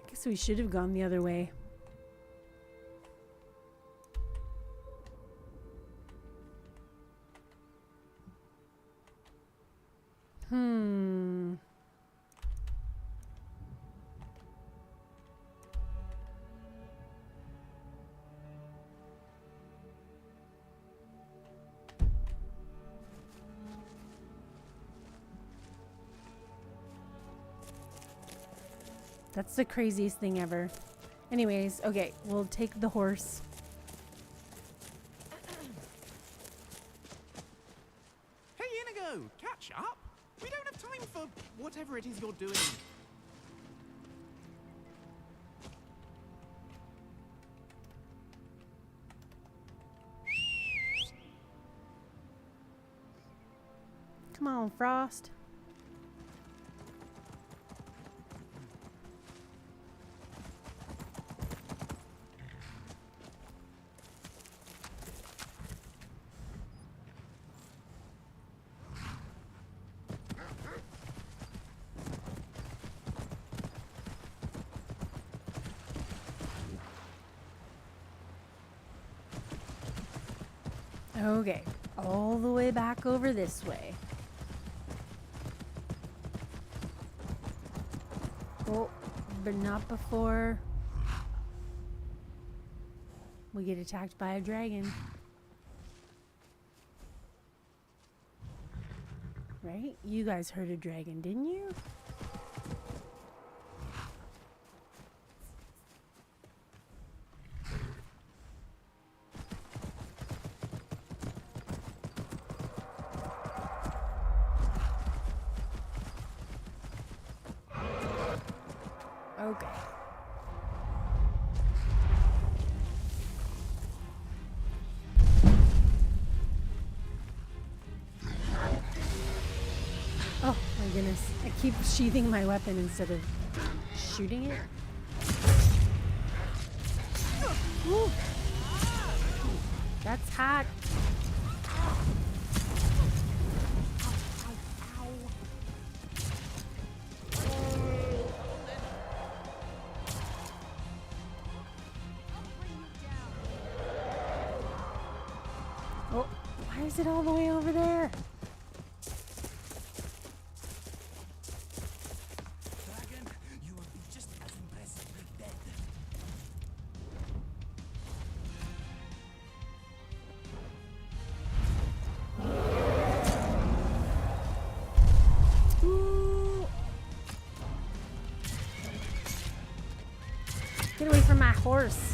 I guess we should have gone the other way. That's the craziest thing ever. Anyways, okay, we'll take the horse. Hey, Inigo! Catch up! We don't have time for whatever it is you're doing. Come on, Frost. Okay, all the way back over this way. Oh, but not before we get attacked by a dragon. Right? You guys heard a dragon, didn't you? Okay. Oh my goodness. I keep sheathing my weapon instead of shooting it. Ooh. That's hot. Oh, why is it all the way over there? Dragon, you will be just as impressive dead. Ooh. Get away from my horse.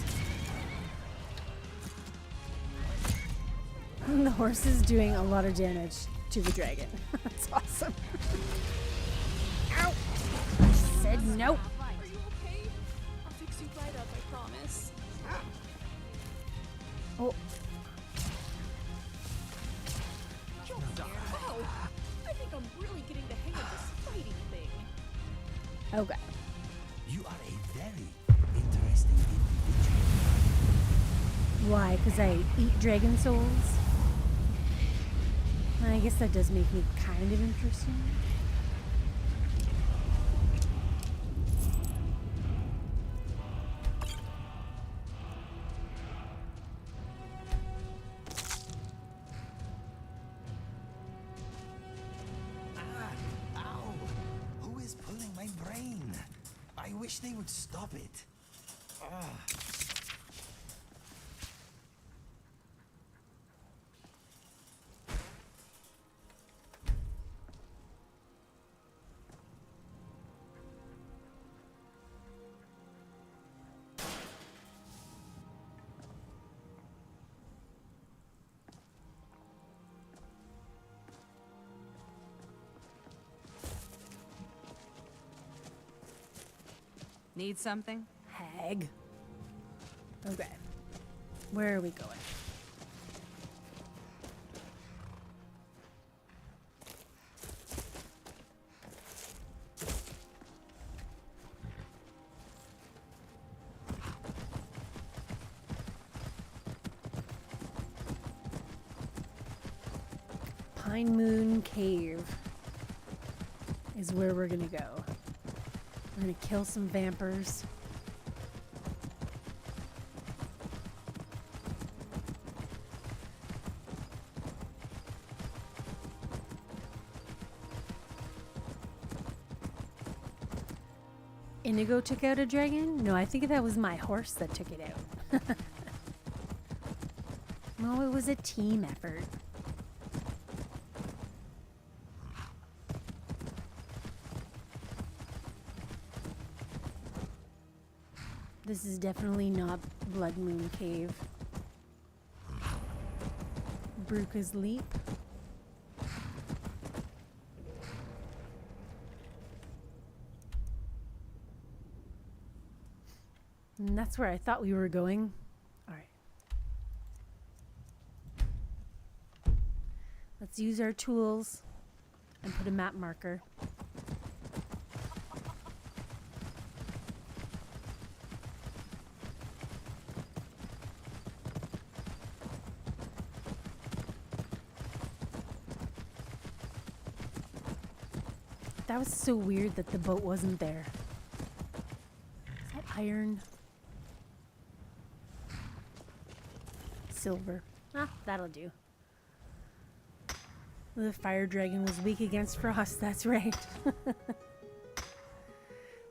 The horse is doing a lot of damage to the dragon. That's awesome. Ow! I said no. Are you okay? I'll fix you right up, I promise. Oh. Wow! I think I'm really getting the hang of this fighting thing. Okay. You are a very interesting individual. Why? Because I eat dragon souls? I guess that does make me kind of interesting. Ow! Who is pulling my brain? I wish they would stop it. Need something? Hag. Okay. Where are we going? Pine Moon Cave is where we're gonna go. We're gonna kill some vampires. Inigo took out a dragon? No, I think that was my horse that took it out. No, it was a team effort. This is definitely not Blood Moon Cave. Bruka's Leap. And that's where I thought we were going. All right. Let's use our tools and put a map marker. That was so weird that the boat wasn't there. Is that iron? Silver. Ah, that'll do. The fire dragon was weak against frost, that's right.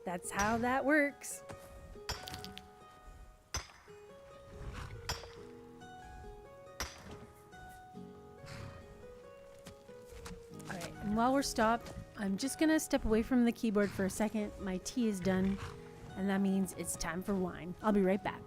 That's how that works. Alright, and while we're stopped, I'm just gonna step away from the keyboard for a second. My tea is done, and that means it's time for wine. I'll be right back.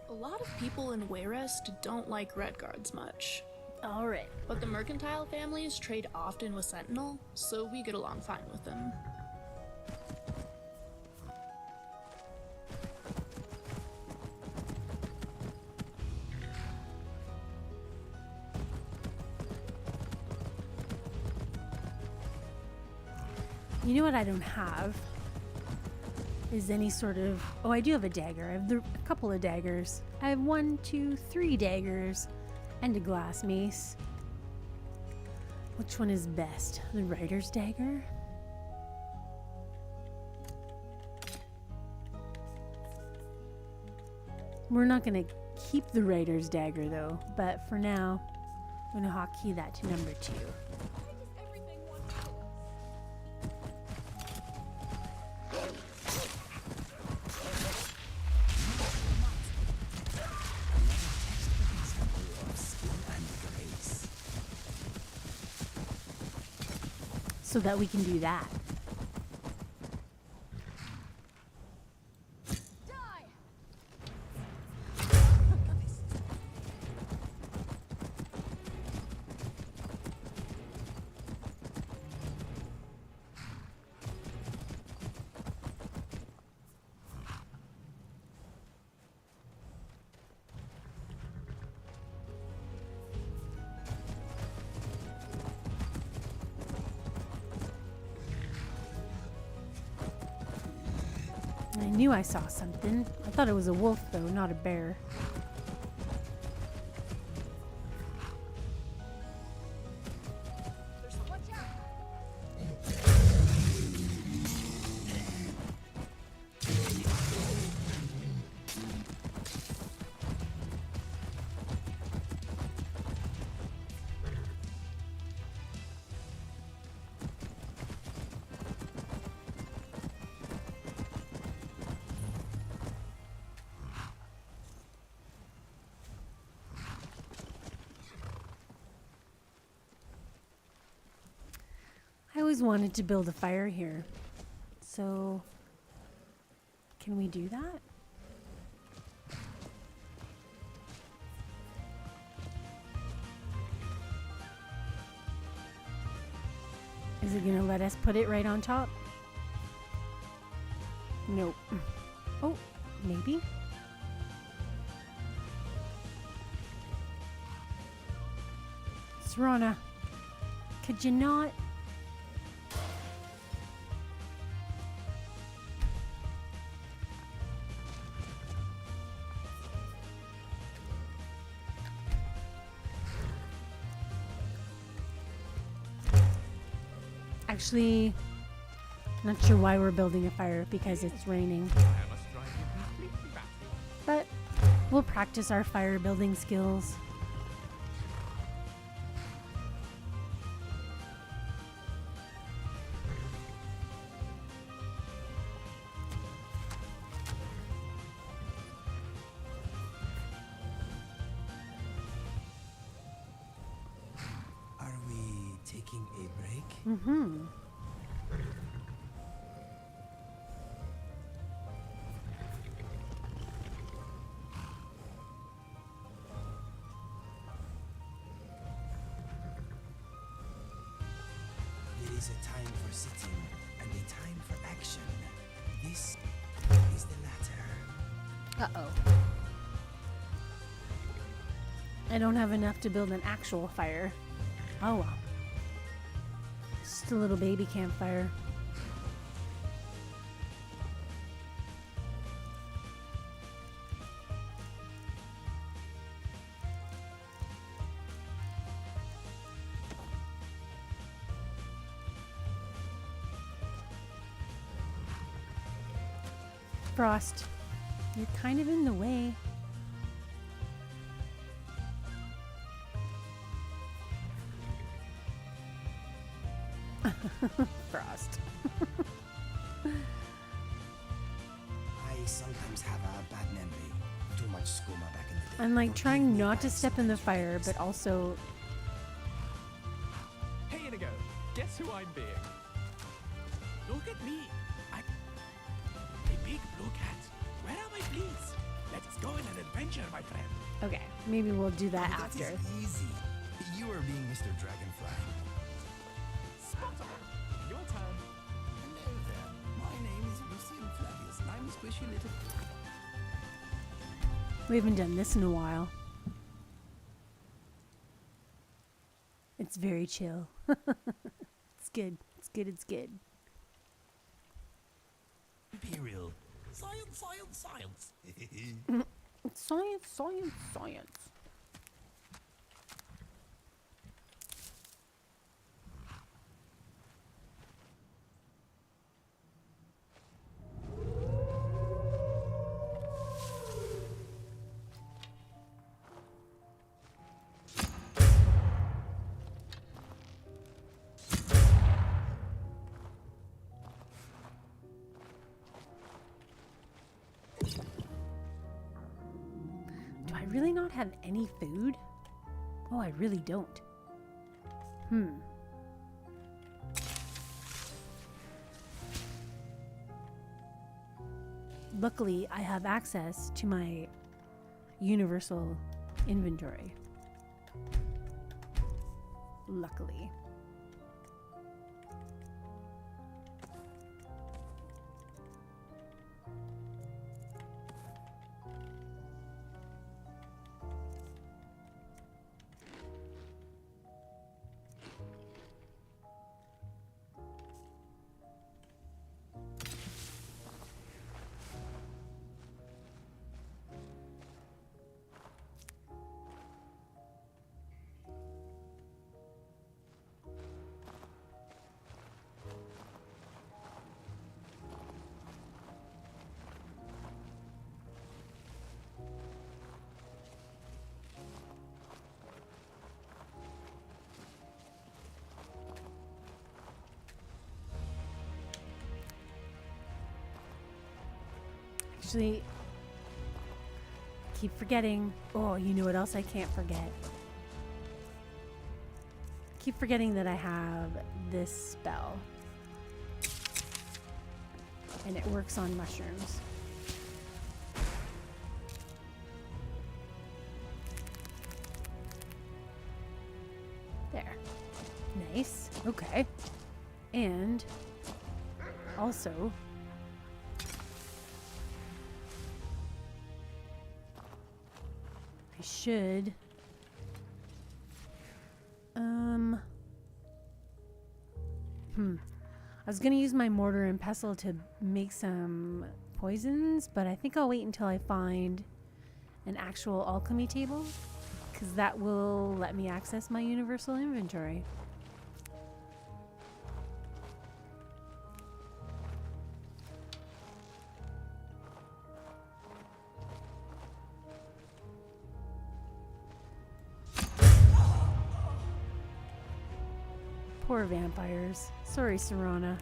A lot of people in Wayrest don't like Red Guards much. Alright. But the mercantile families trade often with Sentinel, so we get along fine with them. You know what I don't have? Is any sort of... Oh, I do have a dagger. I have a couple of daggers. I have 1, 2, 3 daggers and a glass mace. Which one is best? The Rider's dagger? We're not going to keep the Rider's dagger though, but for now, I'm going to hotkey that to number 2. So that we can do that. I knew I saw something. I thought it was a wolf though, not a bear. I always wanted to build a fire here. So, can we do that? Is it gonna let us put it right on top? Nope. Oh, maybe? Serana, could you not? Actually, Not sure why we're building a fire, because it's raining. But we'll practice our fire building skills. Are we taking a break? Mm-hmm. There is a time for sitting and a time for action. This is the latter. Uh-oh. I don't have enough to build an actual fire. Oh well. Just a little baby campfire. Frost, you're kind of in the way. Frost. I sometimes have a bad memory. Too much skooma back in the day. I'm like trying not to step in the fire, but also. Hey, Inigo, guess who I'm being? Look at me. I'm a big blue cat. Where are my fleas? Let's go on an adventure, my friend. Okay, maybe we'll do that That after. is easy. You are being Mr. Dragonfly. Spot on. Your turn. Hello there. My name is Lucian Flavius, and I'm a squishy little. We haven't done this in a while. It's very chill. It's good. It's good. It's good. Imperial. Science, science, science. Science, science, science. Do I really not have any food? Oh, I really don't. Luckily, I have access to my universal inventory. Luckily. Actually, keep forgetting. Oh, you know what else I can't forget? Keep forgetting that I have this spell. And it works on mushrooms. There. Nice. Okay. And also, I should I was gonna use my mortar and pestle to make some poisons, but I think I'll wait until I find an actual alchemy table, because that will let me access my universal inventory. Poor vampires. Sorry, Serana.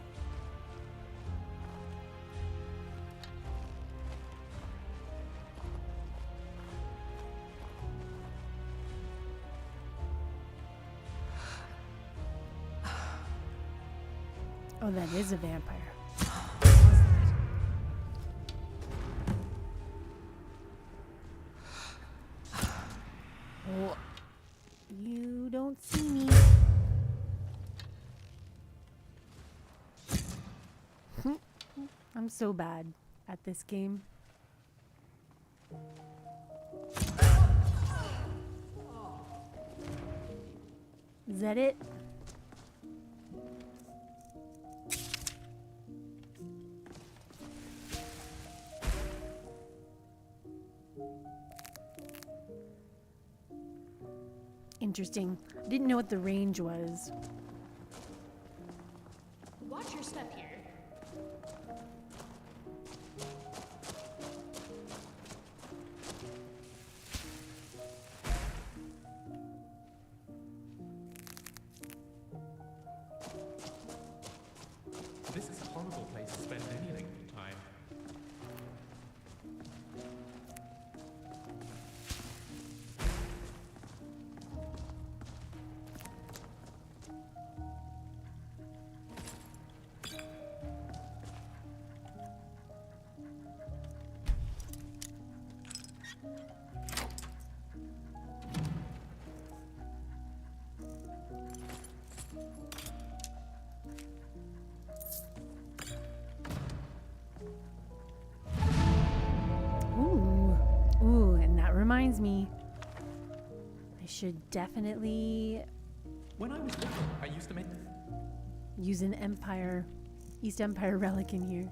Oh, that is a vampire. Oh, you don't see me. I'm so bad at this game. Is that it? Interesting. I didn't know what the range was. Watch your step here. This is a horrible place to spend any length of time. Ooh, and that reminds me. I should definitely When I was little, I used to make... use an East Empire relic in here.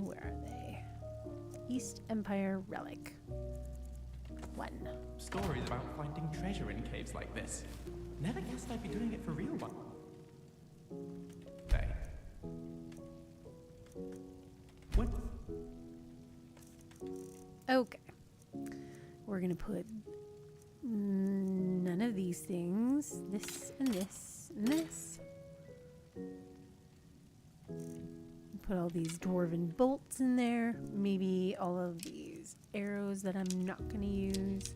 Where are they? East Empire relic. 1. stories about finding treasure in caves like this. Never guessed I'd be doing it for real one day. What? Okay. We're gonna put none of these things. This and this and this. Put all these dwarven bolts in there. Maybe all of these arrows that I'm not gonna use.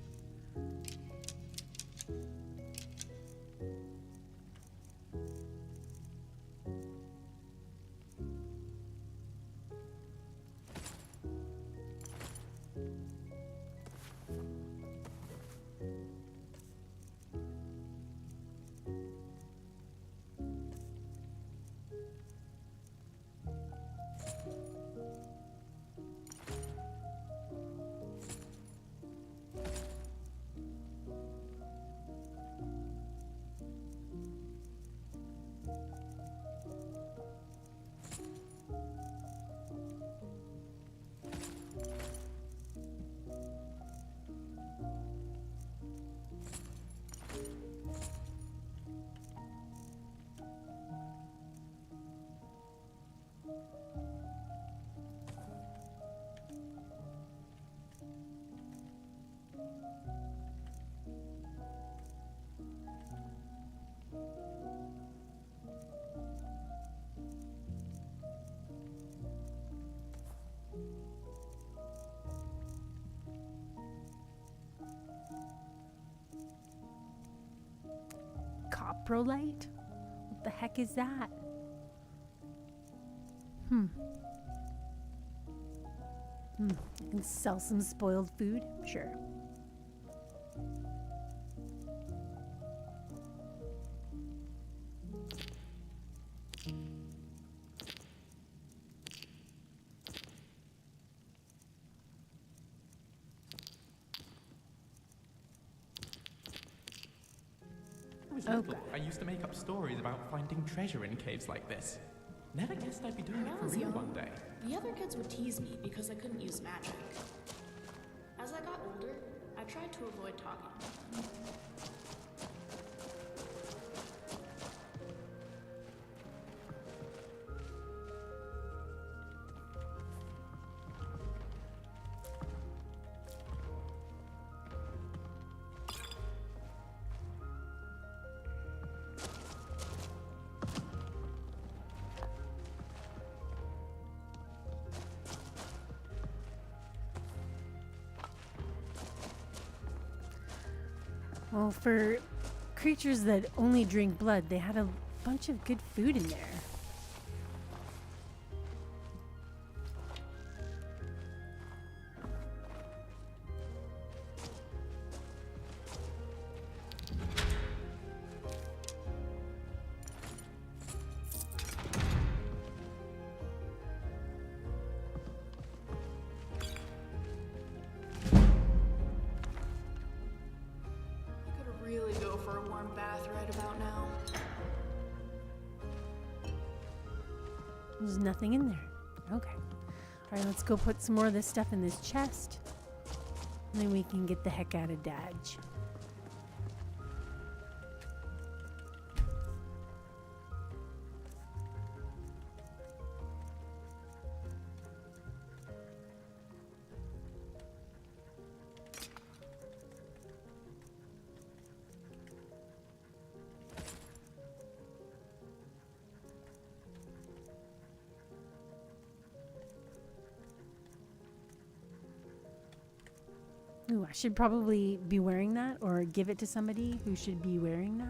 Coprolite? What the heck is that? I can sell some spoiled food? Sure. Little, I used to make up stories about finding treasure in caves like this. Never guessed I'd be doing it for real one day. The other kids would tease me because I couldn't use magic. As I got older, I tried to avoid talking. Well, for creatures that only drink blood, they had a bunch of good food in there. Really go for a warm bath right about now. There's nothing in there. Okay. Alright, let's go put some more of this stuff in this chest. And then we can get the heck out of Dodge. Ooh, I should probably be wearing that or give it to somebody who should be wearing that.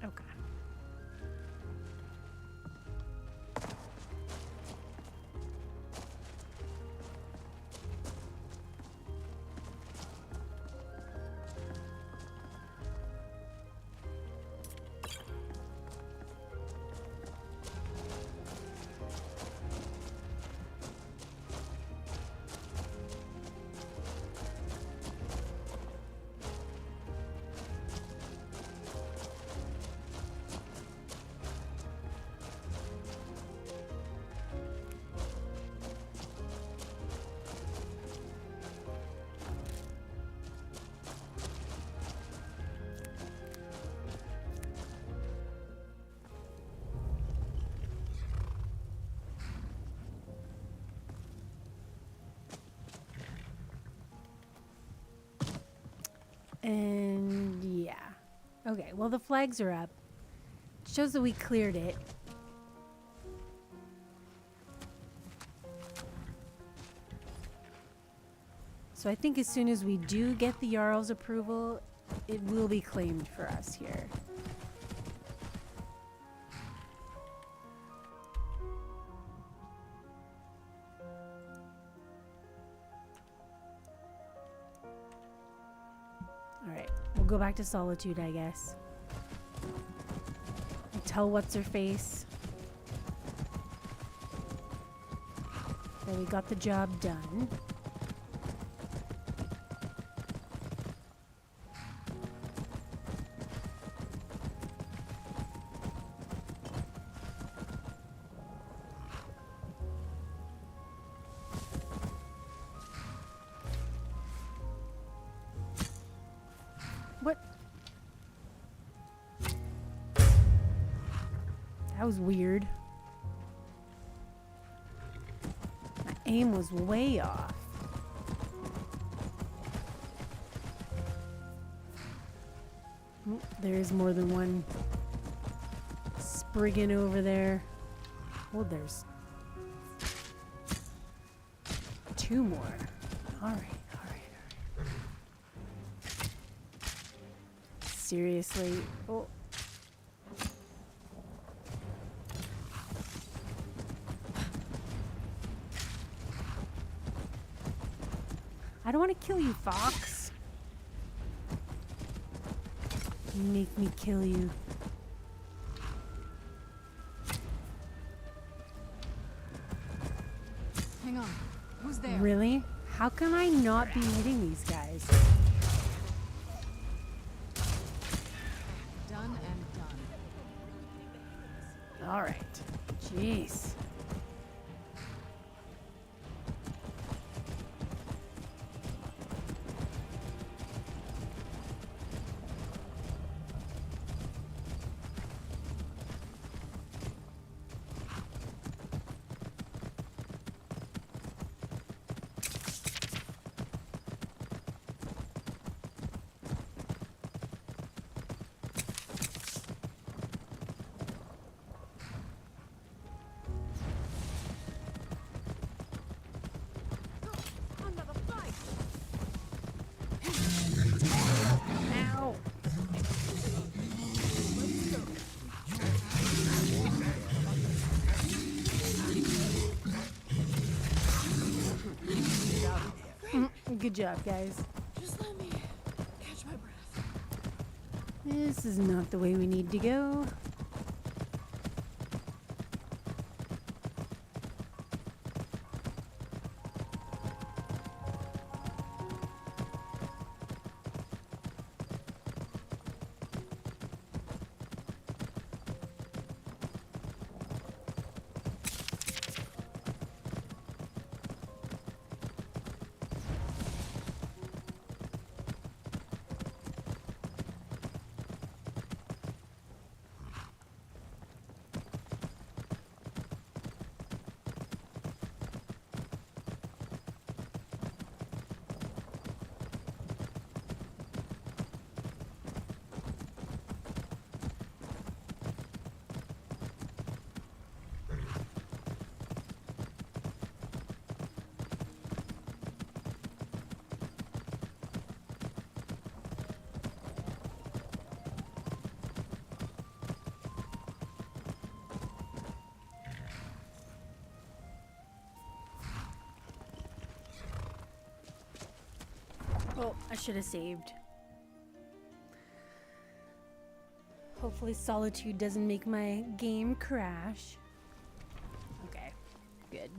Okay. And yeah. Okay, well the flags are up. Shows that we cleared it. So I think as soon as we do get the Jarl's approval, it will be claimed for us here. Alright, we'll go back to Solitude, I guess. And tell what's-her-face that we got the job done. What? That was weird. My aim was way off. Oh, there is more than one Spriggan over there. Oh, there's two more. All right. Seriously. Oh. I don't want to kill you, Fox. Make me kill you. Hang on. Who's there? Really? How can I not be hitting these guys? Done and done. All right. Jeez. Good job, guys. Just let me catch my breath. This is not the way we need to go. Oh, I should have saved. Hopefully Solitude doesn't make my game crash. Okay, good.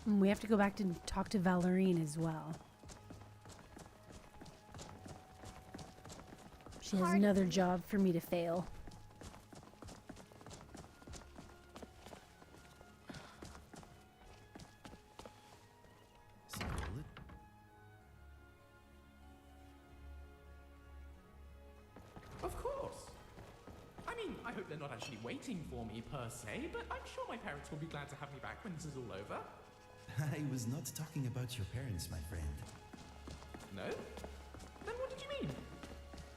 We have to go back to talk to Valorine as well. She has another job for me to fail. Of course. I mean, I hope they're not actually waiting for me per se, but I'm sure my parents will be glad to have me back when this is all over. I was not talking about your parents, my friend. No? Then what did you mean?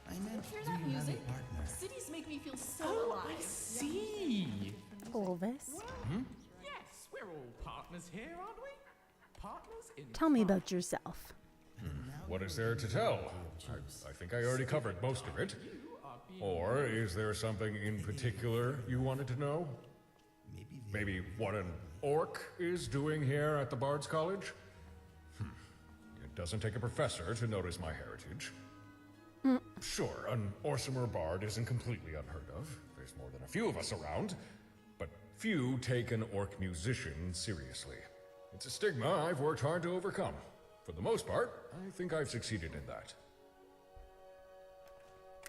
I meant, Hear do that you have music? a partner? Cities make me feel so Oh, I alive. see. Elvis, Yes, we're all partners here, aren't we? Partners in tell me about yourself. What is there to tell? I think I already covered most of it. Or is there something in particular you wanted to know? Maybe what an orc is doing here at the Bard's College? It doesn't take a professor to notice my heritage. Sure, an Orsimer Bard isn't completely unheard of. There's more than a few of us around. But few take an orc musician seriously. It's a stigma I've worked hard to overcome. For the most part, I think I've succeeded in that.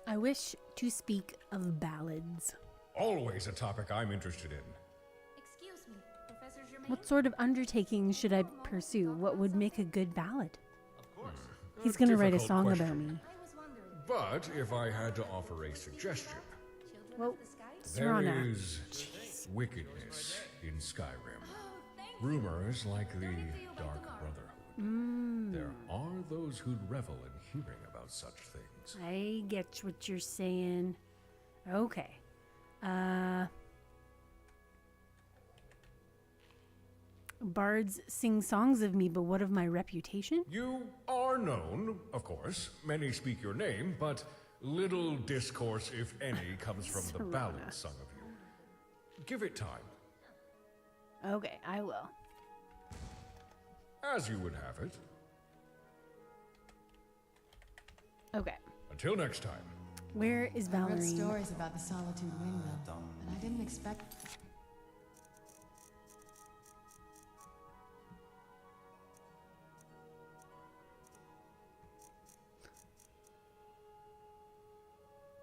I wish to speak of ballads. Always a topic I'm interested in. Excuse me, Professor Germain? What sort of undertaking should I pursue? What would make a good ballad? Of course. He's gonna write a Difficult song question. about me. But if I had to offer a suggestion, Well, there Serana. is wickedness in Skyrim. Rumors like the Dark Brotherhood. There are those who'd revel in hearing about such things. I get what you're saying. Okay. Bards sing songs of me, but what of my reputation? You are known, of course. Many speak your name, but little discourse, if any, comes from the Serana. ballads sung of you. Give it time. Okay, I will. As you would have it. Okay. Until next time. Where is I read Valorine? stories about the Solitude Windmill, and I didn't expect.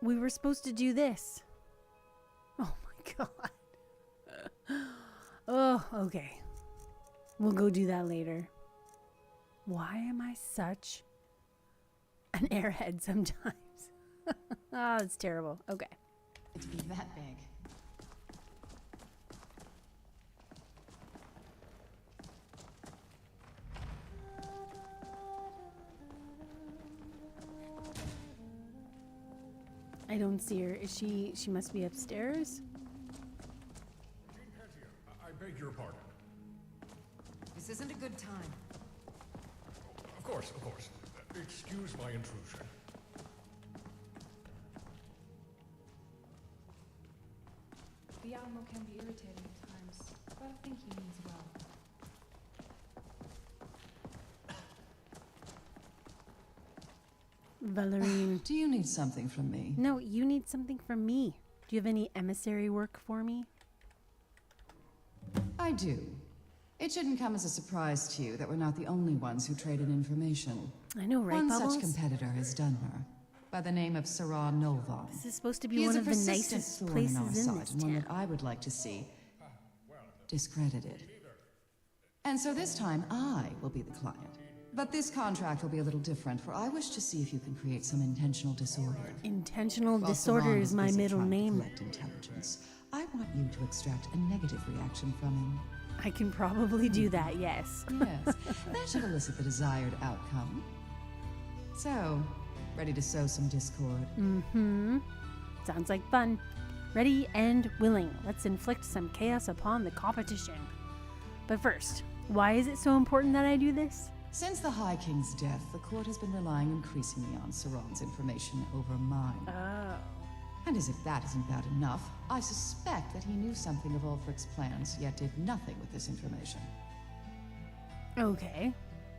We were supposed to do this. Oh my god. Oh, okay. We'll go do that later. Why am I such an airhead sometimes? Oh, it's terrible. Okay. It to be that big. I don't see her. Is she must be upstairs? I beg your pardon. This isn't a good time. Of course, of course. Excuse my intrusion. The animal can be irritating at times, but I think he means well. Valerian. Do you need something from me? No, you need something from me. Do you have any emissary work for me? I do. It shouldn't come as a surprise to you that we're not the only ones who traded information. I know, right, One Bubbles? such competitor is Dwemer, by the name of Sarah Nolvan. This is supposed to be He is one a of the persistent nicest thorn places in our in side, this and one town. that I would like to see discredited. And so this time I will be the client. But this contract will be a little different, for I wish to see if you can create some intentional disorder. Intentional While disorder Saran is my busy middle trying to name. collect intelligence, I want you to extract a negative reaction from him. I can probably do that, yes. Yes, that should elicit the desired outcome. So, ready to sow some discord? Mm-hmm. Sounds like fun. Ready and willing. Let's inflict some chaos upon the competition. But first, why is it so important that I do this? Since the High King's death, the court has been relying increasingly on Saron's information over mine. Oh. And as if that isn't bad enough, I suspect that he knew something of Ulfric's plans, yet did nothing with this information. Okay.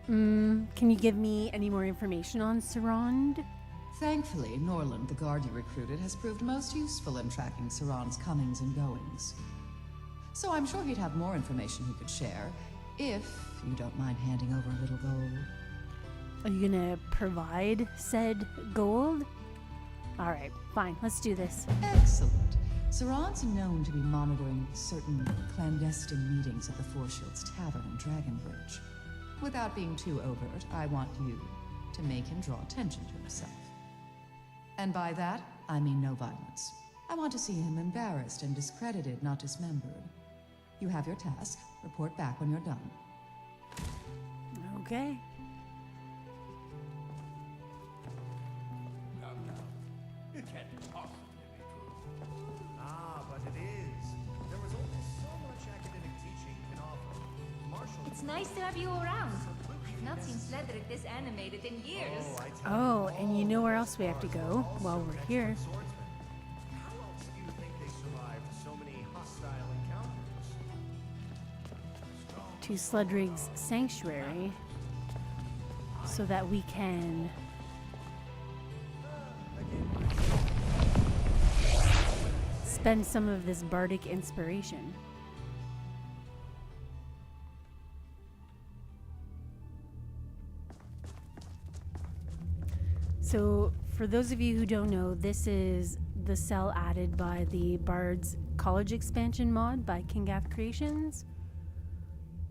Can you give me any more information on Sarand? Thankfully, Norland, the guard you recruited, has proved most useful in tracking Saron's comings and goings. So I'm sure he'd have more information he could share, if you don't mind handing over a little gold. Are you gonna provide said gold? Alright, fine, let's do this. Excellent. Saron's known to be monitoring certain clandestine meetings at the Four Shields Tavern in Dragonbridge. Without being too overt, I want you to make him draw attention to himself. And by that, I mean no violence. I want to see him embarrassed and discredited, not dismembered. You have your task. Report back when you're done. Okay. It can't possibly be true. Ah, but it is. There was only so much academic teaching can offer. Marshall. It's nice to have you around. I've not seen Sledric this animated in years. Oh, and you know where else we have to go while we're here? How else do you think they survived so many hostile encounters? To Sledrig's sanctuary, so that we can spend some of this bardic inspiration. So, for those of you who don't know, this is the cell added by the Bard's College expansion mod by Kingath Creations.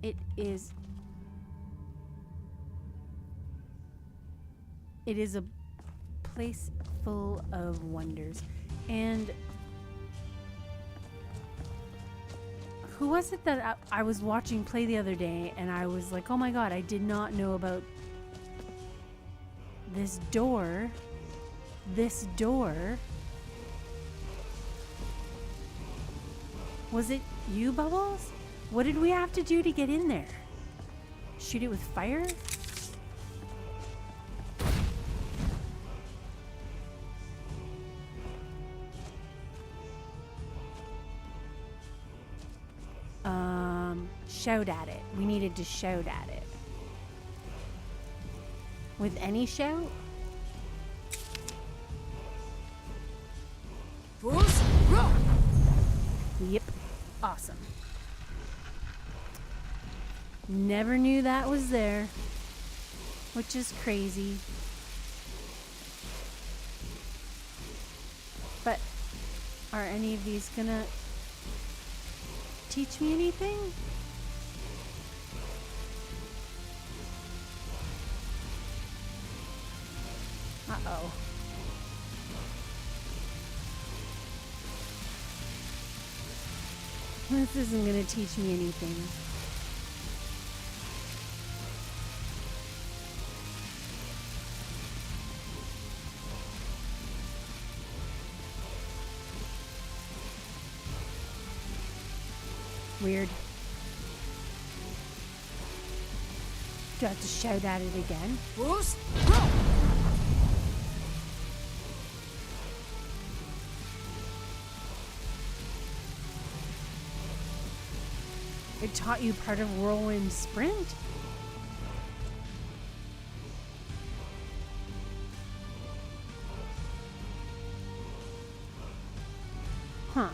It is a place full of wonders. And who was it that I was watching play the other day, and I was like, oh my god, I did not know about this door. This door. Was it you, Bubbles? What did we have to do to get in there? Shoot it with fire? Shout at it. We needed to shout at it. With any shout? Fools, row! Yep. Awesome. Never knew that was there, which is crazy. But are any of these gonna teach me anything? Uh-oh. This isn't gonna teach me anything. weird. Do I have to shout at it again? It taught you part of Whirlwind Sprint? Huh.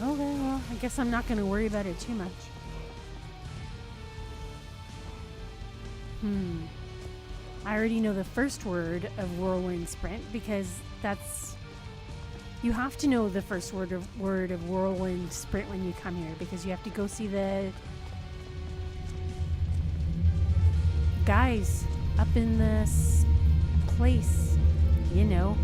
Okay, well, I guess I'm not going to worry about it too much. I already know the first word of Whirlwind Sprint because that's... You have to know the first word of Whirlwind Sprint when you come here because you have to go see the guys up in this place, you know.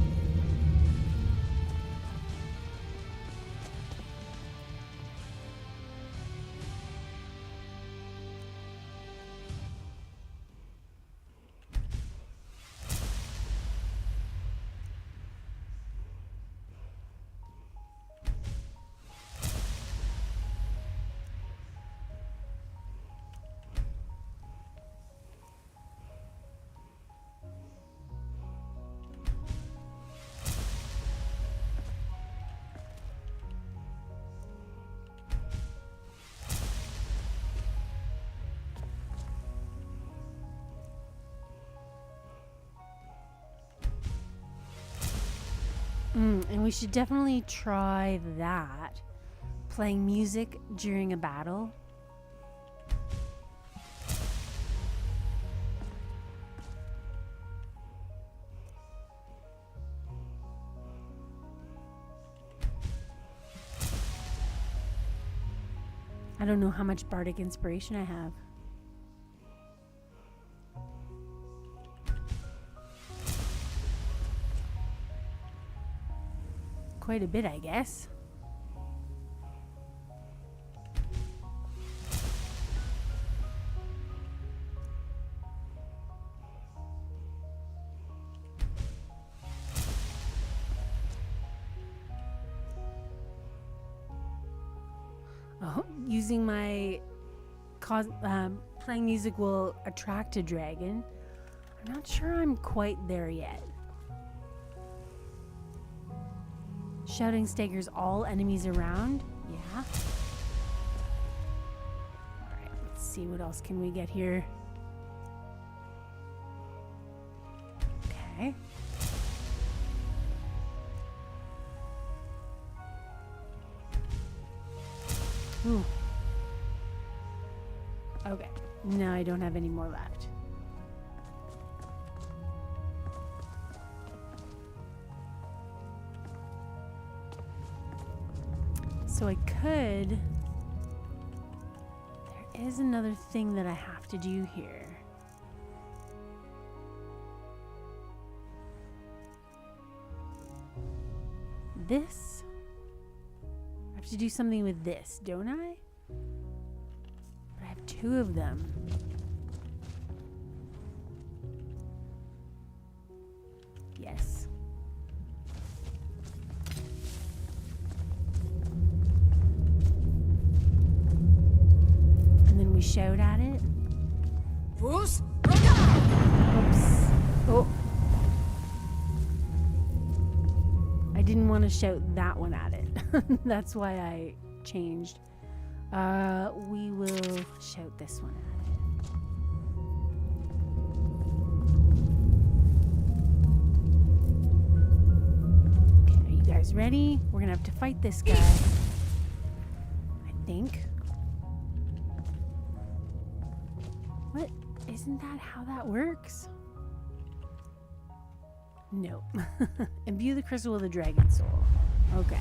And we should definitely try that. Playing music during a battle. I don't know how much bardic inspiration I have. Quite a bit, I guess. Oh, using my playing music will attract a dragon. I'm not sure I'm quite there yet. Shouting staggers all enemies around. Yeah. Alright, let's see what else can we get here. Okay. Ooh. Okay. No, I don't have any more left. So I could... There is another thing that I have to do here. This? I have to do something with this, don't I? But I have two of them. Yes. Shout at it. Oops. Oh. I didn't want to shout that one at it. That's why I changed. We will shout this one at it. Okay, are you guys ready? We're gonna have to fight this guy. I think. What? Isn't that how that works? Nope. Imbue the crystal with a dragon soul. Okay.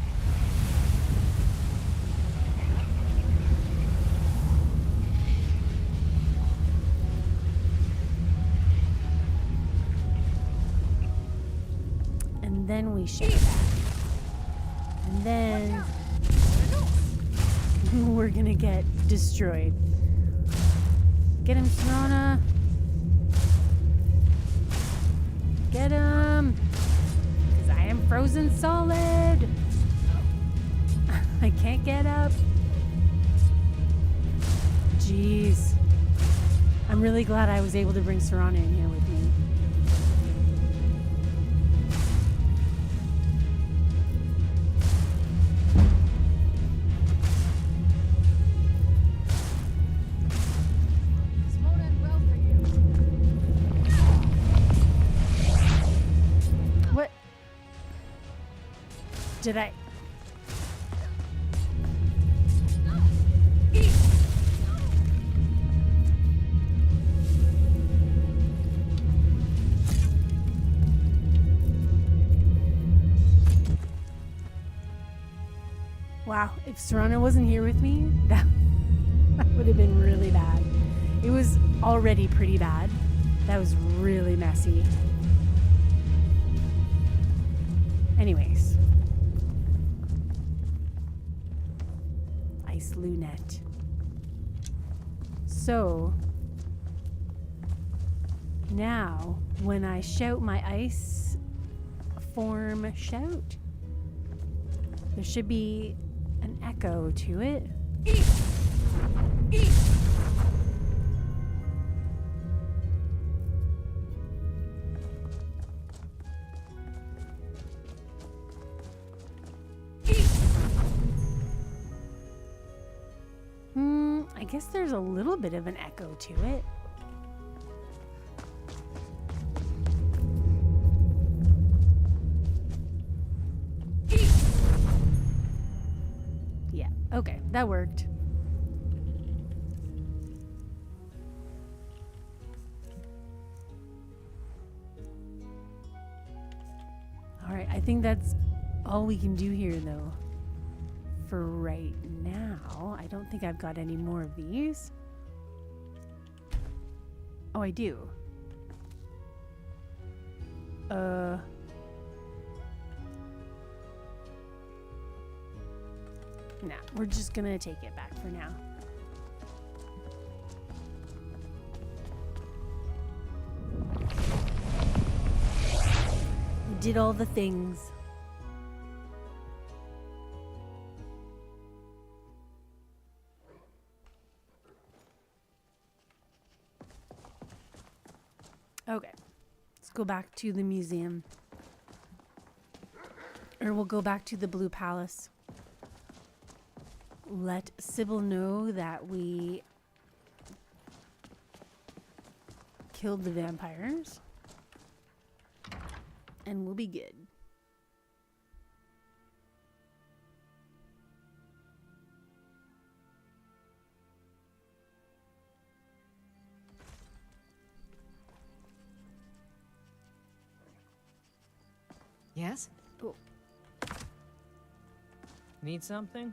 And then we shut that. And then we're gonna get destroyed. Get him, Serana. Get him. frozen solid. I can't get up. Jeez. I'm really glad I was able to bring Serana in here with me. What? Did I? Wow, if Serana wasn't here with me, that would have been really bad. It was already pretty bad. That was really messy. Anyways. Ice Lunette. So, now, when I shout my ice form shout, there should be an echo to it. I guess there's a little bit of an echo to it. Yeah, okay, that worked. All right, I think that's all we can do here, though. For right now, I don't think I've got any more of these. Oh, I do. Nah, we're just gonna take it back for now. We did all the things. Okay, let's go back to the museum. Or we'll go back to the Blue Palace. Let Sybil know that we killed the vampires. And we'll be good. Yes? Oh. Need something?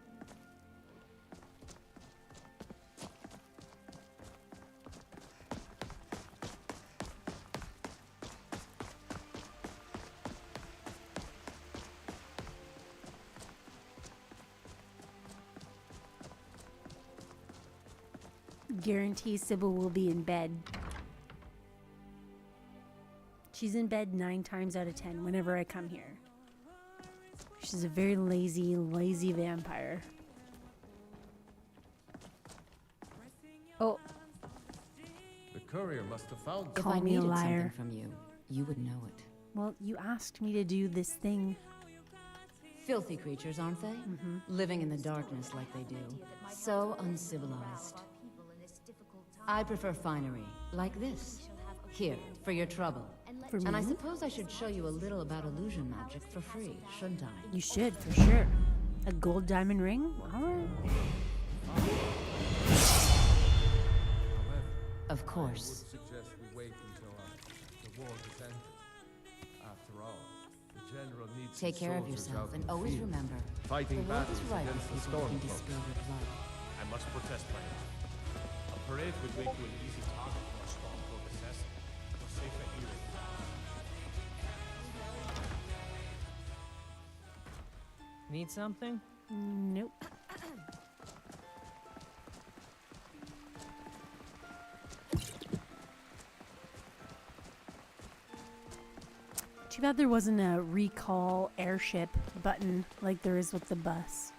Guarantee Sybil will be in bed. She's in bed 9 times out of 10 whenever I come here. She's a very lazy vampire. Oh. The courier must have found Call if I me a needed liar. something from you, you would know it. Well, you asked me to do this thing. Filthy creatures, aren't they? Living in the darkness like they do. So uncivilized. I prefer finery, like this. Here, for your trouble. For And I me? suppose I should show you a little about illusion magic for free, shouldn't I? You should, for sure. A gold diamond ring? Alright. Of course. I would suggest we wait until the war is ended. After all, the general needs Take care of soldiers yourself, out and in the always field, remember, fighting the world is battles right against the for people who can stormcloaks. dispill your blood. I must protest, my lord. A parade would make you an easy target for a stormcloak assassin. For safer hearing. Need something? Nope. Too bad there wasn't a recall airship button like there is with the bus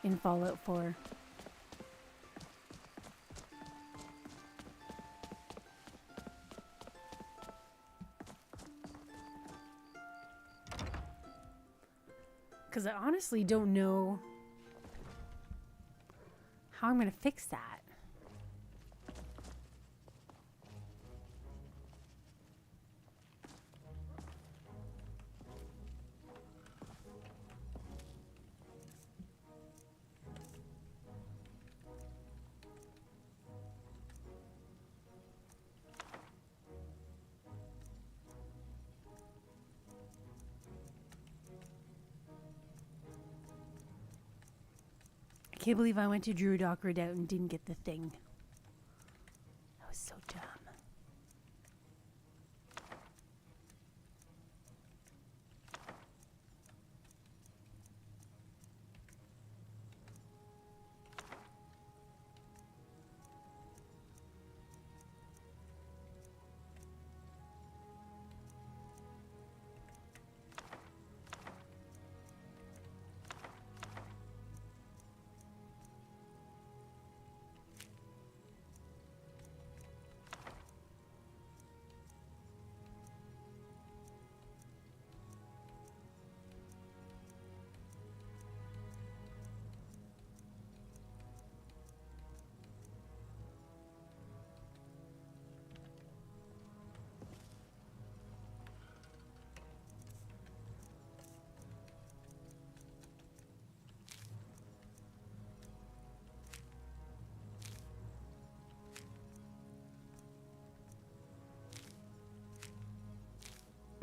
in Fallout 4. Because I honestly don't know how I'm going to fix that. I can't believe I went to Druidok Redoubt and didn't get the thing. That was so dumb.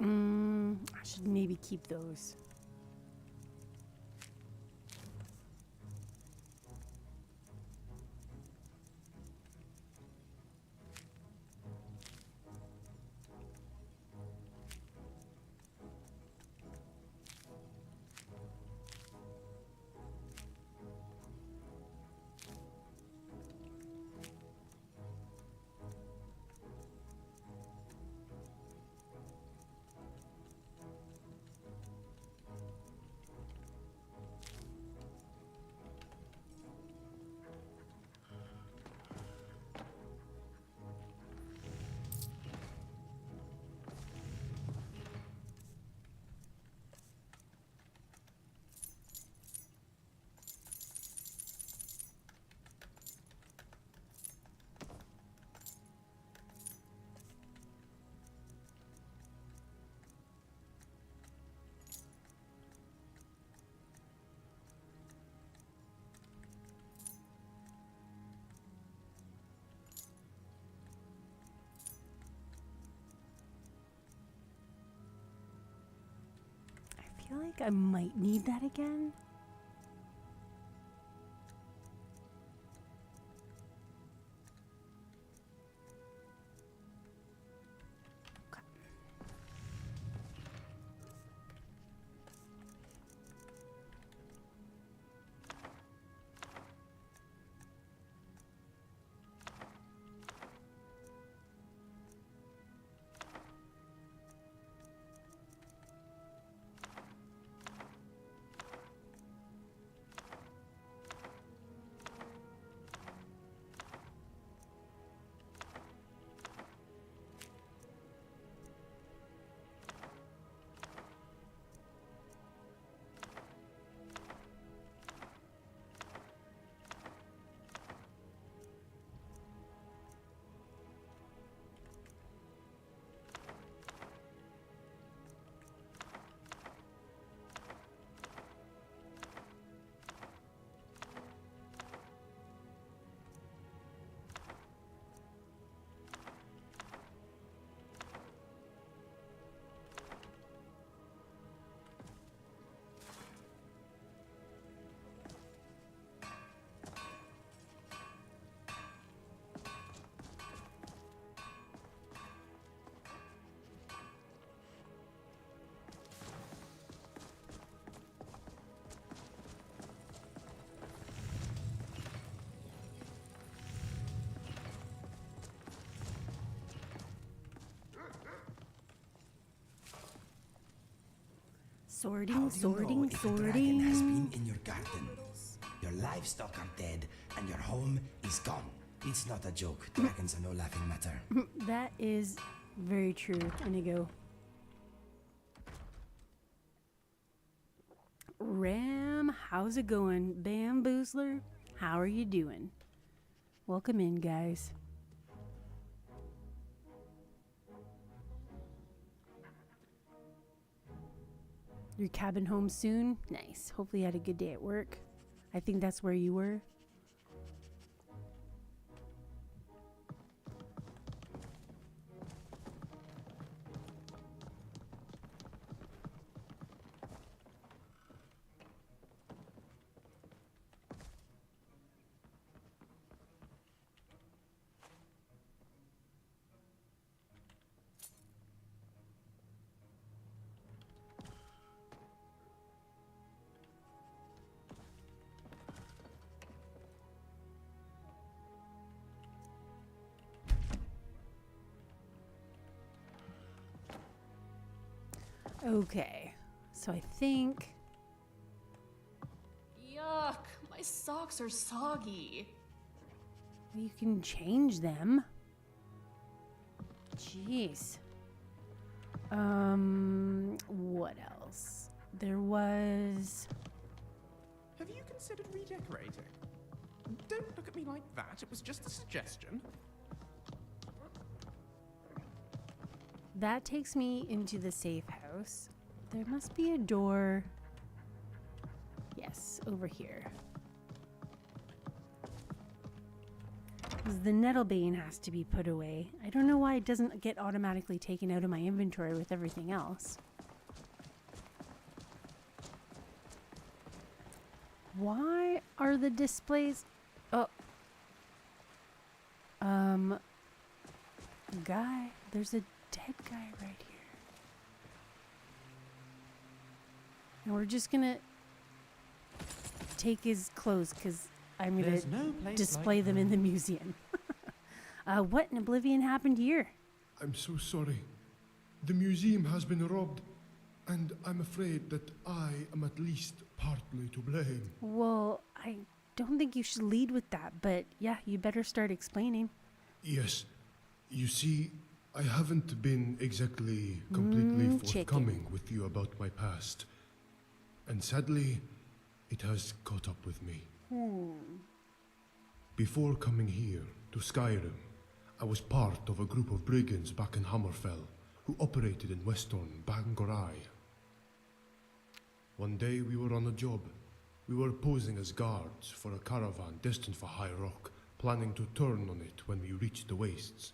I should maybe keep those. I feel like I might need that again. Sorting, How do you know sorting, if a dragon has sorting. been in your garden? Your livestock are dead and your home is gone. It's not a joke. Dragons are no laughing matter. That is very true, Inigo. Ram, how's it going? Bamboozler, how are you doing? Welcome in, guys. Your cabin home soon? Nice. Hopefully you had a good day at work. I think that's where you were. Okay, so I think... Yuck, my socks are soggy. You can change them. Jeez. What else? There was... Have you considered redecorating? Don't look at me like that. It was just a suggestion. That takes me into the safe house. There must be a door. Yes, over here. 'Cause the Nettlebane has to be put away. I don't know why it doesn't get automatically taken out of my inventory with everything else. Why are the displays... Oh. Guy, there's a dead guy right here. And we're just gonna take his clothes because I'm gonna There's no place display like them in the museum. What in Oblivion happened here? I'm so sorry. The museum has been robbed, and I'm afraid that I am at least partly to blame. Well, I don't think you should lead with that, but yeah, you better start explaining. Yes, you see, I haven't been exactly completely forthcoming with you about my past. And sadly, it has caught up with me. Before coming here to Skyrim, I was part of a group of brigands back in Hammerfell who operated in western Bangorai. One day we were on a job. We were posing as guards for a caravan destined for High Rock, planning to turn on it when we reached the wastes.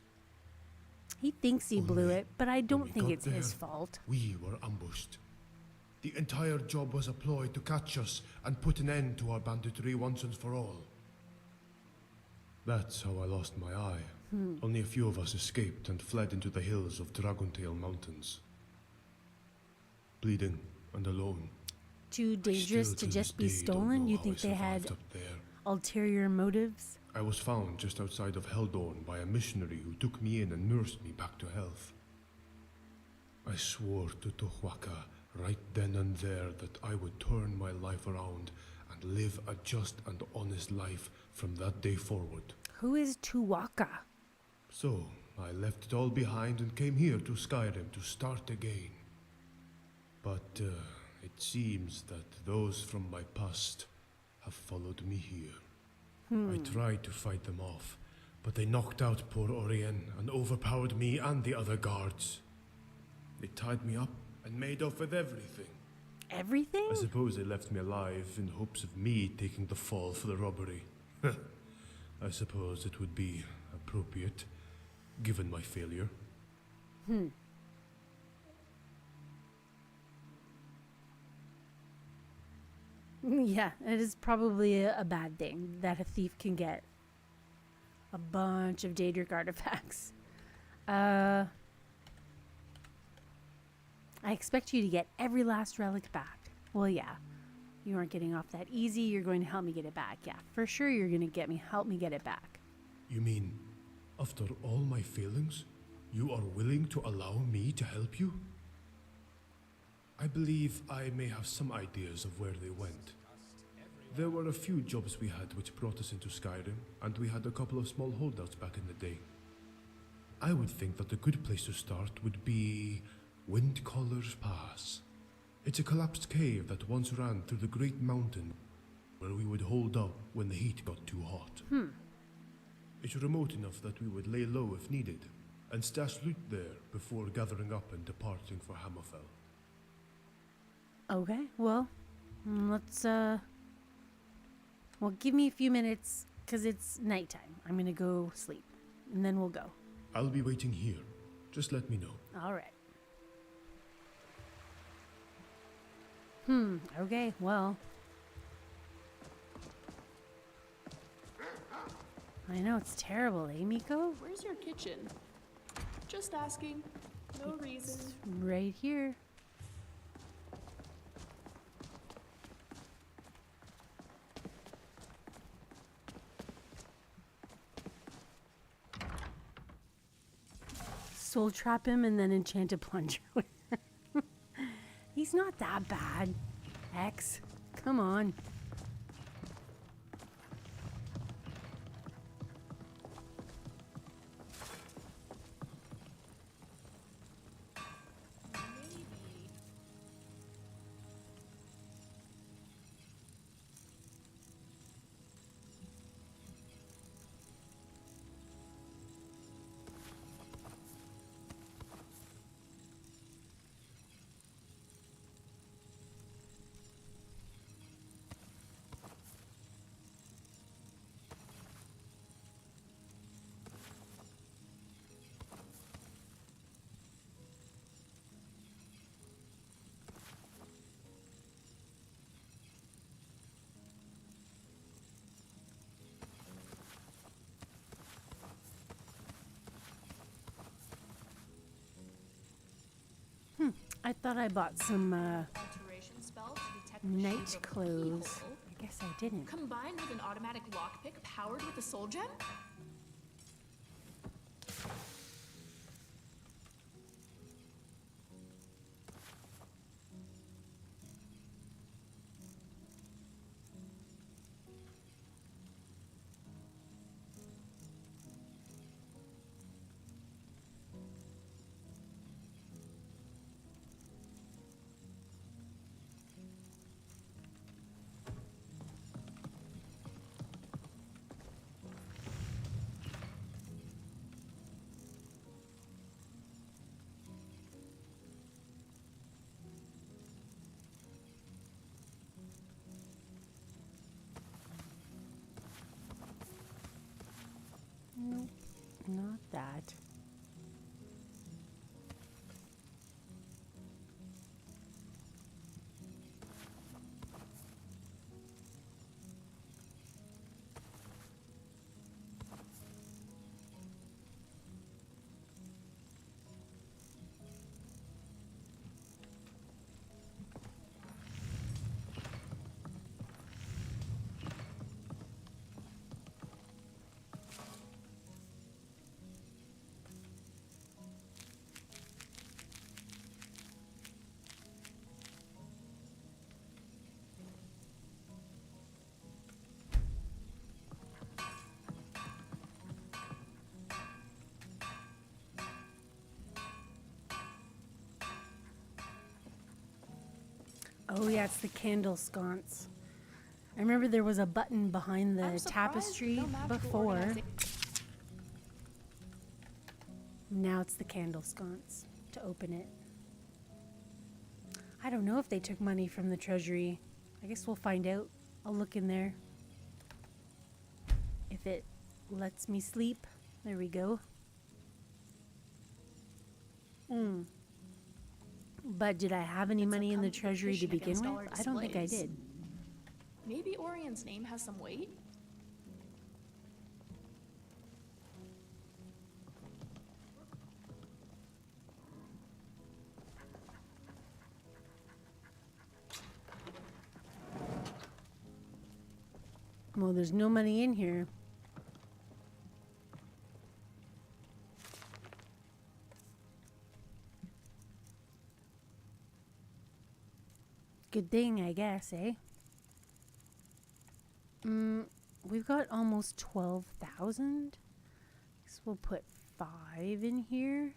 He thinks he blew it, but I don't think got it's his there, fault. We were ambushed. The entire job was a ploy to catch us and put an end to our banditry once and for all. That's how I lost my eye. Only a few of us escaped and fled into the hills of Dragontail Mountains. Bleeding and alone. Too dangerous to just be stolen? You think they had ulterior motives? I was found just outside of Heldorn by a missionary who took me in and nursed me back to health. I swore to Tohuaca right then and there that I would turn my life around and live a just and honest life from that day forward. Who is Tuwaka? So, I left it all behind and came here to Skyrim to start again. But it seems that those from my past have followed me here. I tried to fight them off, but they knocked out poor Orien and overpowered me and the other guards. They tied me up and made off with everything. Everything? I suppose they left me alive in hopes of me taking the fall for the robbery. I suppose it would be appropriate, given my failure. Yeah, it is probably a bad thing that a thief can get a bunch of Daedric artifacts. I expect you to get every last relic back. Well, yeah. You aren't getting off that easy. You're going to help me get it back. Yeah, for sure you're going to help me get it back. You mean, after all my failings, you are willing to allow me to help you? I believe I may have some ideas of where they went. There were a few jobs we had which brought us into Skyrim, and we had a couple of small holdouts back in the day. I would think that a good place to start would be Windcaller's Pass. It's a collapsed cave that once ran through the great mountain where we would hold up when the heat got too hot. It's remote enough that we would lay low if needed, and stash loot there before gathering up and departing for Hammerfell. Okay, well, let's, well, give me a few minutes, because it's nighttime. I'm gonna go sleep, and then we'll go. I'll be waiting here. Just let me know. Alright. Okay, well. I know, it's terrible, eh, Miko? Where's your kitchen? Just asking. No reason. Right here. Soul trap him and then enchant a plunger. He's not that bad. X, come on. I thought I bought some Alteration spell to detect the night shape of a clothes. keyhole, I guess I didn't. combined with an automatic lockpick powered with a soul gem? Nope, not that. Oh yeah, it's the candle sconce. I remember there was a button behind the tapestry before. Now it's the candle sconce to open it. I don't know if they took money from the treasury. I guess we'll find out. I'll look in there. If it lets me sleep. There we go. But did I have any money in the treasury to begin with? I don't think I did. Maybe Orion's name has some weight? Well, there's no money in here. Good thing, I guess, eh? We've got almost 12,000. So we'll put 5 in here.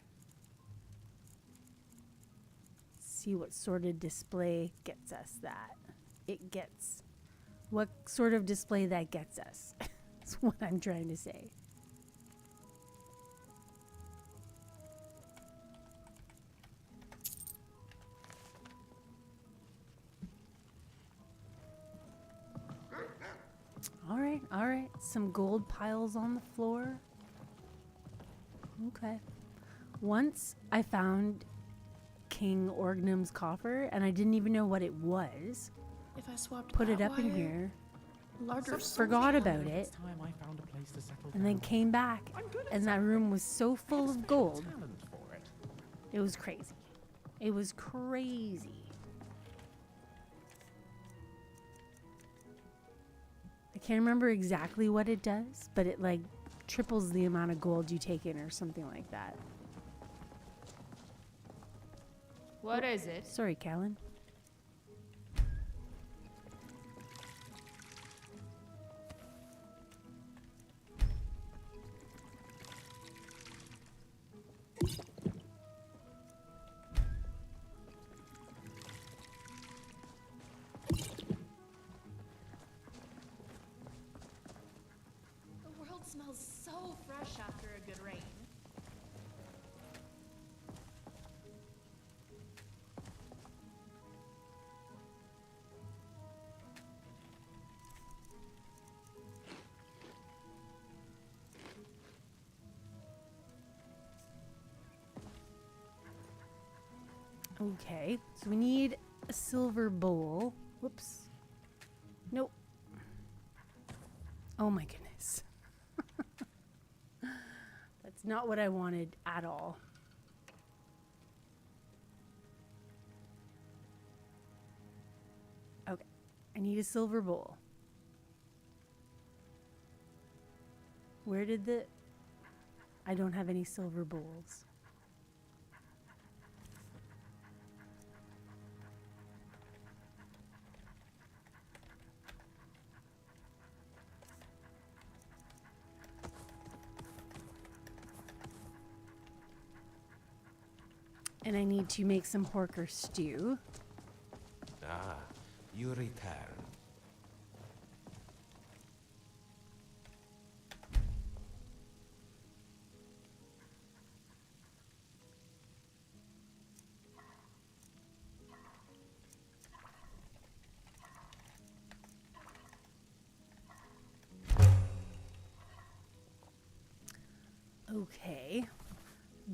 See what sort of display gets us that. It gets what sort of display that gets us. That's what I'm trying to say. All right. Some gold piles on the floor. Okay. Once I found King Orgnum's coffer, and I didn't even know what it was. If I swapped Put it that up in wire, here. larger Forgot about it. Time I found a place to settle And then down. came back, and that room was so full of gold. Talent for it. It was crazy. It was crazy. I can't remember exactly what it does, but it like triples the amount of gold you take in or something like that. What is it? Sorry, Callan. The world smells so fresh after a good rain. Okay, so we need a silver bowl. Whoops. Nope. Oh my goodness. That's not what I wanted at all. Okay, I need a silver bowl. Where did the... I don't have any silver bowls. And I need to make some porker stew. Ah, you return. Okay.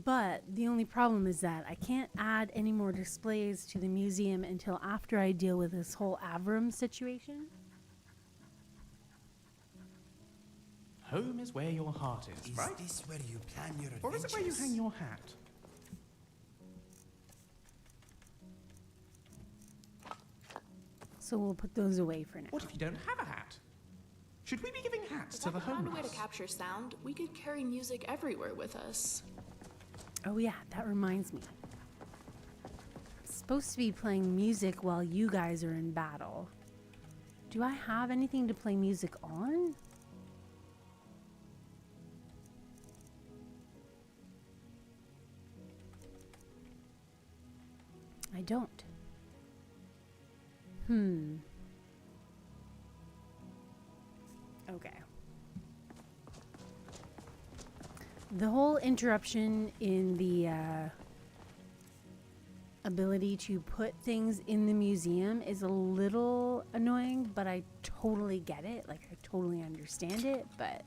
But the only problem is that I can't add any more displays to the museum until after I deal with this whole Avram situation. Home is where your heart is, Is right? this where you plan your adventures? Or is it where you hang your hat? So we'll put those away for now. What if you don't have a hat? Should we be giving hats to If the I found a way homeless? to capture sound, we could carry music everywhere with us. Oh yeah, that reminds me. I'm supposed to be playing music while you guys are in battle. Do I have anything to play music on? I don't. Okay. The whole interruption in the ability to put things in the museum is a little annoying, but I totally get it. Like, I totally understand it, but...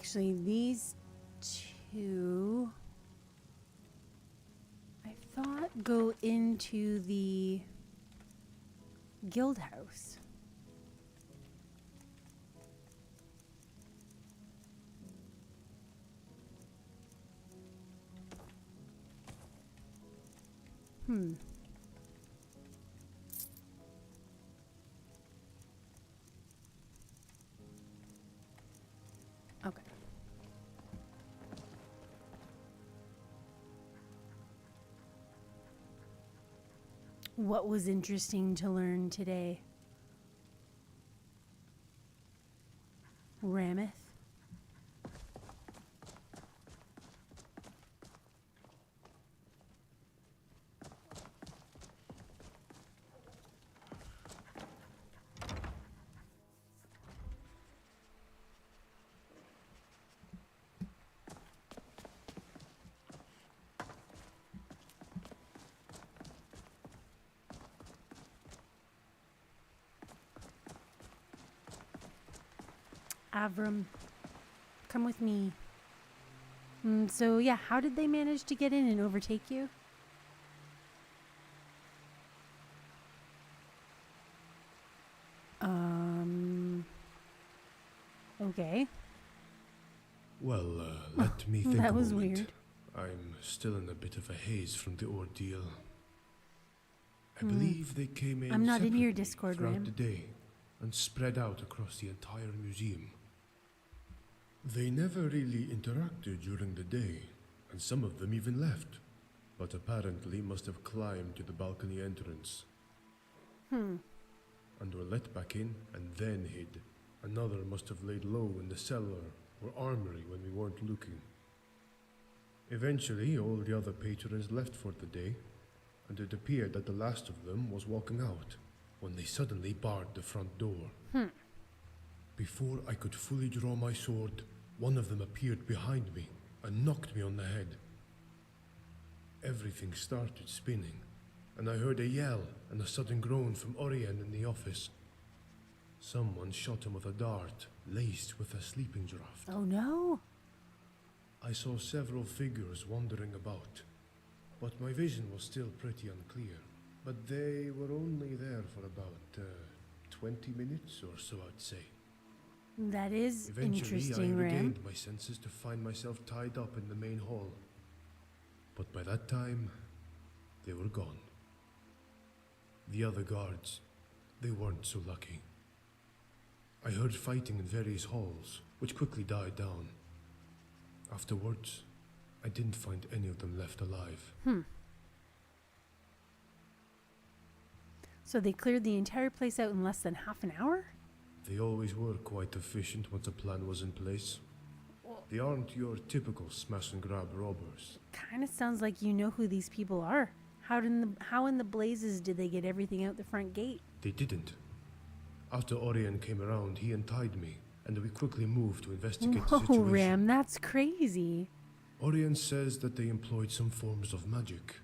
Actually, these two, I thought, go into the guild house. Okay. What was interesting to learn today? Rameth. Avram, come with me. So yeah, how did they manage to get in and overtake you? Okay. Well, let me think That a was moment. weird. I'm still in a bit of a haze from the ordeal. I believe they came in I'm not in your separately Discord, throughout Ram. the day and spread out across the entire museum. They never really interacted during the day, and some of them even left, but apparently must have climbed to the balcony entrance. And were let back in and then hid. Another must have laid low in the cellar or armory when we weren't looking. Eventually, all the other patrons left for the day, and it appeared that the last of them was walking out when they suddenly barred the front door. Before I could fully draw my sword, one of them appeared behind me and knocked me on the head. Everything started spinning, and I heard a yell and a sudden groan from Orien in the office. Someone shot him with a dart, laced with a sleeping draught. Oh no! I saw several figures wandering about, but my vision was still pretty unclear. But they were only there for about 20 minutes or so, I'd say. That is Eventually, interesting, I Ram. regained my senses to find myself tied up in the main hall. But by that time, they were gone. The other guards, they weren't so lucky. I heard fighting in various halls, which quickly died down. Afterwards, I didn't find any of them left alive. So they cleared the entire place out in less than half an hour? They always were quite efficient once a plan was in place. They aren't your typical smash and grab robbers. Kind of sounds like you know who these people are. How in the blazes did they get everything out the front gate? They didn't. After Orien came around, he untied me, and we quickly moved to investigate the Whoa, situation. Ram, that's crazy. Orien says that they employed some forms of magic.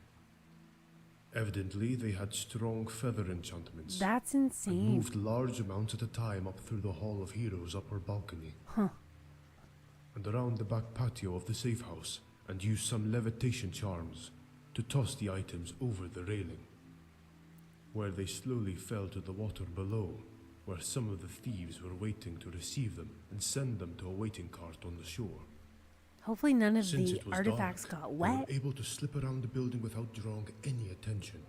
Evidently, they had strong feather enchantments. That's And insane. moved large amounts at a time up through the Hall of Heroes' upper balcony. And around the back patio of the safe house, and used some levitation charms to toss the items over the railing, where they slowly fell to the water below, where some of the thieves were waiting to receive them and send them to a waiting cart on the shore. Hopefully none of Since the it was artifacts dark, got they wet. were able to slip around the building without drawing any attention.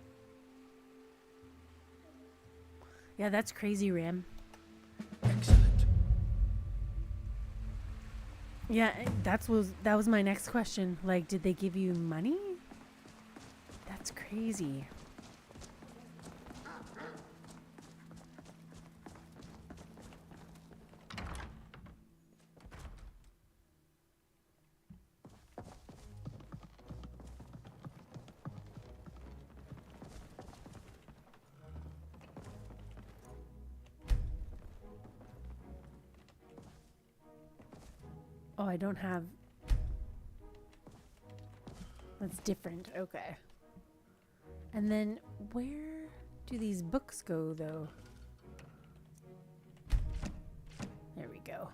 Yeah, that's crazy, Ram. Excellent. Yeah, that was my next question. Like, did they give you money? That's crazy. Oh, I don't have... That's different. Okay. And then where do these books go, though? There we go.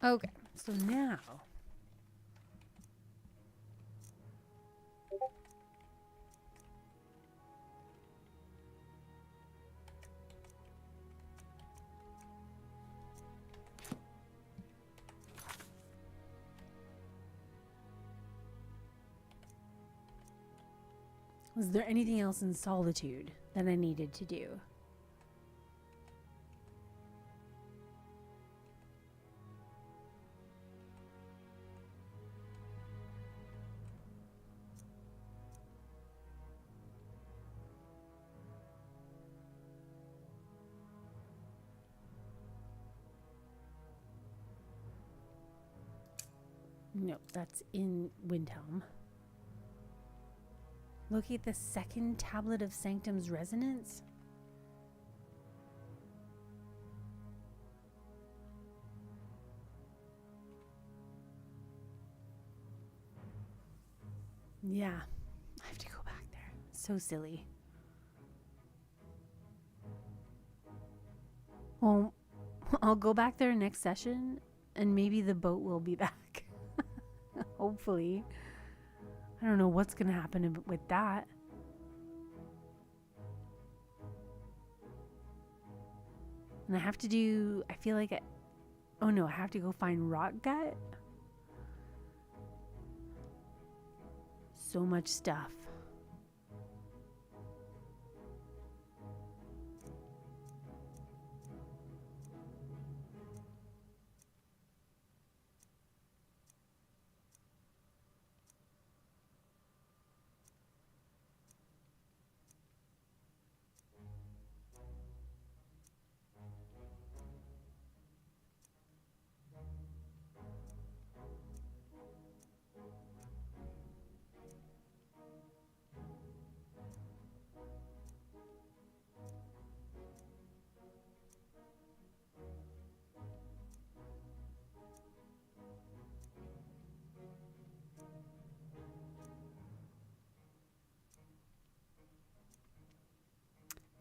Okay, so now. Was there anything else in Solitude that I needed to do? Nope, that's in Windhelm. Locate the second tablet of Sanctum's resonance. Yeah, I have to go back there. So silly. Well, I'll go back there next session and maybe the boat will be back. Hopefully. I don't know what's going to happen with that. And I have to do, I feel like, oh no, I have to go find Rotgut. So much stuff.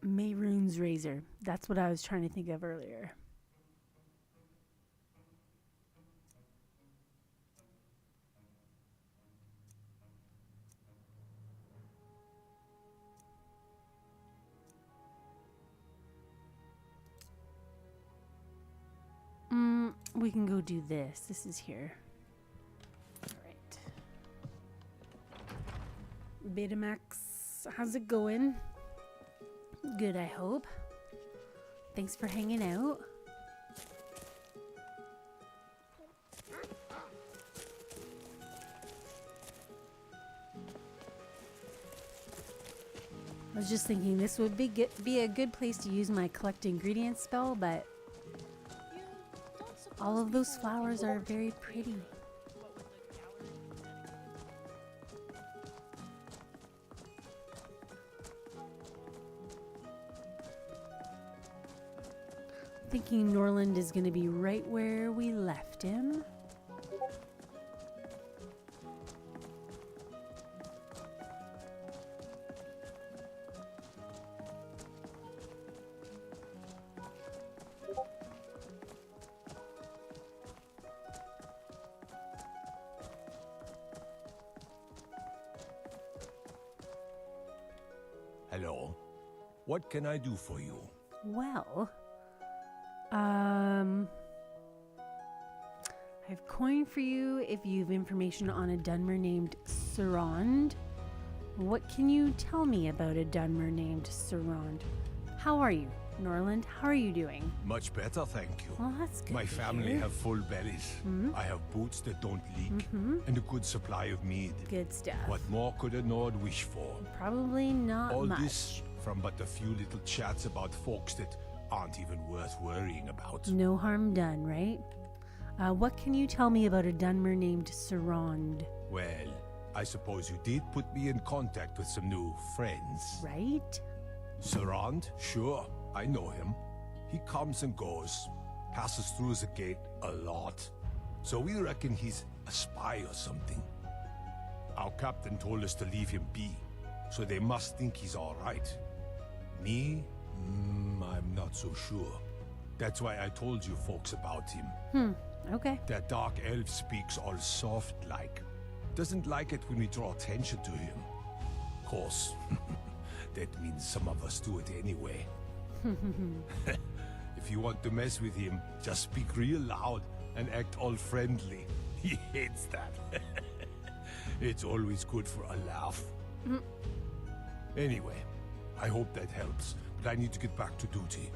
Mayrune's razor. That's what I was trying to think of earlier. We can go do this. This is here. All right. Betamax, how's it going? Good, I hope. Thanks for hanging out. I was just thinking this would be a good place to use my collect ingredients spell, but all of those flowers are very pretty. Thinking Norland is going to be right where we left him. Hello. What can I do for you? Well, I have coin for you if you have information on a Dwemer named Surond. What can you tell me about a Dwemer named Surond? How are you, Norland? How are you doing? Much better, thank you. Well, that's good. My to family hear. have full bellies. I have boots that don't leak, Mm-hmm. and a good supply of mead. Good stuff. What more could a Nord wish for? Probably not All much. this from but a few little chats about folks that aren't even worth worrying about. No harm done, right? What can you tell me about a Dwemer named Surond? Well, I suppose you did put me in contact with some new friends. Right? Surond? Sure, I know him. He comes and goes, passes through the gate a lot. So we reckon he's a spy or something. Our captain told us to leave him be, so they must think he's all right. Me? I'm not so sure. That's why I told you folks about him. Okay. That dark elf speaks all soft-like. Doesn't like it when we draw attention to him. Of course, that means some of us do it anyway. If you want to mess with him, just speak real loud and act all friendly. He hates that. It's always good for a laugh. Anyway, I hope that helps, but I need to get back to duty.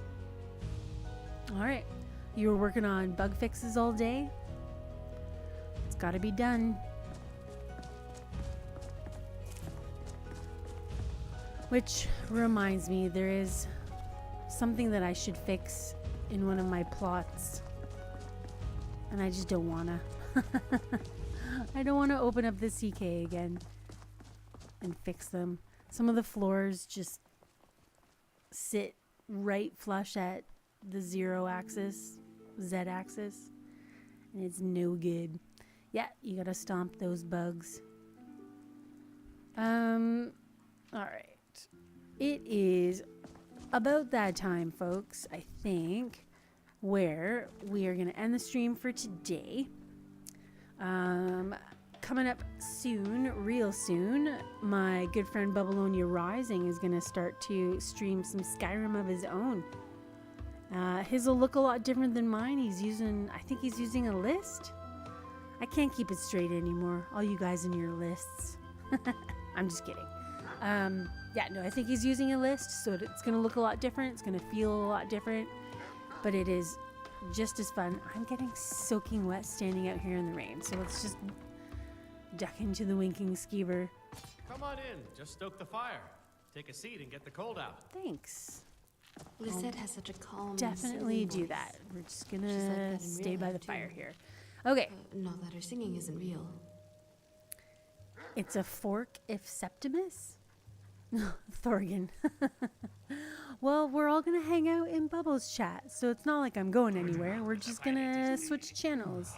All right. You were working on bug fixes all day? It's got to be done. Which reminds me, there is something that I should fix in one of my plots. And I just don't want to. I don't want to open up the CK again and fix them. Some of the floors just sit right flush at the 0 axis, Z axis, and it's no good. Yeah, you gotta stomp those bugs. Alright. It is about that time, folks, I think, where we are gonna end the stream for today. Coming up soon, real soon, my good friend Babylonia Rising is gonna start to stream some Skyrim of his own. His will look a lot different than mine. I think he's using a list. I can't keep it straight anymore. All you guys in your lists. I'm just kidding. Yeah, no, I think he's using a list, so it's going to look a lot different. It's going to feel a lot different, but it is just as fun. I'm getting soaking wet standing out here in the rain, so let's just duck into the winking skeever. Come on in. Just stoke the fire. Take a seat and get the cold out. Thanks. Lisette has such a calm, definitely do that. We're just gonna stay by the fire here. Okay. Not that her singing isn't real. It's a fork if Septimus? Thorgan. Well, we're all gonna hang out in Bubbles chat, so it's not like I'm going anywhere. We're just gonna switch channels.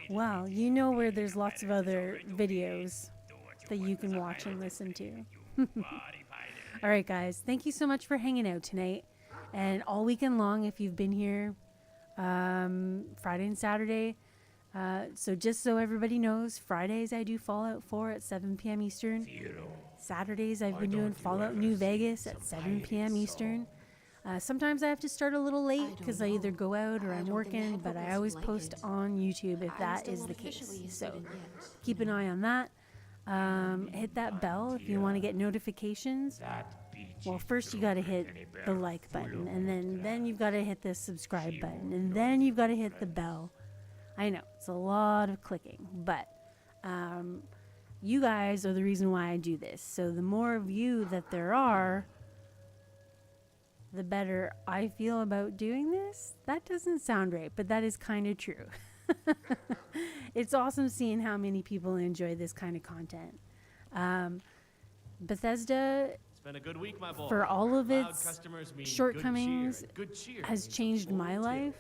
Wow, you know where there's lots of other videos that you can watch and listen to. All right, guys, thank you so much for hanging out tonight and all weekend long if you've been here Friday and Saturday. So just so everybody knows, Fridays I do Fallout 4 at 7 p.m. Eastern. Saturdays I've been doing Fallout New Vegas at 7 p.m. Eastern. Sometimes I have to start a little late because I either go out or I'm working, but I always post on YouTube if that is the case. So keep an eye on that. Hit that bell if you want to get notifications. Well, first you got to hit the like button, and then you've got to hit the subscribe button, and then you've got to hit the bell. I know it's a lot of clicking, but you guys are the reason why I do this. So the more of you that there are, the better I feel about doing this. That doesn't sound right, but that is kind of true. It's awesome seeing how many people enjoy this kind of content. Bethesda, It's been a good week, my boy. for all of Loud its customers mean shortcomings, good cheer has means changed full my tear. life.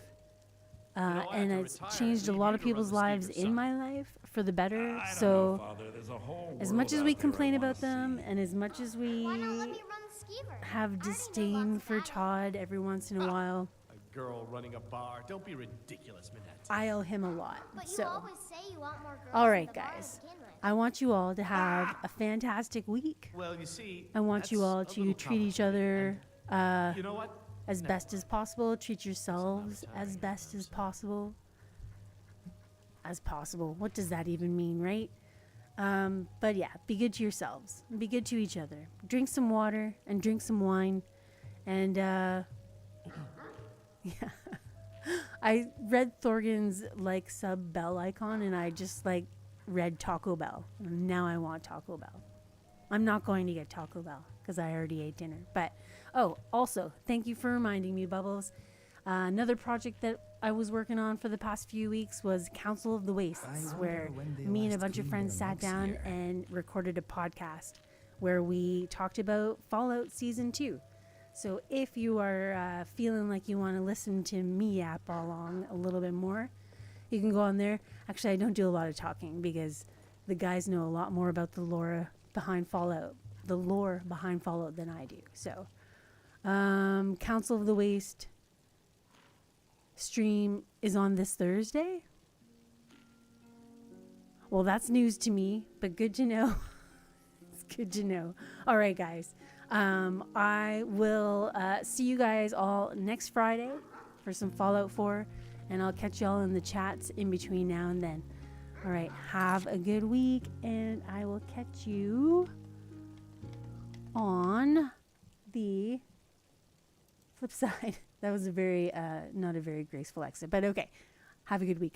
I have And to it's retire. changed a Leave lot you of to run people's the lives Skeever in side. my life for the better. I don't So know, Father. There's a whole as world much as out we there I complain wanna about them, and as much as we have disdain for Todd every once in a while, A girl running a bar. Don't be ridiculous, Minette. I owe him a lot. But you So, always say you want more girls all in right, the bar to guys, begin with. I want you all to have a fantastic week. Well, you see, I want you that's all a to little treat each other You know what? as best as possible. Treat yourselves as best as possible. What does that even mean, right? But yeah, be good to yourselves. Be good to each other. Drink some water and drink some wine. And yeah. I read Thorgan's like sub bell icon and I just like read Taco Bell. And now I want Taco Bell. I'm not going to get Taco Bell because I already ate dinner. But oh, also, thank you for reminding me, Bubbles. Another project that I was working on for the past few weeks was Council of the Wastes, where me and a bunch of friends sat down and recorded a podcast where we talked about Fallout Season 2. So if you are feeling like you want to listen to me yap along a little bit more, you can go on there. Actually, I don't do a lot of talking because the guys know a lot more about the lore behind Fallout than I do. So, Council of the Waste, stream is on this Thursday. Well, that's news to me, but good to know. It's good to know. All right, guys. I will see you guys all next Friday for some Fallout 4, and I'll catch y'all in the chats in between now and then. All right, have a good week, and I will catch you on the flip side. That was a very, not a very graceful exit, but okay. Have a good week.